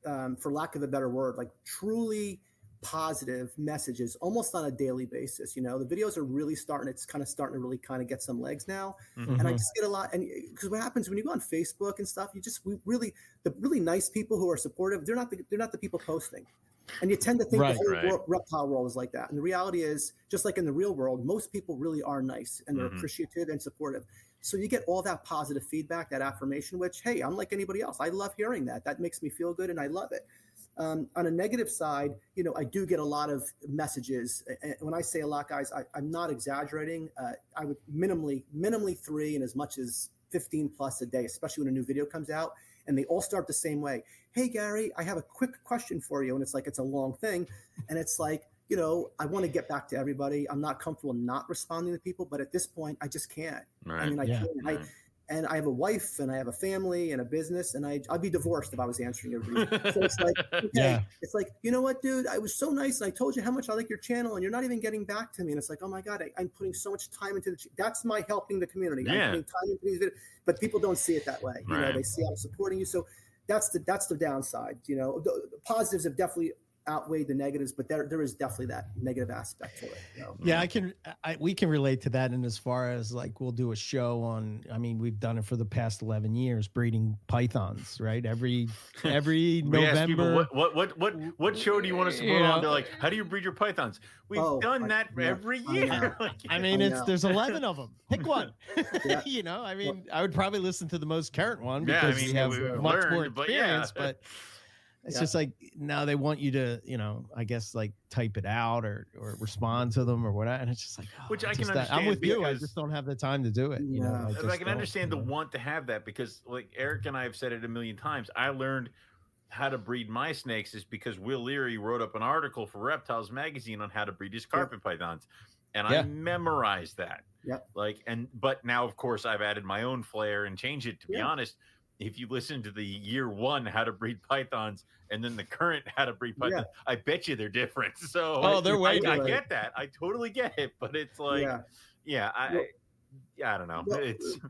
for lack of a better word, like truly positive messages almost on a daily basis. The videos are really starting to really kind of get some legs now. And I just get a lot. And because what happens when you go on Facebook and stuff, the really nice people who are supportive, they're not the people posting. And you tend to think the whole reptile world is like that. And the reality is, just like in the real world, most people really are nice and they're appreciative and supportive. So you get all that positive feedback, that affirmation, which, hey, I'm like anybody else. I love hearing that. That makes me feel good and I love it. On a negative side, I do get a lot of messages. And when I say a lot, guys, I'm not exaggerating. I would minimally 3 and as much as 15 plus a day, especially when a new video comes out. And they all start the same way. Hey, Gary, I have a quick question for you. And it's like, it's a long thing. And it's like, I want to get back to everybody. I'm not comfortable not responding to people, but at this point, I just can't. Right. I mean, I can't. And I have a wife and I have a family and a business, and I'd be divorced if I was answering everybody. So it's like, okay, it's like, you know what, dude, I was so nice. And I told you how much I like your channel and you're not even getting back to me. And it's like, oh my God, I'm putting so much time into that's my helping the community. I'm putting time into these videos, but people don't see it that way. They see I'm supporting you. So that's the downside. The positives have definitely outweighed the negatives, but there is definitely that negative aspect to it. We can relate to that. And as far as like, we'll do a show on, we've done it for the past 11 years, breeding pythons, right? Every November. People, what show do you want us to put on? They're like, how do you breed your pythons? We've done that every year. There's 11 of them. Pick one. I would probably listen to the most current one because we have much more experience, but it's just like, now they want you to, I guess, like type it out or respond to them or whatever. And it's just like, which I can understand. I'm with you. I just don't have the time to do it. I can understand the want to have that, because like Eric and I have said it a million times. I learned how to breed my snakes is because Will Leary wrote up an article for Reptiles magazine on how to breed his carpet pythons. And I memorized that. But now, of course, I've added my own flair and changed it, to be honest. If you listen to the year 1 how to breed pythons and then the current how to breed pythons, I bet you they're different. So they're way I get that. I totally get it. But it's like, I don't know.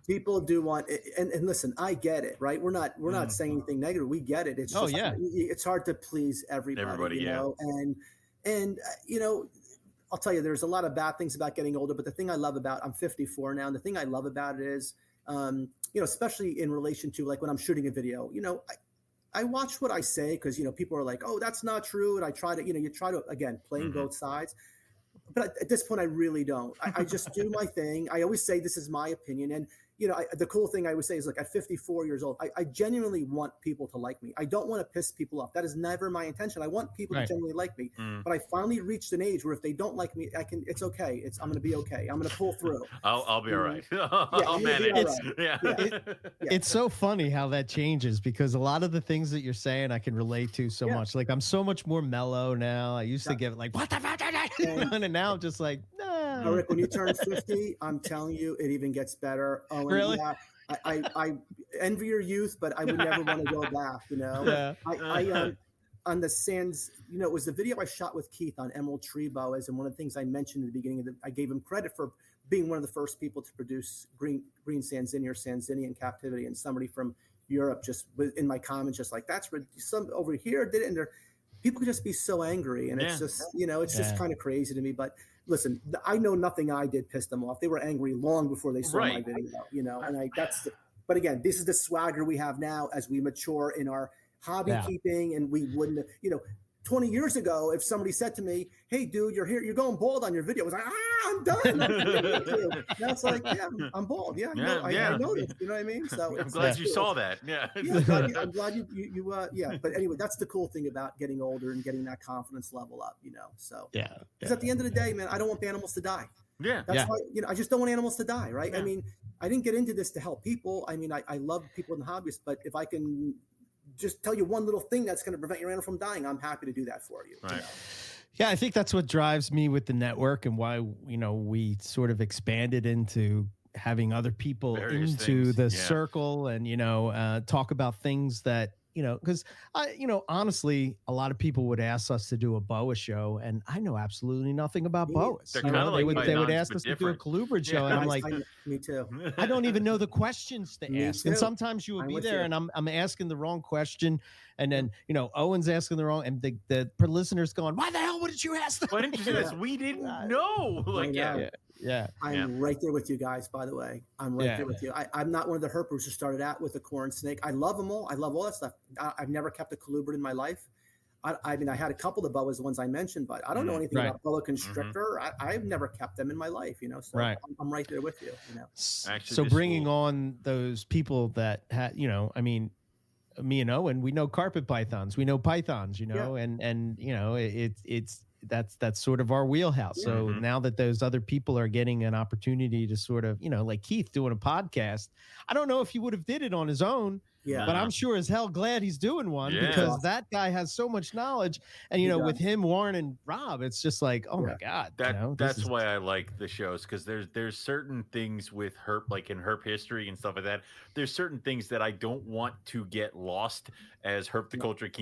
People do want it, and listen, I get it, right? We're not saying anything negative. We get it. It's just it's hard to please everybody, you know. And I'll tell you, there's a lot of bad things about getting older, but the thing I love about, I'm 54 now, and the thing I love about it is, especially in relation to like when I'm shooting a video, I watch what I say because, people are like, oh, that's not true. And I try to, you try to, again, playing both sides. But at this point, I really don't. I just do my thing. I always say this is my opinion. And, the cool thing I would say is, look, at 54 years old, I genuinely want people to like me. I don't want to piss people off. That is never my intention. I want people to genuinely like me. But I finally reached an age where if they don't like me, it's okay. I'm going to be okay. I'm going to pull through. I'll be all right. I'll manage. It's so funny how that changes, because a lot of the things that you're saying I can relate to so much. Like, I'm so much more mellow now. I used to get like, what the fuck? And now I'm just like, no. Rick, when you turn 50, I'm telling you, it even gets better. Oh, really? Yeah, I envy your youth, but I would never want to go back. I on the sands, it was the video I shot with Keith on emerald tree boas, and one of the things I mentioned at the beginning I gave him credit for being one of the first people to produce green Sanzini or Sanzini in captivity, and somebody from Europe just in my comments, just like, that's some over here did it. And people can just be so angry. And it's just, it's just kind of crazy to me. But listen, I know nothing I did pissed them off. They were angry long before they saw my video, and but again, this is the swagger we have now as we mature in our hobby keeping. And we wouldn't, 20 years ago, if somebody said to me, "Hey, dude, you're here, you're going bald on your video," I was like, "I'm done." Now it's like, yeah, I'm bald. Yeah, I noticed. You know what I mean? So I'm glad you saw that. Yeah, I'm glad you yeah. But anyway, that's the cool thing about getting older and getting that confidence level up. So because at the end of the day, man, I don't want the animals to die. Yeah, that's why I just don't want animals to die, right? I mean, I didn't get into this to help people. I mean, I love people in the hobbies, but if I can just tell you one little thing that's going to prevent your animal from dying, I'm happy to do that for you. Right. Yeah, I think that's what drives me with the network and why, we sort of expanded into having other people into the circle and, talk about things that, because honestly, a lot of people would ask us to do a boa show, and I know absolutely nothing about boas. They're kind of like they would ask us to do a colubrid show, and I'm like, me too. I don't even know the questions to ask. And sometimes you would be there, and I'm asking the wrong question, and then Owen's asking the wrong, and the listeners going, "Why the hell wouldn't you ask that? Why didn't you do this? We didn't know." Like, I'm right there with you guys, by the way. I'm right there with you. I'm not one of the herpers who started out with a corn snake. I love them all. I love all that stuff. I've never kept a colubrid in my life. I mean, I had a couple of the boas, the ones I mentioned, but I don't know anything about boa constrictor. I've never kept them in my life, so I'm right there with you. Actually, so bringing on those people that had, I mean, me and Owen, we know carpet pythons, we know pythons, and it's that's sort of our wheelhouse. So now that those other people are getting an opportunity to sort of, like Keith doing a podcast, I don't know if he would have did it on his own, but I'm sure as hell glad he's doing one because that guy has so much knowledge. And, with him, Warren and Rob, it's just like, oh my God. That's why I like the shows, because there's certain things with herp, like in herp history and stuff like that. There's certain things that I don't want to get lost as herpetoculture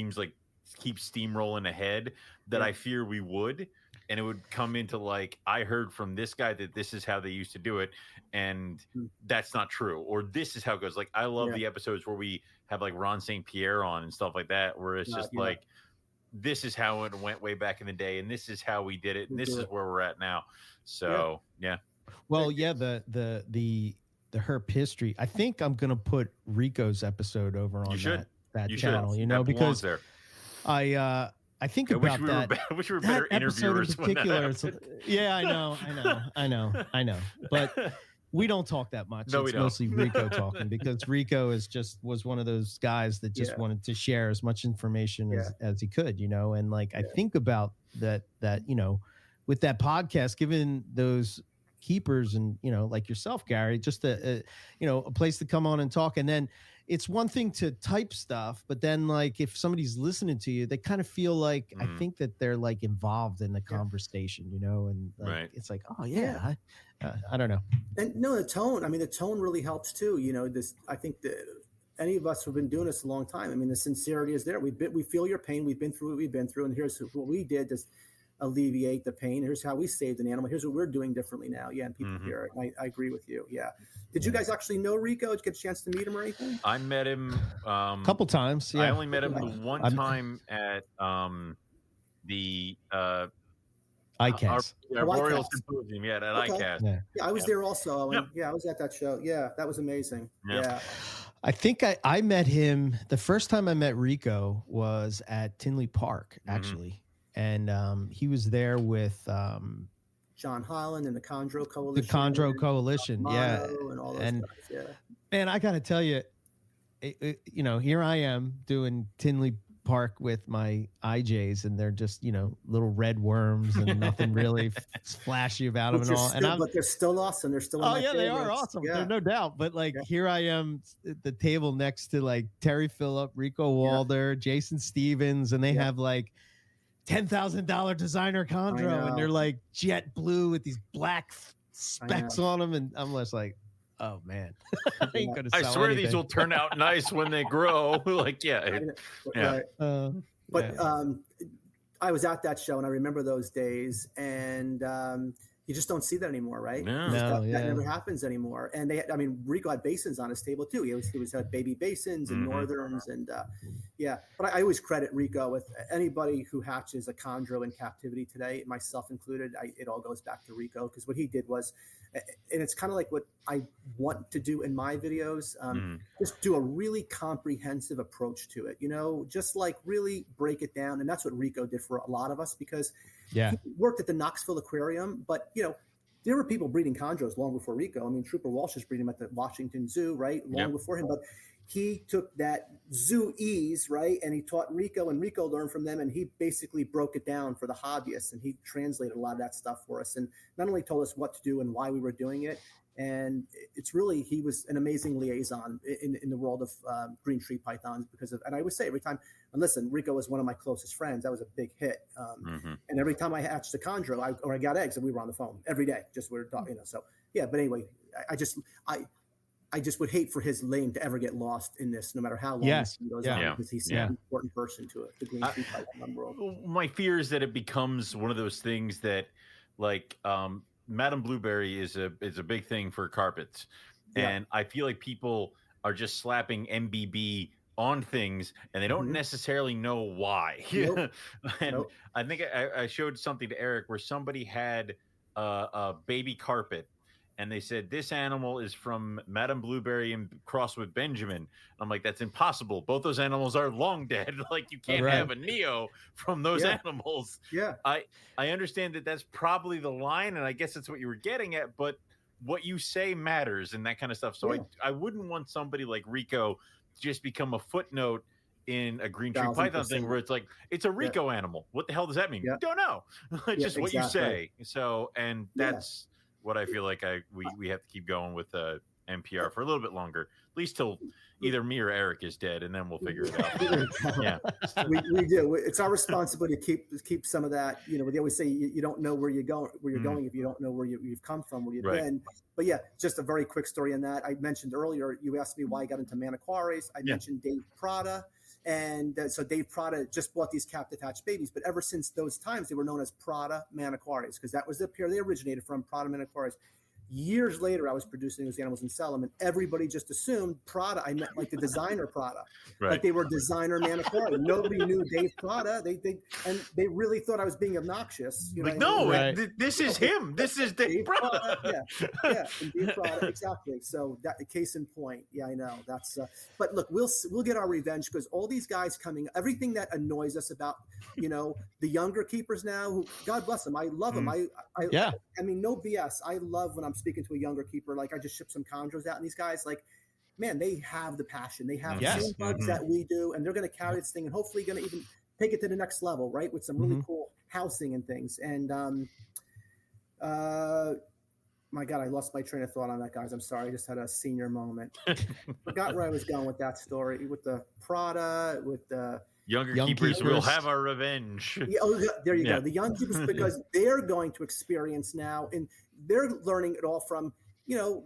keeps steamrolling ahead that I fear we would, and it would come into like, I heard from this guy that this is how they used to do it, and that's not true, or this is how it goes. Like, I love the episodes where we have like Ron St. Pierre on and stuff like that, where it's just like, this is how it went way back in the day, and this is how we did it, and this is where we're at now. So well, the herp history, I think I'm gonna put Rico's episode over on that channel, because there. I think about that. I wish we were better interviewers. In particular, I know. But we don't talk that much. No, it's mostly Rico talking, because Rico was one of those guys that just wanted to share as much information as he could, and like, I think about that, with that podcast, given those keepers and, like yourself, Gary, just a place to come on and talk. And then it's one thing to type stuff, but then like if somebody's listening to you, they kind of feel like, I think that they're like involved in the conversation, and like, it's like, oh yeah, I don't know. And no, the tone really helps too. I think that any of us who've been doing this a long time, I mean, the sincerity is there. We feel your pain. We've been through what we've been through. And here's what we did to alleviate the pain. Here's how we saved an animal. Here's what we're doing differently now. Yeah. And people hear it. I agree with you. Yeah. Did you guys actually know Rico? Did you get a chance to meet him or anything? I met him a couple times. Yeah. I only met him the one time at the ICAST. Royal Symposium. Yeah, at ICAST. Yeah, I was there also. I was at that show. Yeah, that was amazing. Yeah. I think I met him. The first time I met Rico was at Tinley Park, actually. And he was there with John Holland and the Chondro Coalition. The Chondro Coalition, and all those guys, Man, I got to tell you, here I am doing Tinley Park with my IJs, and they're just, little red worms and nothing really flashy about them and all. But they're still awesome. They're still. They are awesome. Yeah. There's no doubt. But here I am at the table next to like Terry Phillip, Rico Walder, Jason Stevens, and they have like $10,000 designer chondro, and they're like jet blue with these black specks on them, and I'm just like, oh man, I ain't gonna sell swear anything. These will turn out nice when they grow. Like, I was at that show, and I remember those days, and you just don't see that anymore, right? No. That never happens anymore. And Rico had basins on his table too. He always had baby basins and northerns, and But I always credit Rico with anybody who hatches a chondro in captivity today, myself included. It all goes back to Rico, because what he did was, and it's kind of like what I want to do in my videos, just do a really comprehensive approach to it. Just like really break it down, and that's what Rico did for a lot of us, because he worked at the Knoxville Aquarium, but there were people breeding chondros long before Rico. Trooper Walsh was breeding them at the Washington Zoo, right? Long before him. But he took that zoo ease, right? And he taught Rico, and Rico learned from them, and he basically broke it down for the hobbyists, and he translated a lot of that stuff for us, and not only told us what to do and why we were doing it. And he was an amazing liaison in the world of green tree pythons, and I would say every time, and listen, Rico was one of my closest friends. That was a big hit. And every time I hatched a chondro or I got eggs, and we were on the phone every day, just we were talking, so yeah. But anyway, I just would hate for his name to ever get lost in this, no matter how long he goes on, because he's an important person to the green tree python world. My fear is that it becomes one of those things that, like, Madame Blueberry is a big thing for carpets, and I feel like people are just slapping MBB on things, and they don't necessarily know why. I think I showed something to Eric where somebody had a baby carpet, and they said this animal is from Madame Blueberry and crossed with Benjamin. I'm like, that's impossible. Both those animals are long dead. Like, you can't have a Neo from those animals. Yeah. I understand that that's probably the line, and I guess that's what you were getting at, but what you say matters and that kind of stuff. So I wouldn't want somebody like Rico to just become a footnote in a green tree python thing where it's like, it's a Rico animal. What the hell does that mean? Don't know. It's just what you say. So, and that's what I feel like we have to keep going with NPR for a little bit longer, at least till either me or Eric is dead, and then we'll figure it out. we do. It's our responsibility to keep some of that. They always say you don't know where you're going if you don't know where you've come from, where you've been. But just a very quick story on that. I mentioned earlier, you asked me why I got into maniquaries. I mentioned Dave Prada. And so Dave Prada just bought these captive hatch babies, but ever since those times, they were known as Prada maniquaries, because that was the pair they originated from, Prada maniquaries. Years later, I was producing those animals in Salem, and everybody just assumed Prada. I meant like the designer Prada, like they were designer maniquari. Nobody knew Dave Prada. They really thought I was being obnoxious. This is him. This is Dave Prada. And Dave Prada, exactly. So that case in point. Yeah, I know. That's. But look, we'll get our revenge, because all these guys coming, everything that annoys us about the younger keepers now, who, God bless them, I love them. I mean, no BS. I love when I'm speaking to a younger keeper. Like, I just shipped some chondros out, and these guys, like, man, they have the passion. They have the same bugs that we do, and they're going to carry this thing, and hopefully going to even take it to the next level, right? With some really cool housing and things. And my God, I lost my train of thought on that, guys. I'm sorry. I just had a senior moment. Forgot where I was going with that story, with the Prada, with the Younger keepers will have our revenge. There you go. The young keepers, because they're going to experience now, and they're learning it all from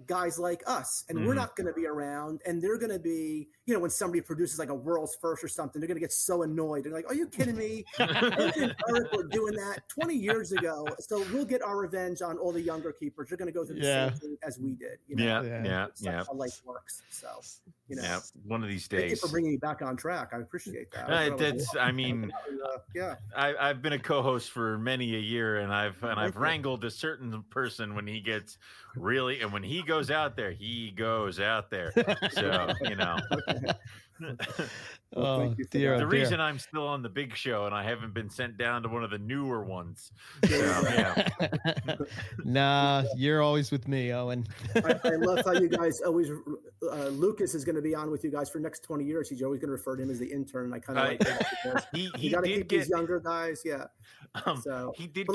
guys like us, and we're not going to be around, and they're going to be, when somebody produces like a world's first or something, they're going to get so annoyed. They're like, are you kidding me? Eric and Eric were doing that 20 years ago. So we'll get our revenge on all the younger keepers. They're going to go through the same thing as we did. That's how life works. So, one of these days. Thank you for bringing me back on track. I appreciate that. I've been a co-host for many a year, and I've wrangled a certain person when he gets really, and when he goes out there, he goes out there. So, the reason I'm still on the big show and I haven't been sent down to one of the newer ones. So, Nah, you're always with me, Owen. I love how you guys always. Lucas is going to be on with you guys for the next 20 years. He's always going to refer to him as the intern. I kind of like that. He got to keep these younger guys. Yeah. So he did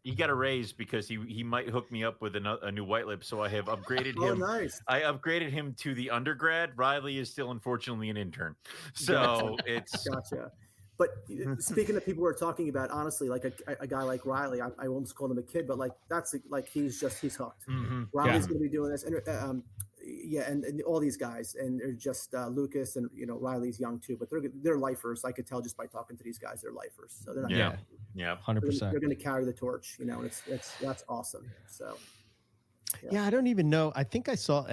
he got a raise because he might hook me up with a new white lip. So I have upgraded him. Nice. I upgraded him to the undergrad. Riley is still, unfortunately, an intern. So it's gotcha. But speaking of people we're talking about, honestly, like a guy like Riley, I almost called him a kid, but like that's like he's hooked. Riley's going to be doing this, and yeah, and all these guys, and they're just Lucas and Riley's young too, but they're lifers. I could tell just by talking to these guys, they're lifers. So they're not. Yeah, 100%. They're going to carry the torch, and that's awesome. So. Yeah, I don't even know. I think I saw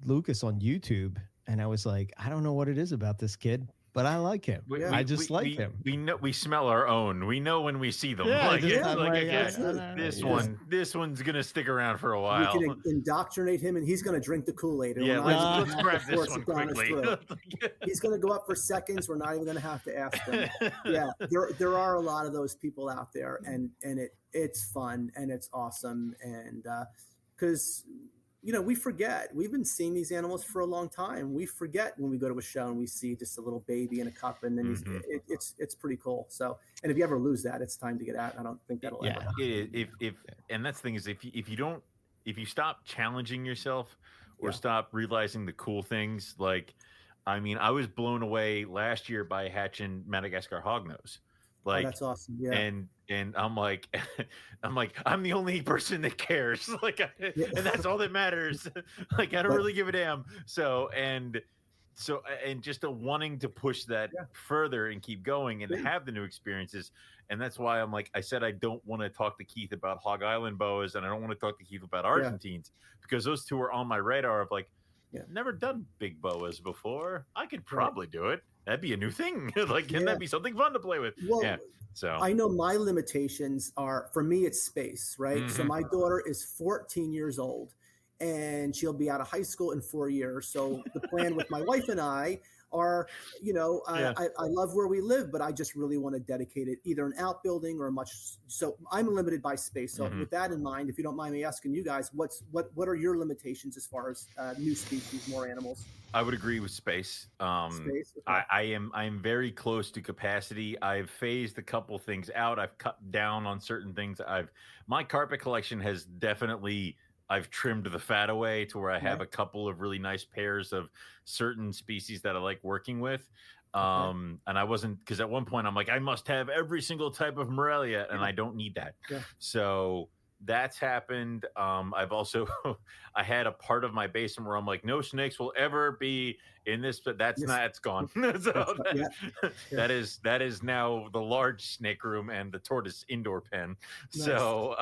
Lucas on YouTube, and I was like, I don't know what it is about this kid, but I like him. I just like him. We smell our own. We know when we see them. Yeah, this one's gonna stick around for a while. We can indoctrinate him, and he's gonna drink the Kool-Aid. Yeah, let's grab this one quickly. He's gonna go up for seconds. We're not even gonna have to ask him. Yeah, there are a lot of those people out there, and it's fun and it's awesome, and because we forget. We've been seeing these animals for a long time. We forget when we go to a show and we see just a little baby in a cup, and then it's pretty cool. So, and if you ever lose that, it's time to get out. I don't think that'll ever happen. And that's the thing is, if you stop challenging yourself or stop realizing the cool things, like, I mean, I was blown away last year by hatching Madagascar hognose. Like, that's awesome. Yeah. And I'm like, I'm the only person that cares. Like, and that's all that matters. Like, I don't really give a damn. So just wanting to push that further and keep going and have the new experiences. And that's why I said, I don't want to talk to Keith about Hog Island boas, and I don't want to talk to Keith about Argentines, because those two are on my radar of never done big boas before. I could probably do it. That'd be a new thing. Can that be something fun to play with? Well, so I know my limitations are, for me, it's space, right? Mm-hmm. So my daughter is 14 years old, and she'll be out of high school in 4 years. So the plan with my wife and I are, I love where we live, but I just really want to dedicate it either an outbuilding or so I'm limited by space. So with that in mind, if you don't mind me asking you guys, what are your limitations as far as new species, more animals? I would agree with space. Okay. I am very close to capacity. I've phased a couple things out. I've cut down on certain things. My carpet collection has definitely, I've trimmed the fat away to where I have a couple of really nice pairs of certain species that I like working with. And I wasn't, because at one point I'm like, I must have every single type of Morelia, and I don't need that. Yeah. So that's happened. I've also, I had a part of my basement where I'm like, no snakes will ever be in this, but that's it's gone. So that is now the large snake room and the tortoise indoor pen. Nice. So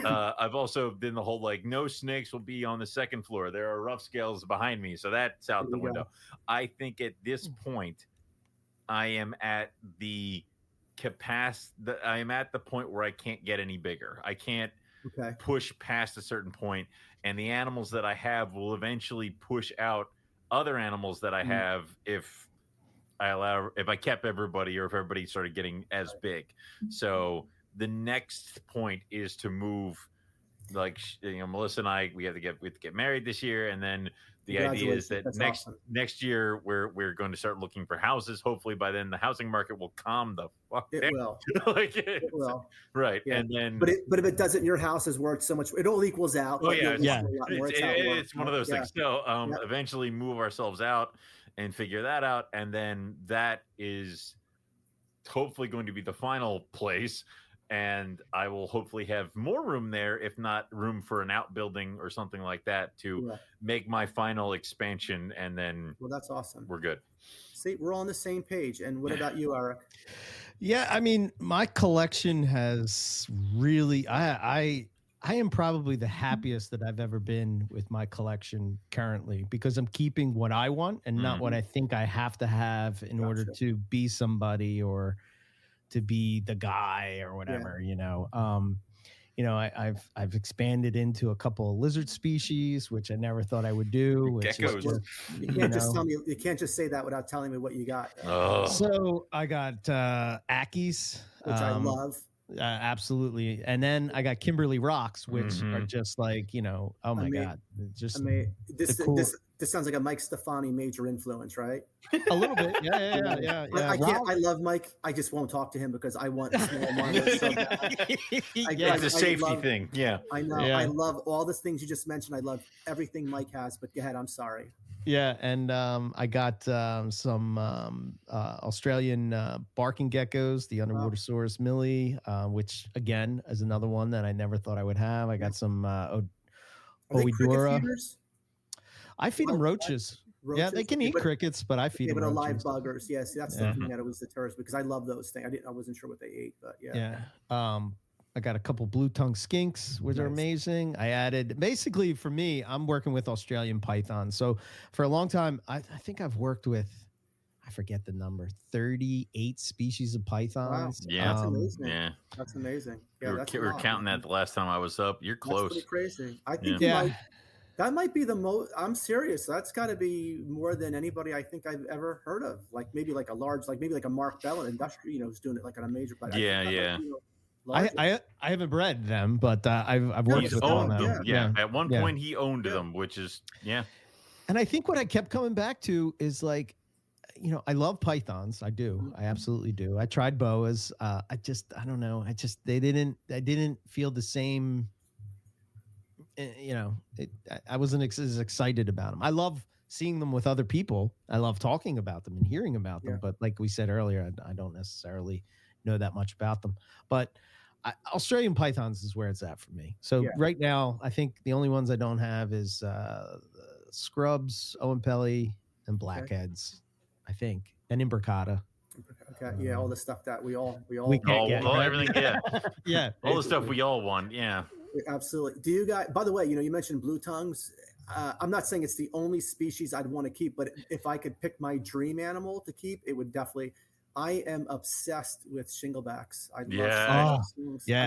I've also been the whole no snakes will be on the second floor. There are rough scales behind me, so that's out the window. I think at this point, I am at the capacity. I am at the point where I can't get any bigger. I can't push past a certain point, and the animals that I have will eventually push out other animals that I have if I kept everybody, or if everybody started getting as big. So the next point is to move. Melissa and I, we have to get married this year, and then the idea is that next year we're going to start looking for houses. Hopefully by then the housing market will calm the fuck down. It will. Right. Yeah. And then but if it doesn't, your house is worth so much. It all equals out. Oh yeah. It's one of those things. So eventually move ourselves out and figure that out, and then that is hopefully going to be the final place. And I will hopefully have more room there, if not room for an outbuilding or something like that, to make my final expansion. And then, well, that's awesome. We're good. See, we're all on the same page. And what about you, Eric? Yeah, I mean, my collection has really, I am probably the happiest that I've ever been with my collection currently, because I'm keeping what I want and not what I think I have to have in order to be somebody or to be the guy or whatever, I've expanded into a couple of lizard species, which I never thought I would do. Which geckos. You can't just say that without telling me what you got. So I got Ackies, which I love. Absolutely. And then I got Kimberly Rocks, which are just oh my God. Just this sounds like a Mike Stefani major influence, right? A little bit. Yeah. I love Mike. I just won't talk to him because I want small monitors so bad. It's a safety thing. Yeah. I know. Yeah. I love all the things you just mentioned. I love everything Mike has, but go ahead. I'm sorry. Yeah, and I got some Australian barking geckos, the Underwater Saurus millie, which again is another one that I never thought I would have. I got some Oidura. I feed them roaches. Yeah, they can eat crickets, but I feed them but roaches. live buggers. Yes, that's the thing that always deters because I love those things. I wasn't sure what they ate, but yeah. I got a couple blue tongue skinks, which are amazing. I added basically for me, I'm working with Australian pythons. So for a long time, I think I've worked with, I forget the number, 38 species of pythons. Wow. Yeah, that's amazing. Yeah, that's amazing. Yeah, we were counting that the last time I was up. You're close. That's pretty crazy. I think that might be the most. I'm serious. That's got to be more than anybody I think I've ever heard of. Like maybe like a large, like maybe like a Mark Bell in industry, who's doing it like on a major. But I haven't bred them, but I've worked with them. Yeah. At one point he owned them, which is And I think what I kept coming back to is like, I love pythons. I do. I absolutely do. I tried boas. I don't know. I didn't feel the same. I wasn't as excited about them. I love seeing them with other people. I love talking about them and hearing about them. But like we said earlier, I don't necessarily know that much about them. But Australian pythons is where it's at for me. So right now, I think the only ones I don't have is scrubs, Oenpelli, and blackheads. I think, and imbricata. Okay, all the stuff that we can't get, right? Everything, all the stuff we all want, absolutely. Do you guys? By the way, you mentioned blue tongues. I'm not saying it's the only species I'd want to keep, but if I could pick my dream animal to keep, it would definitely. I am obsessed with shinglebacks. I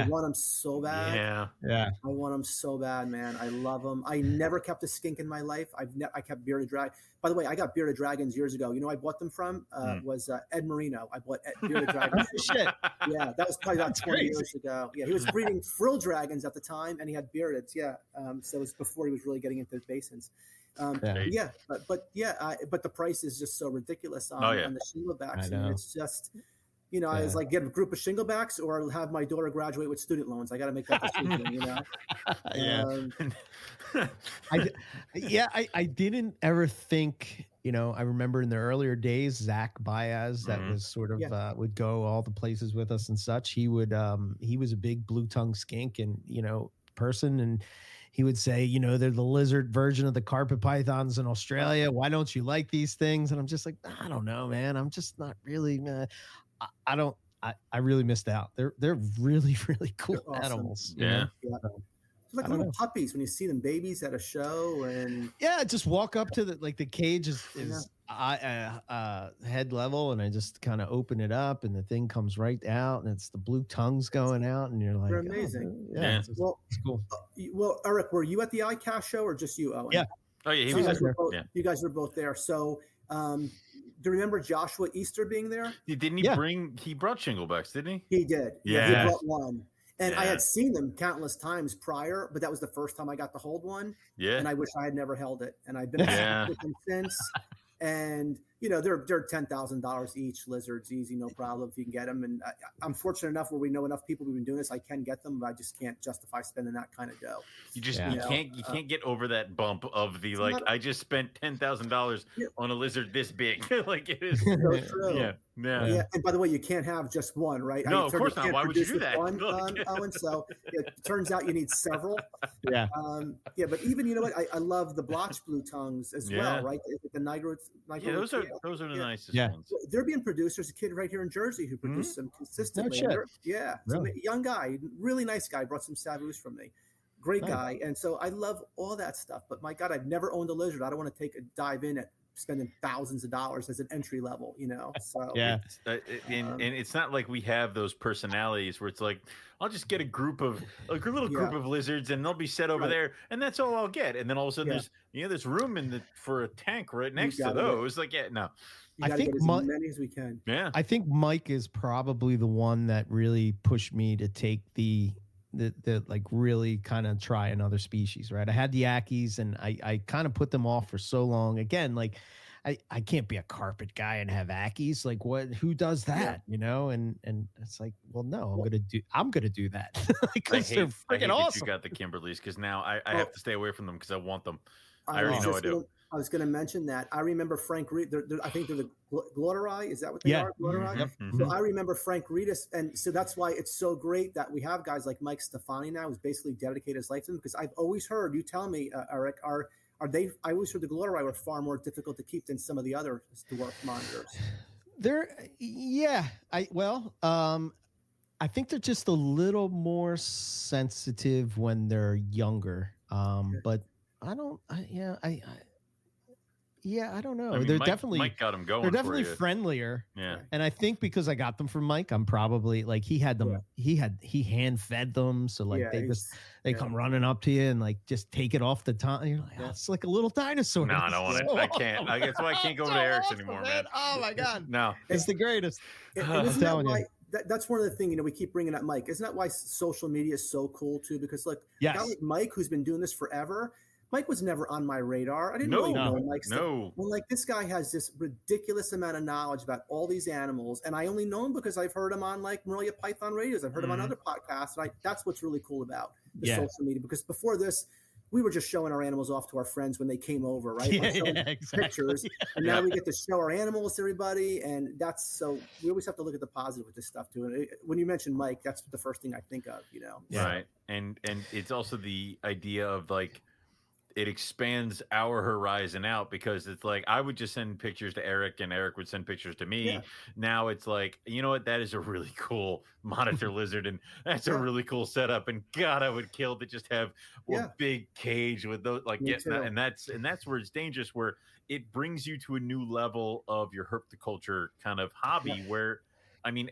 want them so bad. I want them so bad, man. I love them. I never kept a skink in my life. I kept bearded dragon. By the way, I got bearded dragons years ago. I bought them from was Ed Marino. I bought bearded dragons. Shit. Yeah, that was probably about 20 years ago. Yeah, he was breeding frill dragons at the time, and he had beardeds. Yeah, so it was before he was really getting into basins. But the price is just so ridiculous on the shinglebacks, and it's just, I was like, get a group of shinglebacks or have my daughter graduate with student loans. I got to make that decision, I didn't ever think, I remember in the earlier days, Zach Baez, that was sort of would go all the places with us and such. He was a big blue tongue skink and person, and he would say, they're the lizard version of the carpet pythons in Australia. Why don't you like these things? And I'm just like, I don't know, man. I'm just not really. I really missed out. They're really, really cool animals. Yeah. It's like little puppies when you see them babies at a show, and just walk up to the cage is head level, and I just kind of open it up, and the thing comes right out, and it's the blue tongues going out, and you're like, they're amazing. It's cool. Well, Eric, were you at the ICAST show or just you, Owen? Yeah. Oh yeah, he was there. You guys were both there. So, do you remember Joshua Easter being there? Didn't he bring? He brought shinglebacks, didn't he? He did. Yeah, he brought one. And I had seen them countless times prior, but that was the first time I got to hold one. Yeah. And I wish I had never held it. And I've been with them since. And, they're $10,000 each, lizards, easy, no problem if you can get them. And I'm fortunate enough where we know enough people who've been doing this, I can get them, but I just can't justify spending that kind of dough. You can't get over that bump of the, I just spent $10,000 on a lizard this big. Like it is. So true. Yeah. And by the way, you can't have just one, right? No, of course not. Why would you do that? Owen, so it turns out you need several. Yeah. But even, you know what? I love the blotch blue tongues as well, right? The nigro. Yeah, those are the nicest ones. They're being produced. There's a kid right here in Jersey who produces them consistently. Really? So young guy, really nice guy, brought some Savus from me. Great guy. And so I love all that stuff. But my God, I've never owned a lizard. I don't want to take a dive in at spending thousands of dollars as an entry level, So and it's not like we have those personalities where it's like, I'll just get a group of group of lizards and they'll be set over there and that's all I'll get. And then all of a sudden there's room for a tank right next to those. I think as many as we can. Yeah. I think Mike is probably the one that really pushed me to take the really kind of try another species, right? I had the Ackies and I kind of put them off for so long. Again, I can't be a carpet guy and have Ackies. Like who does that? And it's like, well, no, I'm gonna do that. Because they're freaking awesome. You got the Kimberleys because now I have to stay away from them because I want them. I already know I do. I was going to mention that. I remember Frank Reed. I think they're the Glotterai. Is that what they are? Glotterai? Mm-hmm. So I remember Frank Reedus. And so that's why it's so great that we have guys like Mike Stefani now, who's basically dedicated his life to them. Because I've always heard, you tell me, Eric, are are they? I always heard the Glory were far more difficult to keep than some of the other dwarf monitors. I think they're just a little more sensitive when they're younger. But I don't. I don't know. I mean, They're Mike, definitely Mike got them going. They're definitely for you. friendlier. Yeah. And I think because I got them from Mike, I'm probably like he had them. Yeah. He hand fed them, so like they come running up to you and like just take it off the tongue. You're like, it's like a little dinosaur. No, I don't want it. I can't. That's why I can't go over to Eric's anymore, man. Oh my god. No, it's the greatest. I'm telling you. That's one of the things, we keep bringing up Mike. Isn't that why social media is so cool too? Because like, a guy like Mike, who's been doing this forever, Mike was never on my radar. I didn't really know Mike. Well, like this guy has this ridiculous amount of knowledge about all these animals, and I only know him because I've heard him on like Morelia Python radios. I've heard him on other podcasts. And that's what's really cool about the social media. Because before this, we were just showing our animals off to our friends when they came over, right? Exactly. Pictures, and now we get to show our animals to everybody, and that's so. We always have to look at the positive with this stuff too. And when you mention Mike, that's the first thing I think of, Right, and it's also the idea of like. It expands our horizon out because it's like I would just send pictures to Eric and Eric would send pictures to me. Yeah. Now it's like, you know what? That is a really cool monitor lizard and that's a really cool setup. And God, I would kill to just have a big cage with those like and that's where it's dangerous, where it brings you to a new level of your herpetoculture kind of hobby where, I mean,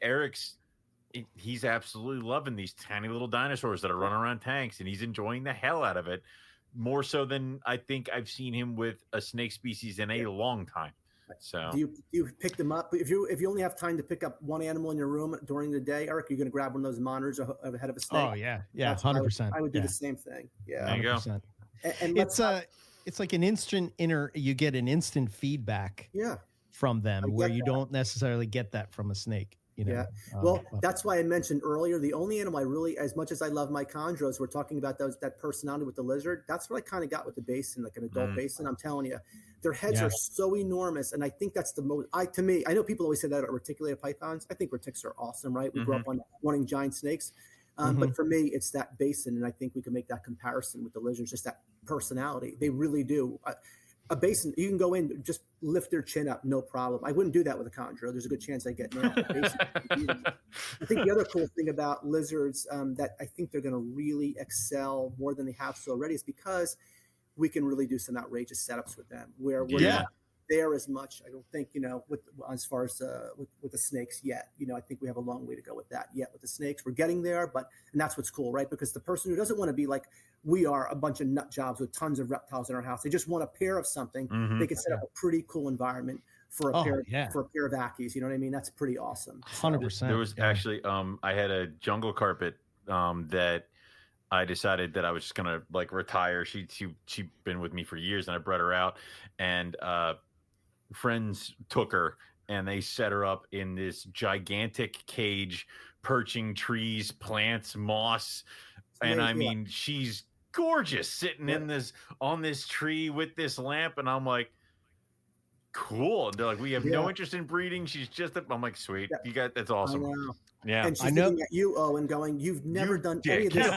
he's absolutely loving these tiny little dinosaurs that are running around tanks and he's enjoying the hell out of it. More so than I think I've seen him with a snake species in a long time. So do you pick them up? If you only have time to pick up one animal in your room during the day, Eric, you're going to grab one of those monitors ahead of a snake. Oh yeah, 100%. I would do the same thing. Yeah, there you go. And it's like an instant you get an instant feedback. From them where you don't necessarily get that from a snake. Well, that's why I mentioned earlier, the only animal I really, as much as I love my chondros, we're talking about that personality with the lizard. That's what I kind of got with the basin, like an adult basin. I'm telling you, their heads are so enormous. And I think that's the most, to me, I know people always say that about reticulated pythons. I think retics are awesome, right? We grew up on wanting giant snakes. But for me, it's that basin. And I think we can make that comparison with the lizards, just that personality. They really do. A basin, you can go in, just lift their chin up, no problem. I wouldn't do that with a chondro. There's a good chance I get nailed. I think the other cool thing about lizards that I think they're going to really excel more than they have so already is because we can really do some outrageous setups with them where we're not there as much. I don't think, with as far as with the snakes yet. I think we have a long way to go with that yet with the snakes. We're getting there, and that's what's cool, right? Because the person who doesn't want to be like we are, a bunch of nut jobs with tons of reptiles in our house, they just want a pair of something. They can set up a pretty cool environment for a pair of Ackies. You know what I mean? That's pretty awesome. 100%. There was actually I had a jungle carpet that I decided that I was just gonna like retire. She'd been with me for years, and I brought her out, and friends took her and they set her up in this gigantic cage, perching trees, plants, moss, and I mean she's gorgeous sitting in on this tree with this lamp, and I'm like, cool. And they're like, we have no interest in breeding. She's just I'm like, sweet, you got that's awesome. I know. Yeah, and she's looking at you, Owen, going, "You've never done any of this."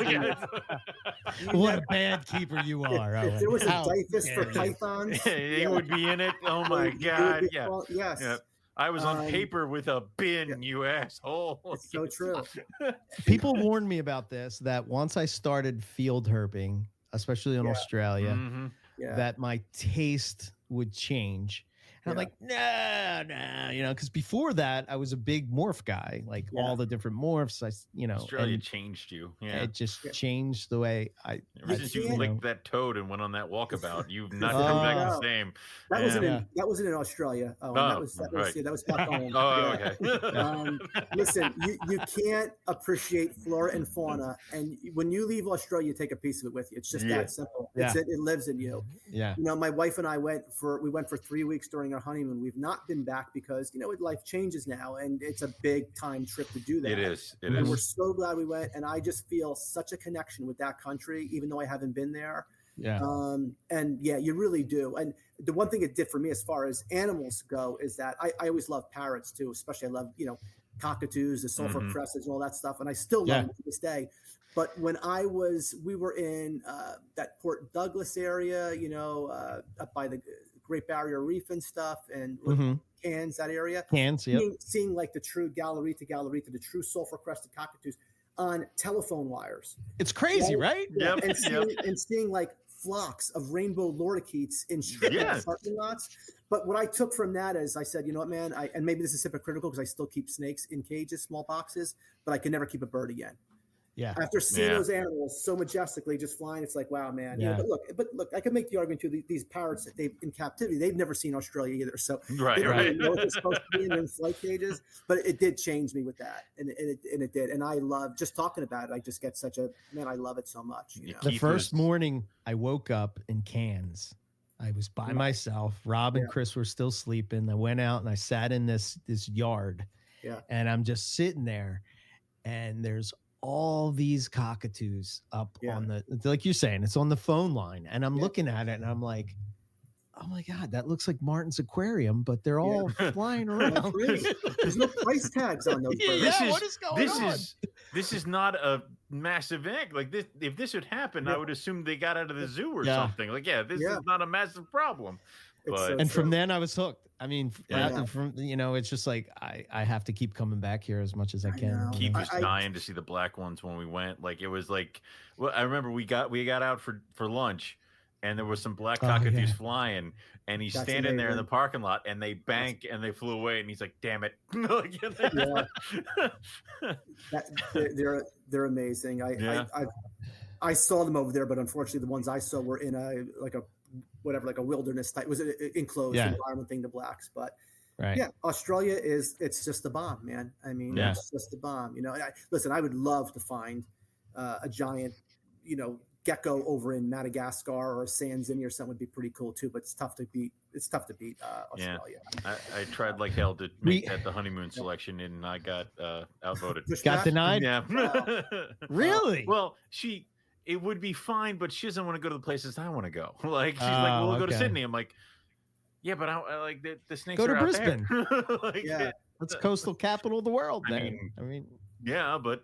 What a bad keeper you are! If there was a Dyphus for pythons, he would be in it. Oh my god! Yes. Yeah. I was on paper with a bin, you asshole. It's so true. People warned me about this, that once I started field herping, especially in Australia, that my taste would change. And I'm like, no, because before that, I was a big morph guy, like all the different morphs. Australia changed you. Yeah, it just changed the way I. Ever since you licked that toad and went on that walkabout, you've not come back the same. That wasn't in Australia. That was back home. Okay. Listen, you can't appreciate flora and fauna, and when you leave Australia, you take a piece of it with you. It's just that simple. It lives in you. Yeah. My wife and I went for 3 weeks during our honeymoon. We've not been back because life changes now, and it's a big time trip to do that. It is. And we're so glad we went, and I just feel such a connection with that country, even though I haven't been there. You really do. And the one thing it did for me as far as animals go is that I always love parrots too, especially I love cockatoos, the sulfur crescents, and all that stuff, and I still love them to this day. But when we were in that Port Douglas area, up by the Great Barrier Reef and stuff, and Cairns, that area. Cairns, yep. Seeing like the true Gallerita, the true sulfur-crested cockatoos on telephone wires. It's crazy, right? Yep. And seeing like flocks of rainbow lorikeets in strip parking lots. But what I took from that is I said, you know what, man, and maybe this is hypocritical because I still keep snakes in cages, small boxes, but I can never keep a bird again. Yeah. After seeing those animals so majestically just flying, it's like, wow, man. Yeah. But look, I can make the argument too. These parrots, in captivity, they've never seen Australia either. So right. They don't really know what they're supposed to be in their flight cages. But it did change me with that, and it did. And I love just talking about it. I just get I love it so much. The first morning I woke up in Cairns, I was by myself. Rob and Chris were still sleeping. I went out and I sat in this yard. Yeah. And I'm just sitting there, and there's all these cockatoos up on like you're saying, it's on the phone line, and I'm looking at it and I'm like, oh my God, that looks like Martin's aquarium, but they're all flying around. There's no price tags on those birds. What is going on? This is not a massive egg. Like this, if this would happen, I would assume they got out of the zoo or something. Like, this is not a massive problem. But from then I was hooked. I mean, from it's just like I have to keep coming back here as much as I can. Keith was dying to see the black ones when we went. Like it was like, well, I remember we got out for lunch, and there was some black cockatoos flying, and he's standing there in the parking lot, and they banked and they flew away, and he's like, "Damn it!" They're amazing. I saw them over there, but unfortunately, the ones I saw were in a wilderness type. It was an enclosed environment thing, the blacks, but. Right. Yeah, Australia it's just a bomb, man. I mean, it's just a bomb. Listen, I would love to find a giant, gecko over in Madagascar or San Zini or something would be pretty cool too. But it's tough to beat. Australia. I tried like hell to make that the honeymoon selection, and I got outvoted. Got denied. Yeah. Really? Well, it would be fine, but she doesn't want to go to the places I want to go. Like she's like, "Well, we'll go to Sydney." I'm like. Yeah, but I like the snakes. Go to are Brisbane. Out there. That's coastal capital of the world. I mean, yeah, but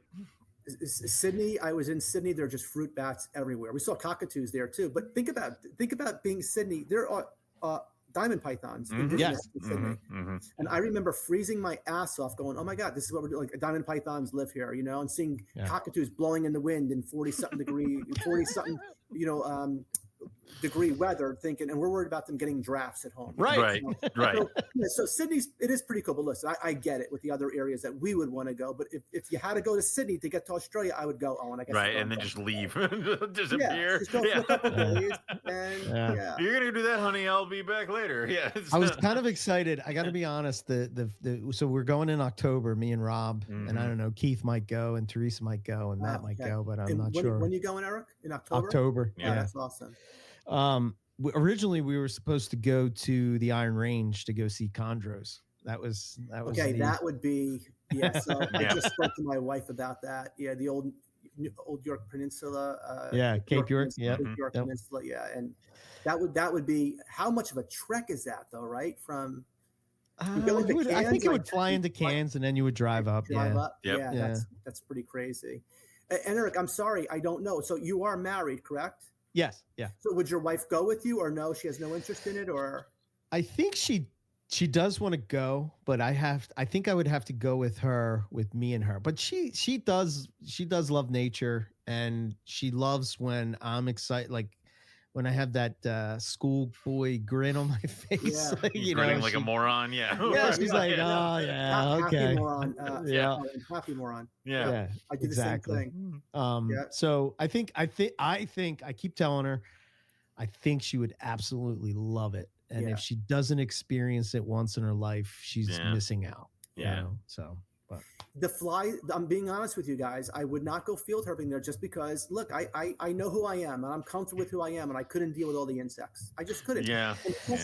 Sydney. I was in Sydney. There are just fruit bats everywhere. We saw cockatoos there too. But think about being Sydney. There are diamond pythons. In Sydney. And I remember freezing my ass off, going, "Oh my God, this is what we're doing." Like diamond pythons live here, and seeing cockatoos blowing in the wind in 40-something degree weather, thinking, and we're worried about them getting drafts at home. Right. So Sydney, it is pretty cool. But listen, I get it with the other areas that we would want to go. But if you had to go to Sydney to get to Australia, I would go. Oh, and I guess and then just leave, disappear. Just go for a couple days, and you're gonna do that, honey. I'll be back later. Yeah, I was kind of excited. I got to be honest. So we're going in October, me and Rob, and I don't know, Keith might go, and Teresa might go, and Matt might go, but I'm not sure. When you going, Eric? In October? October. Yeah, that's awesome. Originally we were supposed to go to the Iron Range to go see Chondros. That was okay. That would be So I just spoke to my wife about that. Yeah, the old York Peninsula. Cape York. York Peninsula. Yeah, and that would be, how much of a trek is that though? Right from. I think it would fly into Cairns and then you would drive up. That's pretty crazy. And Eric, I'm sorry, I don't know. So you are married, correct? Yes. Yeah. So would your wife go with you, or no? She has no interest in it, or? I think she does want to go, but I think I would have to go with me and her. But she does love nature, and she loves when I'm excited, like when I have that schoolboy grin on my face. Grinning like a moron. Yeah. She's like, oh yeah, okay. Happy moron. Happy moron. Yeah. I do the same thing. So I think I keep telling her, I think she would absolutely love it. And if she doesn't experience it once in her life, she's missing out. But the fly, I'm being honest with you guys, I would not go field herping there just because, look, I know who I am, and I'm comfortable with who I am, and I couldn't deal with all the insects. I just couldn't.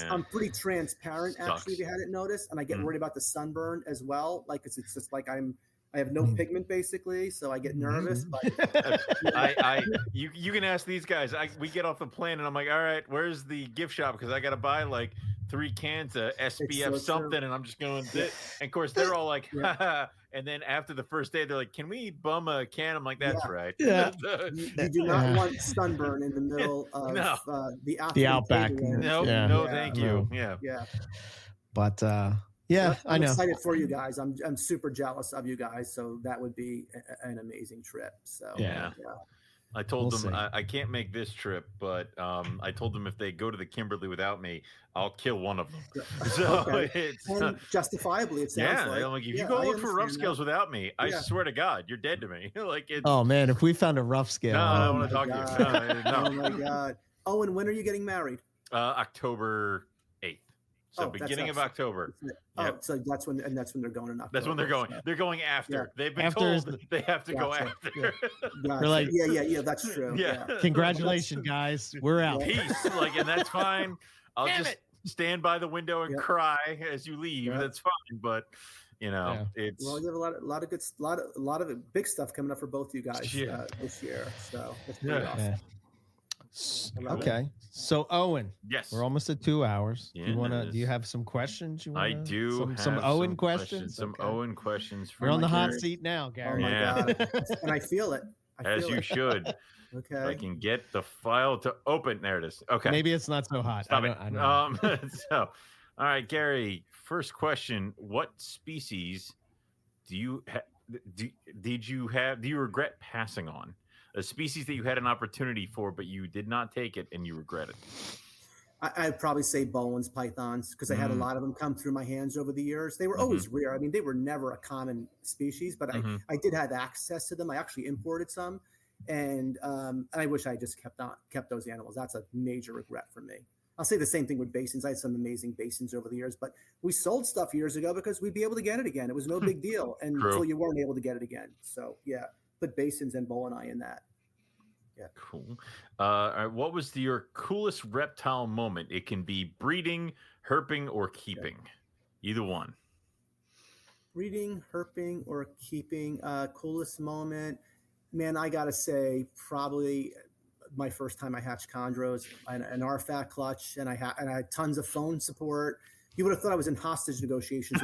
I'm pretty transparent, actually, if you hadn't noticed, and I get worried about the sunburn as well. Like it's just like I have no pigment basically, so I get nervous. But you can ask these guys. We get off the plane and I'm like, all right, where's the gift shop? Because I got to buy like 3 cans of SPF something, and I'm just going. And of course they're all like, And then after the first day, they're like, "Can we bum a can?" I'm like, "That's right." Yeah. You do not want sunburn in the middle of No. the outback. No, Yeah. no, thank you. Yeah. Yeah. But yeah, I'm I know. excited for you guys. I'm super jealous of you guys. So that would be an amazing trip. So Yeah. I told them I can't make this trip, but I told them if they go to the Kimberly without me, I'll kill one of them. So it's and justifiably, it sounds like. I'm like, if you go look for rough scales without me, I swear to God, you're dead to me. Like, oh man, if we found a rough scale, no, I don't want to talk to you. No. Oh my God. Oh, and when are you getting married? October 8th. So beginning of October. Oh, so that's when they're going in October. That's when they're going. So. They're going after. Yeah. They've been told they have to go after. Gotcha. Like, yeah, that's true. Yeah. Congratulations, guys. We're out. Peace. Like, and that's fine. I'll just stand by the window and cry as you leave. That's fine. But it's well, you have a lot of big stuff coming up for both you guys this year. So that's pretty awesome. Okay, so Owen, yes, we're almost at 2 hours. Yeah, do you have some questions? I do. Some Owen questions. Some Owen questions. You're on the hot seat now, Gary. Oh my God. And I feel it. As you should. Okay. If I can get the file to open. There it is. Okay. Maybe it's not so hot. Stop I know. So, all right, Gary. First question: what species do you regret passing on? A species that you had an opportunity for, but you did not take it and you regret it? I'd probably say Bowen's pythons, because I had a lot of them come through my hands over the years. They were always rare. I mean, they were never a common species, but I did have access to them. I actually imported some, and I wish I just kept those animals. That's a major regret for me. I'll say the same thing with basins. I had some amazing basins over the years, but we sold stuff years ago because we'd be able to get it again. It was no big deal until you weren't able to get it again. So yeah. Put basins and Boweneye in that. Yeah. Cool. All right, what was your coolest reptile moment? It can be breeding, herping, or keeping. Either one. Breeding, herping, or keeping. Coolest moment. Man, I gotta say, probably my first time I hatched chondros, an RFAT clutch, and I had tons of phone support. You would have thought I was in hostage negotiations.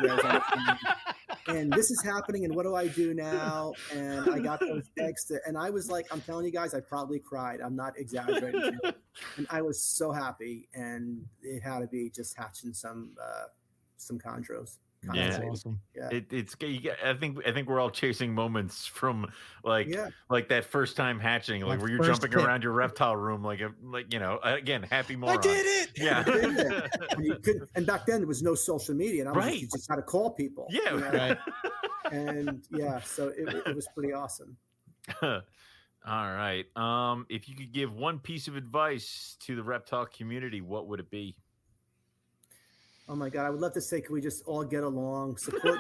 And this is happening, and what do I do now? And I got those eggs, and I was like, I'm telling you guys, I probably cried. I'm not exaggerating. And I was so happy, and it had to be just hatching some chondros. Yeah, that's awesome. Yeah, I think we're all chasing moments from like that first time hatching, like where you're jumping around your reptile room, again, happy moron. I did it. Yeah. And back then there was no social media, and you just had to call people. Yeah. Right. And so it was pretty awesome. All right. If you could give one piece of advice to the reptile community, what would it be? Oh my God, I would love to say, can we just all get along, support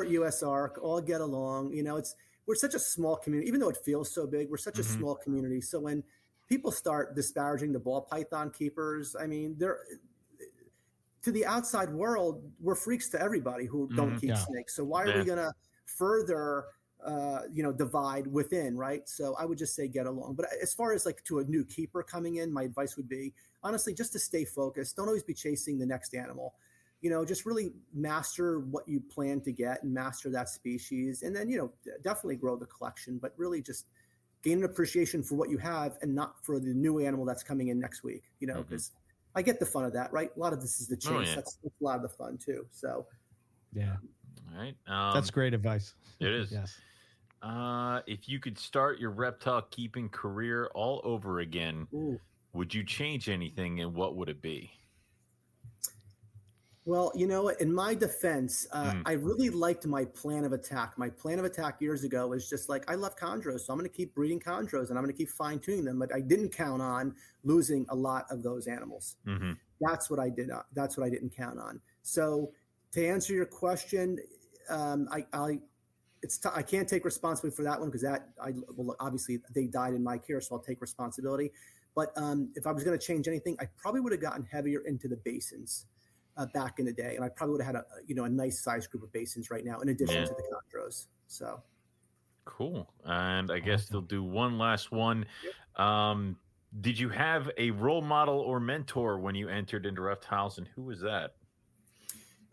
US ARC, all get along. We're such a small community, even though it feels so big, we're such a small community. So when people start disparaging the ball python keepers, I mean, to the outside world, we're freaks to everybody who don't keep snakes. So why are we going to further divide within, right? So I would just say get along. But as far as like to a new keeper coming in, my advice would be, honestly, just to stay focused. Don't always be chasing the next animal. Just really master what you plan to get and master that species. And then, definitely grow the collection, but really just gain an appreciation for what you have and not for the new animal that's coming in next week, because I get the fun of that, right? A lot of this is the chase. Oh, yeah. That's a lot of the fun too. So, yeah. All right. That's great advice. It is. Yes. If you could start your reptile keeping career all over again, would you change anything, and what would it be? Well, in my defense, I really liked my plan of attack. My plan of attack years ago was just like, I love chondros, so I'm going to keep breeding chondros, and I'm going to keep fine tuning them. But I didn't count on losing a lot of those animals. That's what I did. That's what I didn't count on. So to answer your question, I can't take responsibility for that one, because obviously they died in my care, so I'll take responsibility. But if I was going to change anything, I probably would have gotten heavier into the basins back in the day, and I probably would have had a nice size group of basins right now, in addition to the chondros. So cool. And I guess they'll do one last one. Did you have a role model or mentor when you entered into reptiles, and who was that?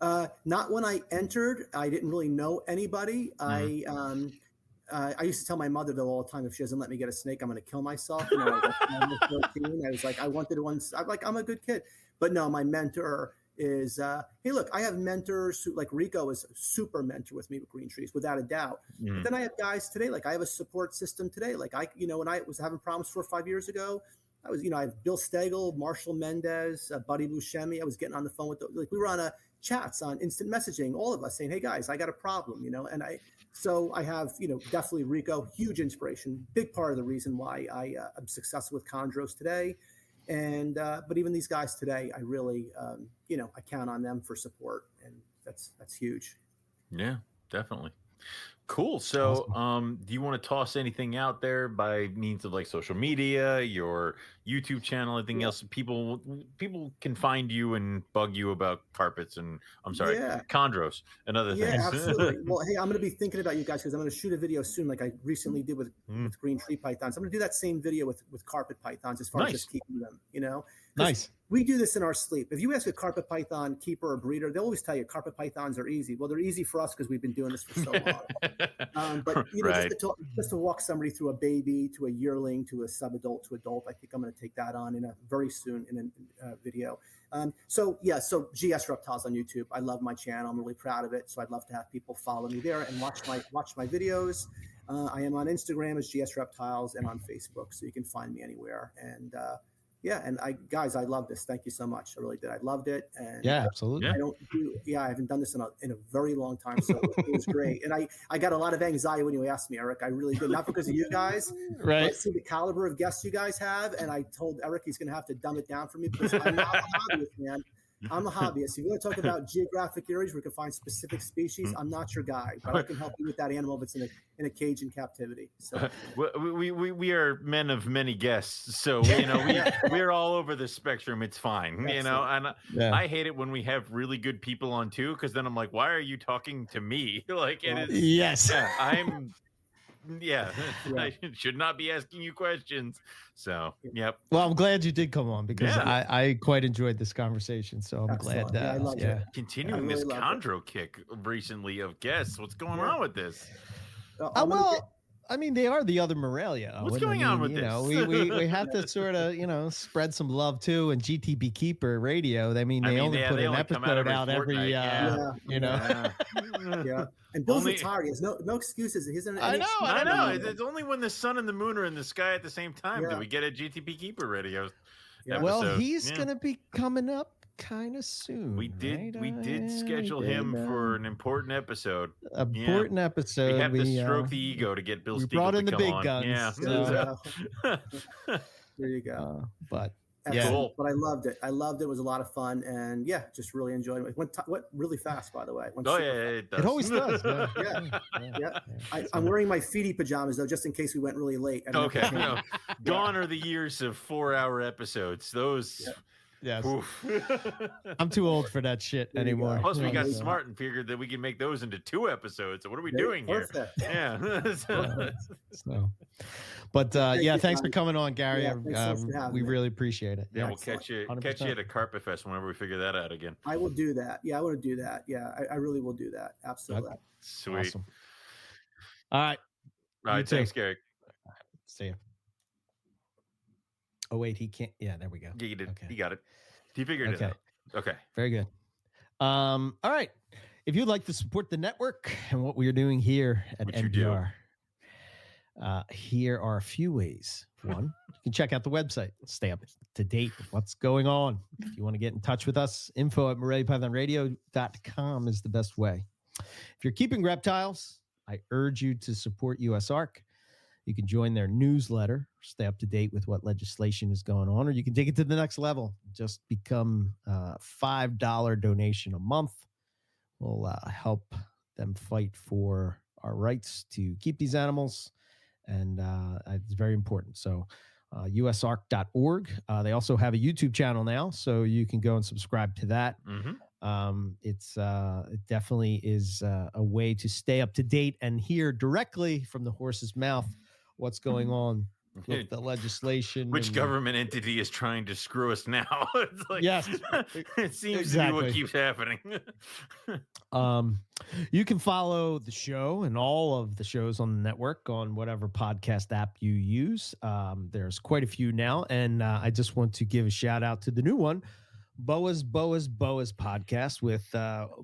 Not when I entered. I didn't really know anybody. I used to tell my mother though all the time, if she doesn't let me get a snake, I'm going to kill myself. You know, I was 14. I was like, I wanted one. I'm like, I'm a good kid, but no, my mentor is. Hey, look, I have mentors who, like Rico is a super mentor with me with Green Trees, without a doubt. But then I have guys today, like I have a support system today. Like when I was having problems 4 or 5 years ago, I have Bill Stagel, Marshall Mendez, Buddy Buscemi. I was getting on the phone with we were on a chats on instant messaging, all of us saying, hey guys, I got a problem, and so I have, definitely Rico, huge inspiration, big part of the reason why I'm successful with Chondros today. And, but even these guys today, I really, I count on them for support, and that's huge. Yeah, definitely. Cool. So, Awesome. do you want to toss anything out there by means of like social media, your YouTube channel, anything else? People can find you and bug you about carpets and chondros and other things. Yeah, absolutely. Well, hey, I'm going to be thinking about you guys because I'm going to shoot a video soon, like I recently did with green tree pythons. I'm going to do that same video with carpet pythons as far as just keeping them, Nice. We do this in our sleep. If you ask a carpet python keeper or breeder, they'll always tell you carpet pythons are easy. Well, they're easy for us because we've been doing this for so long. But just to walk somebody through a baby to a yearling to a subadult to adult, I think I'm going to take that on very soon in a video. So GS Reptiles on YouTube. I love my channel. I'm really proud of it. So I'd love to have people follow me there and watch my videos. I am on Instagram as GS Reptiles and on Facebook, so you can find me anywhere. And I love this. Thank you so much. I really did. I loved it. And absolutely. I haven't done this in a very long time. So it was great. And I got a lot of anxiety when you asked me, Eric. I really did. Not because of you guys, right? I see the caliber of guests you guys have. And I told Eric he's going to have to dumb it down for me because I'm not a hobbyist, man. I'm a hobbyist. If you want to talk about geographic areas where we can find specific species, I'm not your guy, but I can help you with that animal if it's in a cage in captivity. So we are men of many guests, so we're all over the spectrum. It's fine, and I hate it when we have really good people on too, because then I'm like, why are you talking to me? Like it is. Yes, I'm. Yeah, I should not be asking you questions. So, yep. Well, I'm glad you did come on because I quite enjoyed this conversation. So I'm glad that I love it. Continuing this chondro kick recently of guests. What's going on with this? I mean, they are the other Morelia. What's going on with this? We have to sort of, spread some love too. And GTB Keeper Radio, they only put an episode out every, And Bill's retired. He has no excuses. I know. It's only when the sun and the moon are in the sky at the same time do we get a GTB Keeper Radio. Yeah. Well, he's going to be coming up kind of soon. We did schedule him for an important episode. Episode. We have to stroke the ego to get Bill Stiegel brought in the big on. guns. Yeah. So. There you go. But cool. But I loved it. It was a lot of fun, and just really enjoyed it. It went really fast, by the way. It always does. Yeah. I'm wearing my feety pajamas though, just in case we went really late. Okay. Gone are the years of 4-hour episodes. Those. Yeah. Yes. I'm too old for that shit anymore. Plus, we got smart and figured that we can make those into 2 episodes. So what are we doing here? Yeah. But thanks for coming on, Gary. We really appreciate it. Yeah, we'll catch you at a Carpet Fest whenever we figure that out again. I will do that. Yeah, I want to do that. Yeah, I really will do that. Absolutely. Okay. Sweet. Awesome. All right. Thanks, Gary. See you. Oh wait, he can't. Yeah, there we go. Yeah, you did. Okay. You got it. You figured it out. Okay. Very good. All right. If you'd like to support the network and what we are doing here at NPR, here are a few ways. One, you can check out the website, stay up to date with what's going on. If you want to get in touch with us, info@MoreliaPythonRadio.com is the best way. If you're keeping reptiles, I urge you to support USARK. You can join their newsletter, stay up to date with what legislation is going on, or you can take it to the next level. Just become a $5 donation a month. We'll help them fight for our rights to keep these animals, and it's very important. So usark.org. They also have a YouTube channel now, so you can go and subscribe to that. Mm-hmm. It definitely is a way to stay up to date and hear directly from the horse's mouth what's going on with the legislation. Which government entity is trying to screw us now? It's like, yes, it seems to be what keeps happening. You can follow the show and all of the shows on the network on whatever podcast app you use. There's quite a few now, and I just want to give a shout out to the new one, Boa's podcast with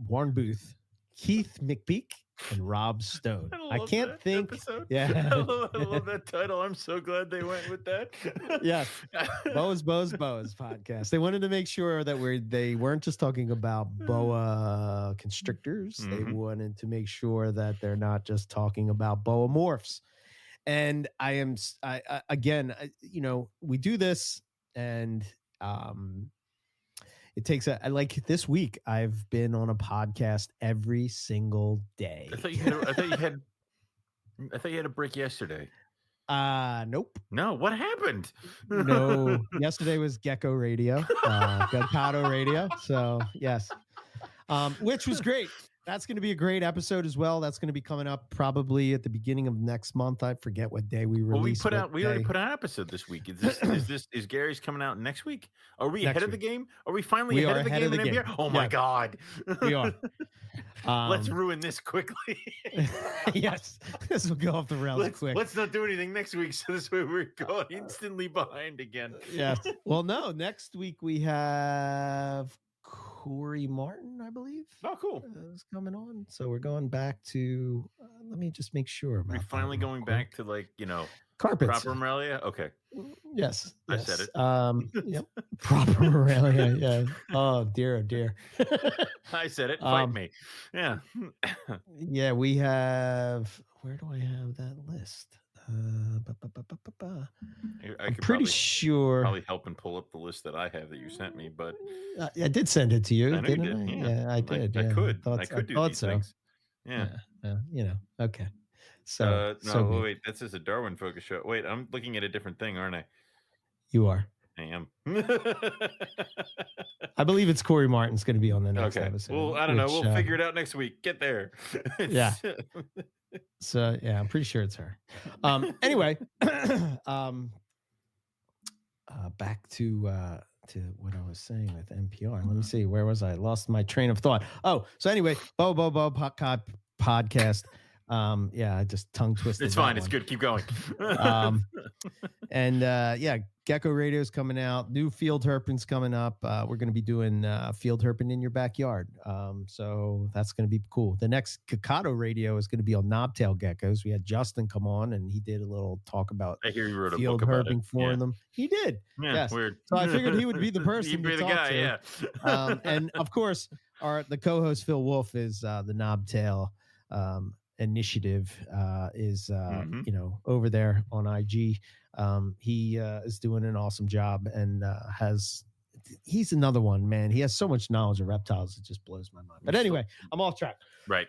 Warren Booth, Keith McPeak, and Rob Stone. I can't think. Episode. Yeah, I love that title. I'm so glad they went with that. Yes, Boa's podcast. They wanted to make sure that they weren't just talking about boa constrictors. They wanted to make sure that they're not just talking about boa morphs. And again, we do this, and it takes like this week I've been on a podcast every single day. I thought you had a break yesterday. Nope. No, what happened? No, yesterday was Gecko Radio, Gecko Radio. So yes, which was great. That's going to be a great episode as well. That's going to be coming up probably at the beginning of next month. I forget what day we release. We already put out an episode this week. Is Gary's coming out next week? Are we ahead of the game? Are we finally ahead of the game in NPR? Oh my God. We are. Let's ruin this quickly. Yes, this will go off the rails quick. Let's not do anything next week, so this way we're going instantly behind again. Yes. Well, no, next week we have Corey Martin, I believe. Oh, cool. Is coming on. So we're going back to, let me just make sure. We're finally going back to carpets. Proper Morelia? Okay. Yes. I said it. Yep. Proper Morelia. Yeah. Oh, dear. I said it. Fight me. Yeah. Yeah, we have, where do I have that list? I'm pretty sure. Probably help and pull up the list that I have that you sent me, but I did send it to you, didn't I? Yeah, I did. I could do these things. Yeah. Okay. So wait, that's just a Darwin focus show. Wait, I'm looking at a different thing, aren't I? You are. I am. I believe it's Corey Martin's going to be on the next episode. Well, I don't know. We'll figure it out next week. Get there. Yeah. So yeah, I'm pretty sure it's her. Anyway, back to what I was saying with NPR. Let me see. Where was I? Lost my train of thought. Oh, so anyway, Bo podcast. Yeah, I just tongue twisted. It's fine. It's good. Keep going. Gecko Radio is coming out. New field herping's coming up. We're going to be doing field herping in your backyard. So that's going to be cool. The next Cicado Radio is going to be on knobtail geckos. We had Justin come on, and he did a little talk about field herping for them. He did. Yeah, yes. Weird. So I figured he would be the person. He'd be the guy. To. Yeah. And of course, the co-host Phil Wolf is the knobtail initiative is over there on IG. He is doing an awesome job and he's another one, man. He has so much knowledge of reptiles, it just blows my mind. But anyway, I'm off track. Right.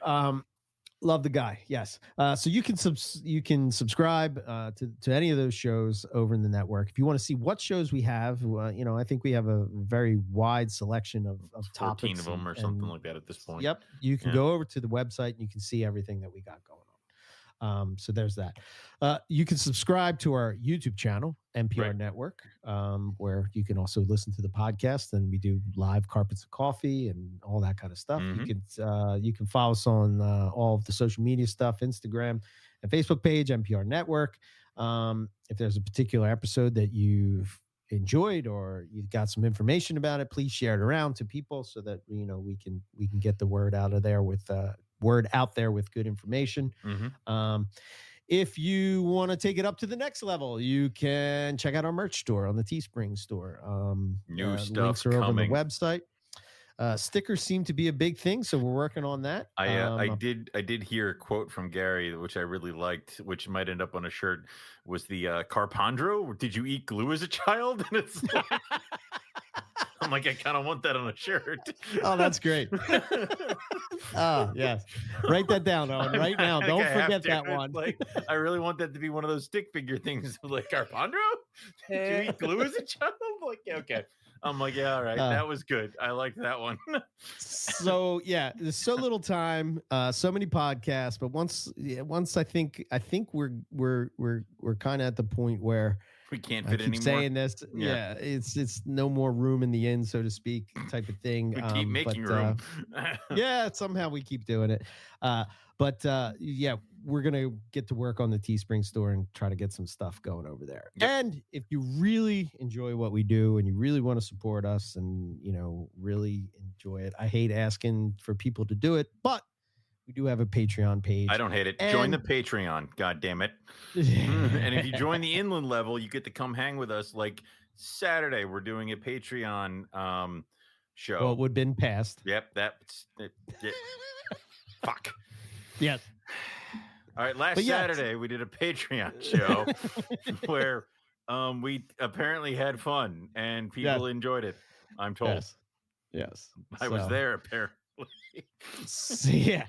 Love the guy. Yes. So you can subscribe to any of those shows over in the network. If you want to see what shows we have, I think we have a very wide selection of topics. 14 of them or something like that at this point. Yep. You can go over to the website and you can see everything that we got going on. So there's that. You can subscribe to our YouTube channel, NPR Network, where you can also listen to the podcast, and we do live Carpets of Coffee and all that kind of stuff. You can follow us on all of the social media stuff, Instagram and Facebook page, NPR Network. If there's a particular episode that you've enjoyed or you've got some information about it, please share it around to people so that we can get the word out there with good information. If you want to take it up to the next level, you can check out our merch store on the Teespring store. New stuff links are over on the coming. website. Stickers seem to be a big thing, so we're working on that. I did hear a quote from Gary, which I really liked, which might end up on a shirt, was the Carpondro. Did you eat glue as a child? And it's like, I'm like, I kind of want that on a shirt. Oh, that's great. Oh, yes. Write that down, Owen, right now. Don't forget that one. Like, I really want that to be one of those stick figure things. Like, Carpondro? Did you eat glue as a child? Like, okay. I'm like, yeah, all right, that was good. I like that one. So yeah, there's so little time, so many podcasts, but once I think we're kind of at the point where We can't I fit keep anymore. saying this. Yeah, it's no more room in the inn, so to speak, type of thing. We keep making room. Yeah, somehow we keep doing it. But yeah, we're gonna get to work on the Teespring store and try to get some stuff going over there. Yep. And if you really enjoy what we do and you really want to support us and really enjoy it, I hate asking for people to do it, but we do have a Patreon page. I don't hate it. Join the Patreon. God damn it. And if you join the inland level, you get to come hang with us. Like Saturday, we're doing a Patreon show. Well, it would have been passed. Yep. Fuck. Yes. All right. Last Saturday, we did a Patreon show where we apparently had fun and people enjoyed it. I'm told. Yes. I was there, apparently. Yeah.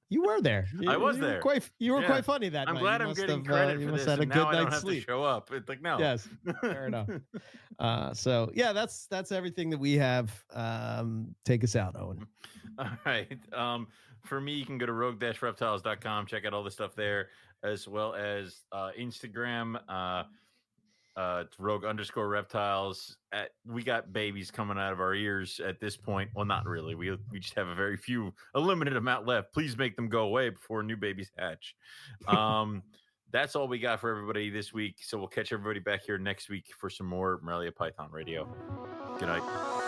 You were there. I was there. You were quite funny that night. I'm glad I'm getting credit for this. Had a and good now I don't night's have sleep. to show up. It's like, no. Yes, fair enough. So yeah, that's everything that we have. Take us out, Owen. All right. For me, you can go to rogue-reptiles.com, check out all the stuff there, as well as Instagram. It's rogue_reptiles. We got babies coming out of our ears at this point. Well, not really. We just have a limited amount left. Please make them go away before new babies hatch. That's all we got for everybody this week. So we'll catch everybody back here next week for some more Morelia Python Radio. Good night.